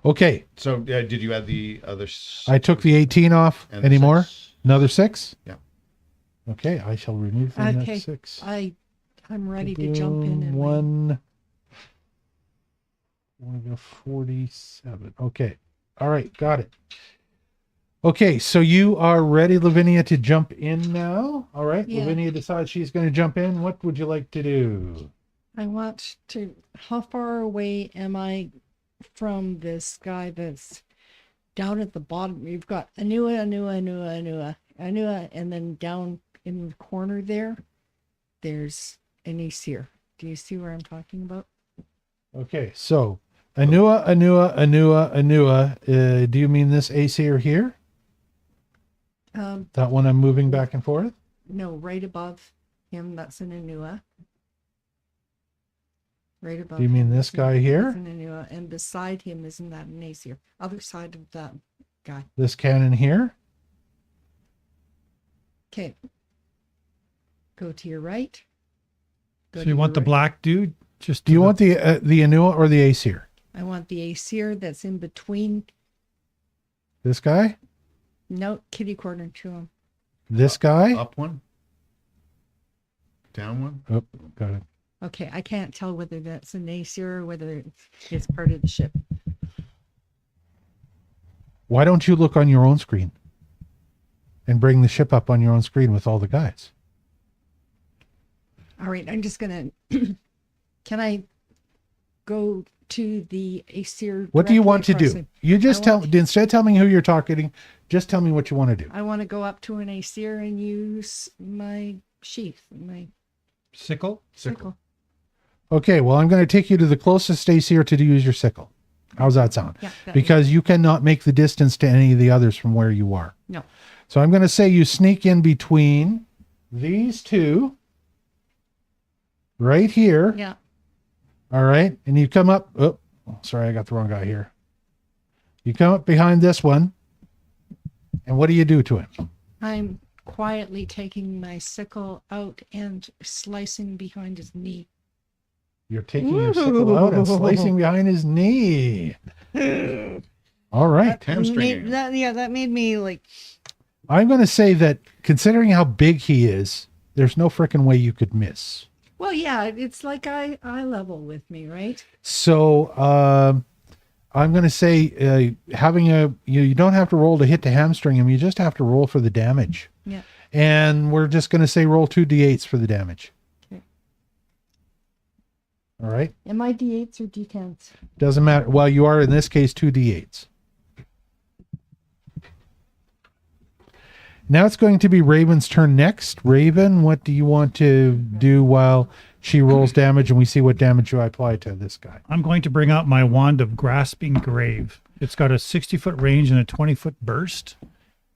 Okay. So, did you add the other? I took the 18 off. and the Any more? 6? Another 6? Yeah. Okay, I shall remove the Okay. 6. I'm ready to jump in and One. 47. Okay. All right, got it. Okay, so you are ready, Lavinia, to jump in now. All right, Yeah. Lavinia decides she's going to jump in. What would you like to do? I want to. How far away am I from this guy that's down at the bottom? You've got Anua, and then down in the corner there's an Aesir. Do you see where I'm talking about? Okay, so Anua. Do you mean this Aesir here? That one I'm moving back and forth? No, right above him, that's an Anua. Right above. Do you mean him this is guy here? that's an Anua, and beside him isn't that an Aesir? Other side of that guy. This cannon here? Okay. Go to your right. go So to you want the right. black dude? Just Do you want the Anua or the Aesir? I want the Aesir that's in between. This guy? No, kitty corner to him. This guy? Up one? Down one? Oh, got it. Okay, I can't tell whether that's an Aesir or whether it's part of the ship. Why don't you look on your own screen and bring the ship up on your own screen with all the guys? All right, I'm just gonna. Can I go to the Aesir? What do you directly want to across do? it? You just I tell, want- instead of telling me who you're talking, just tell me what you want to do. I want to go up to an Aesir and use my sheath, my sickle? sickle. Okay, well, I'm going to take you to the closest Aesir to use your sickle. How's that sound? Yeah, that- Because you cannot make the distance to any of the others from where you are. No. So I'm going to say you sneak in between these two right here. Yeah. All right. And you come up. Oh, sorry, I got the wrong guy here. You come up behind this one. And what do you do to him? I'm quietly taking my sickle out and slicing behind his knee. You're taking your sickle out and slicing behind his knee. All right. Hamstringing. That made me like. I'm going to say that considering how big he is, there's no frickin' way you could miss. Well, yeah, it's like eye level with me, right? So I'm going to say having you don't have to roll to hit to hamstring him. You just have to roll for the damage. Yeah. And we're just going to say roll 2 d8s for the damage. Okay. All right. Am I D8s or D10s? Doesn't matter. Well, you are in this case 2 d8s. Now it's going to be Raven's turn next. Raven, what do you want to do while she rolls damage and we see what damage you apply to this guy? I'm going to bring out my wand of grasping grave. It's got a 60-foot range and a 20-foot burst.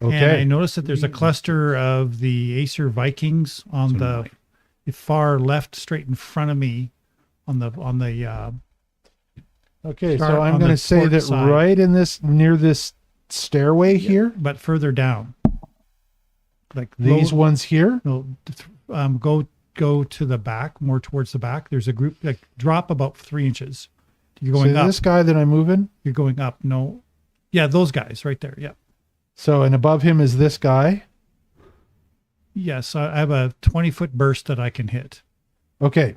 And I Okay. noticed that there's a cluster of the Aesir Vikings on the far left, straight in front of me, on the Okay, start so I'm on going the to say port that side. right in this, near this stairway here, but further down. Like these low- ones here. No, go to the back, more towards the back. There's a group, like drop about 3 inches. You're going So up. this guy that I'm moving. You're going up. No, yeah, those guys right there. Yeah. So, and above him is this guy. Yes, I have a 20-foot burst that I can hit. Okay.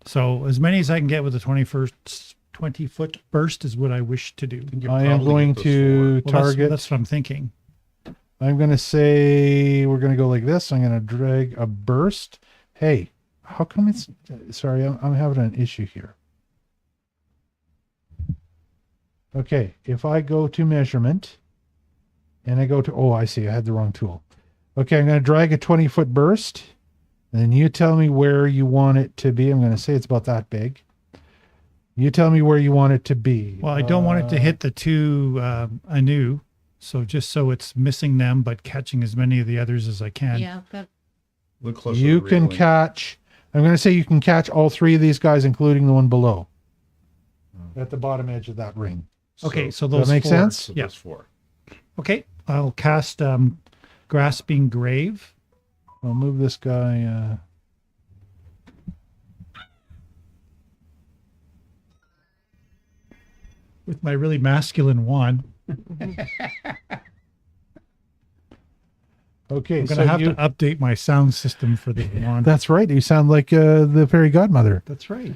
So as many as I can get with a 20-foot burst is what I wish to do. I am going to Well, target. That's what I'm thinking. I'm going to say we're going to go like this. I'm going to drag a burst. Hey, how come it's, sorry, I'm having an issue here. Okay. If I go to measurement and I go to, oh, I see. I had the wrong tool. Okay. I'm going to drag a 20-foot burst. And then you tell me where you want it to be. I'm going to say it's about that big. You tell me where you want it to be. Well, I don't want it to hit the two anew. So just so it's missing them, but catching as many of the others as I can. Yeah, that Look closer. You to the can railing. catch, I'm going to say you can catch all 3 of these guys, including the one below. At the bottom edge of that ring. Okay, so Does those that make 4. sense? So Yeah. those 4. Okay, I'll cast Grasping Grave. I'll move this guy. With my really masculine wand. Okay, I'm so going to have you, to update my sound system for the wand. that's right. You sound like the fairy godmother. That's right.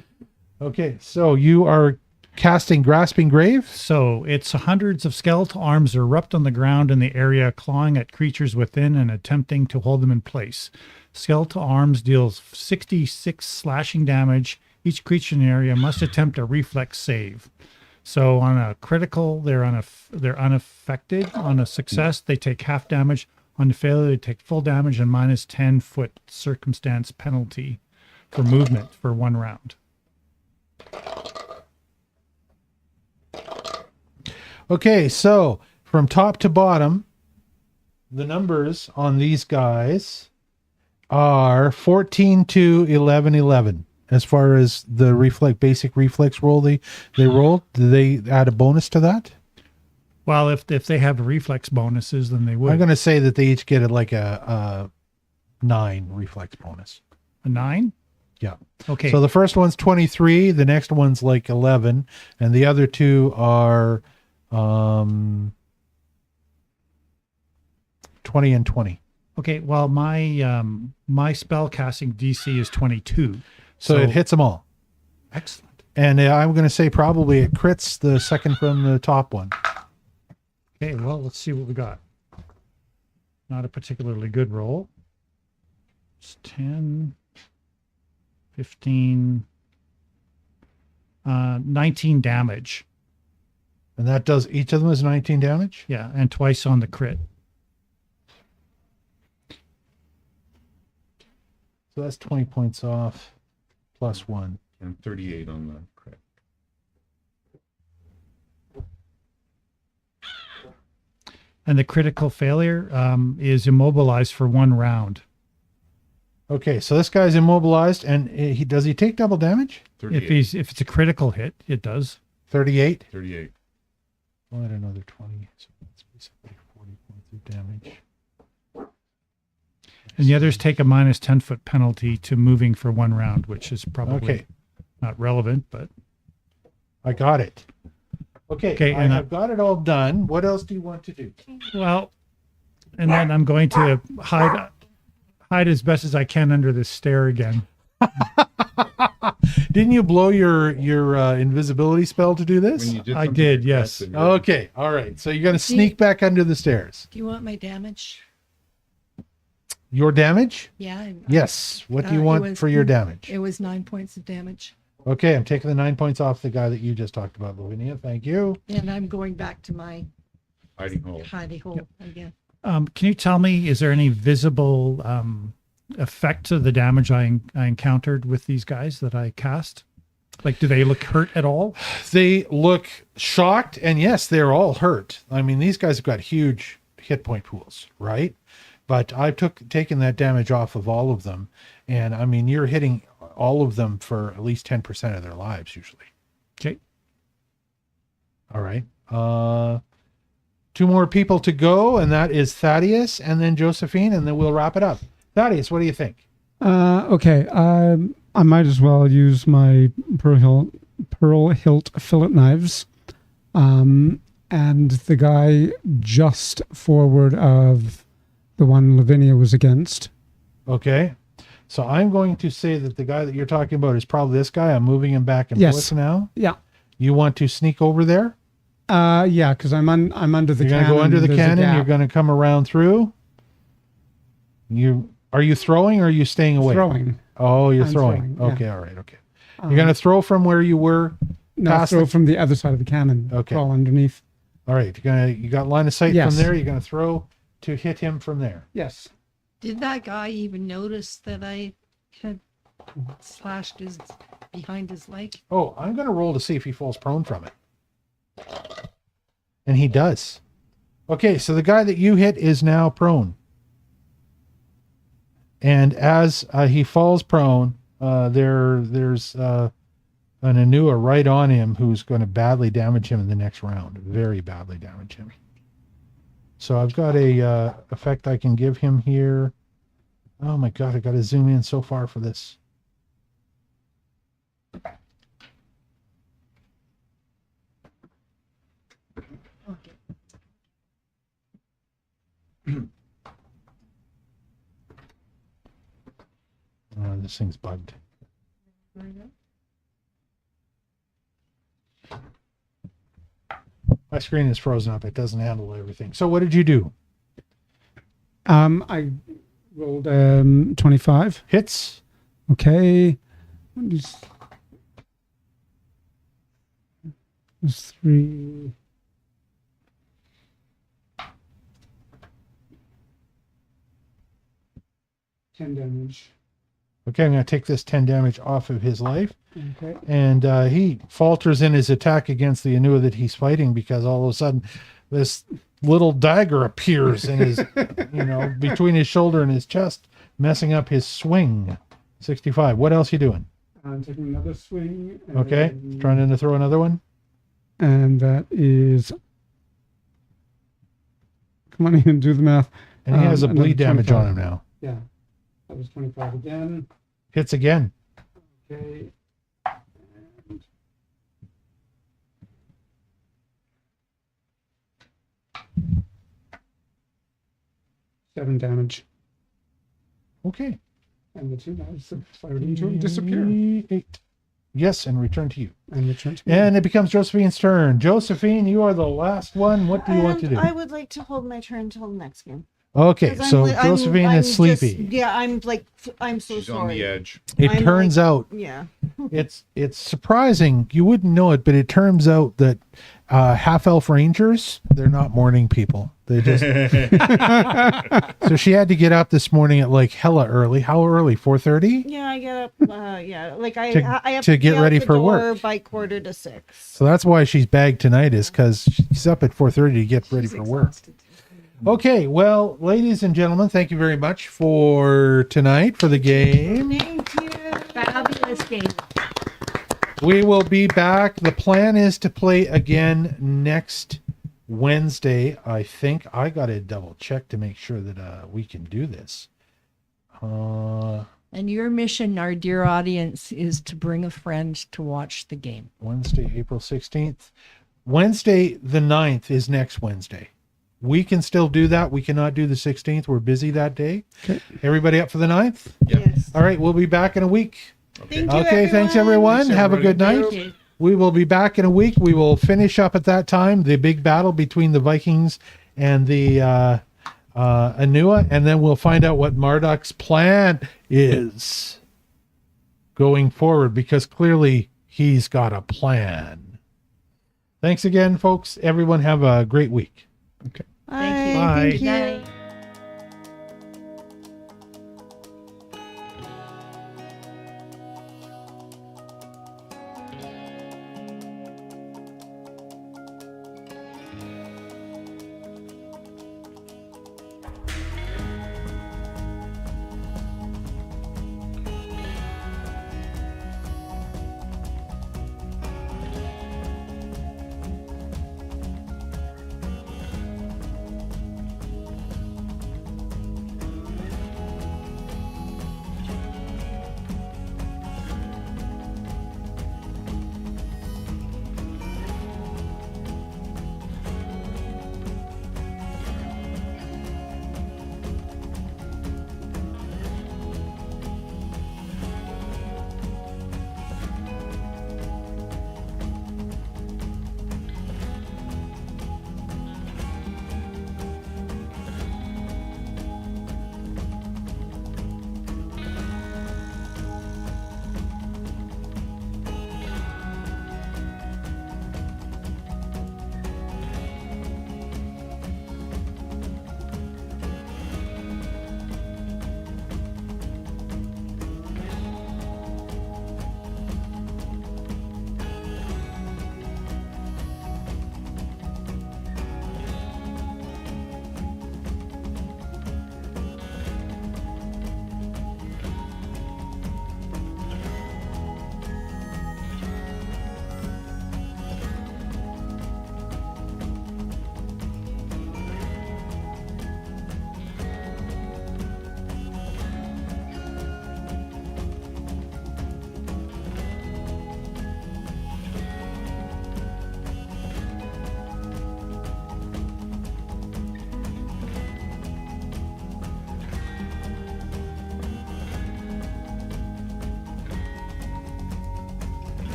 Okay, so you are casting Grasping Grave. So it's hundreds of skeletal arms erupt on the ground in the area, clawing at creatures within and attempting to hold them in place. Skeletal arms deals 66 slashing damage. Each creature in the area must attempt a reflex save. So on a critical, they're unaffected. On a success, they take half damage. On a failure, they take full damage and minus 10-foot circumstance penalty for movement for 1 round. Okay, so from top to bottom, the numbers on these guys are 14 to 11, 11. As far as the basic reflex roll they rolled, do they add a bonus to that? Well, if they have reflex bonuses, then they would. I'm going to say that they each get like a 9 reflex bonus. A 9? Yeah. Okay. So the first one's 23, the next one's like 11, and the other two are 20 and 20. Okay, well, my spell casting DC is 22. So it hits them all. Excellent. And I'm going to say probably it crits the second from the top one. Okay, well, let's see what we got. Not a particularly good roll. It's 10, 15, 19 damage. And that does, each of them is 19 damage? Yeah, and twice on the crit. So that's 20 points off, plus 1. And 38 on the crit. And the critical failure is immobilized for 1 round. Okay, so this guy's immobilized, and does he take double damage? 38. If it's a critical hit, it does. 38? 38. Well, add another 20, so that's basically 40 points of damage. And the others take a minus 10-foot penalty to moving for 1 round, which is probably Okay, not relevant, but I got it. Okay, and I've got it all done. What else do you want to do? well, and then I'm going to hide as best as I can under this stair again. Didn't you blow your invisibility spell to do this? When you did I something did, like that, yes. then you're- Okay, all right. So you're going to sneak back under the stairs. Do you want my damage? Your damage? Yeah. Yes. What do you it want was- for your damage? It was 9 points of damage. Okay, I'm taking the 9 points off the guy that you just talked about, Lavinia. Thank you. And I'm going back to my Hiding hole. hidey hole again. Can you tell me, is there any visible effect to the damage I encountered with these guys that I cast? Like, do they look hurt at all? They look shocked, and yes, they're all hurt. I mean, these guys have got huge hit point pools, right? But I've taken that damage off of all of them, and I mean, you're hitting all of them for at least 10% of their lives usually. Okay. All right. 2 more people to go, and that is Thaddeus and then Josephine, and then we'll wrap it up. Thaddeus, what do you think? Okay. I might as well use my pearl hilt fillet knives. And the guy just forward of the one Lavinia was against. Okay. So I'm going to say that the guy that you're talking about is probably this guy. I'm moving him back and Yes. forth now. Yeah. You want to sneak over there? Yeah, because I'm under the You're cannon. going to go under the There's a cannon. You're gap. going to come around through. Are you throwing or are you staying away? Throwing. Oh, you're I'm throwing. throwing, yeah. Okay. All right. Okay. You're going to throw from where you were. No, past throw the- from the other side of the cannon. Okay. Crawl underneath. All right. You got line of sight Yes. from there. You're going to throw to hit him from there. Yes. Did that guy even notice that I had slashed his behind his leg? Oh, I'm going to roll to see if he falls prone from it. And he does. Okay, so the guy that you hit is now prone. And as he falls prone, there's an Anua right on him who's going to badly damage him in the next round. Very badly damage him. So I've got a effect I can give him here. Oh my god, I got to zoom in so far for this. This thing's bugged. My screen is frozen up. It doesn't handle everything. So what did you do? I rolled 25. Hits? Okay. There's 3. Ten damage. Okay, I'm going to take this 10 damage off of his life. Okay. And he falters in his attack against the Anua that he's fighting because all of a sudden this little dagger appears in his, between his shoulder and his chest, messing up his swing. 65. What else you doing? I'm taking another swing. Okay. Trying to throw another one. And that is. Come on in, do the math. And he has a Another bleed damage 25. on him now. Yeah. That was 25 again. Hits again. Okay. And 7 damage. Okay. And the 2 knives have fired into him disappear. 8. Yes, and return to you. And return to me. And it becomes Josephine's turn. Josephine, you are the last one. What do you want to do? I would like to hold my turn until the next game. Okay, 'Cause so I'm Josephine I'm is sleepy. Yeah, I'm so She's sorry. on the edge. It I'm turns like- out Yeah. it's surprising. You wouldn't know it, but it turns out that half elf rangers, they're not morning people. They just so she had to get up this morning at like hella early. How early? 4:30. Yeah, I get up. Yeah, like I have to get be out ready the for door work. by 5:45. So that's why she's bagged tonight, is because she's up at 4:30 to get ready for work. Okay, well, ladies and gentlemen, thank you very much for tonight for the game. Thank you. Fabulous game. We will be back. The plan is to play again next Wednesday. I think I got to double check to make sure that we can do this. And your mission, our dear audience, is to bring a friend to watch the game. Wednesday, April 16th. Wednesday, the 9th is next Wednesday. We can still do that. We cannot do the 16th. We're busy that day. Okay. Everybody up for the 9th? Yes. All right, we'll be back in a week. Thank you. Okay, thanks everyone. Have a good night. Okay. We will be back in a week. We will finish up at that time the big battle between the Vikings and the Anua, and then we'll find out what Marduk's plan is going forward, because clearly he's got a plan. Thanks again, folks. Everyone have a great week. Okay. Bye. Thank you. Bye. Thank Good you. night.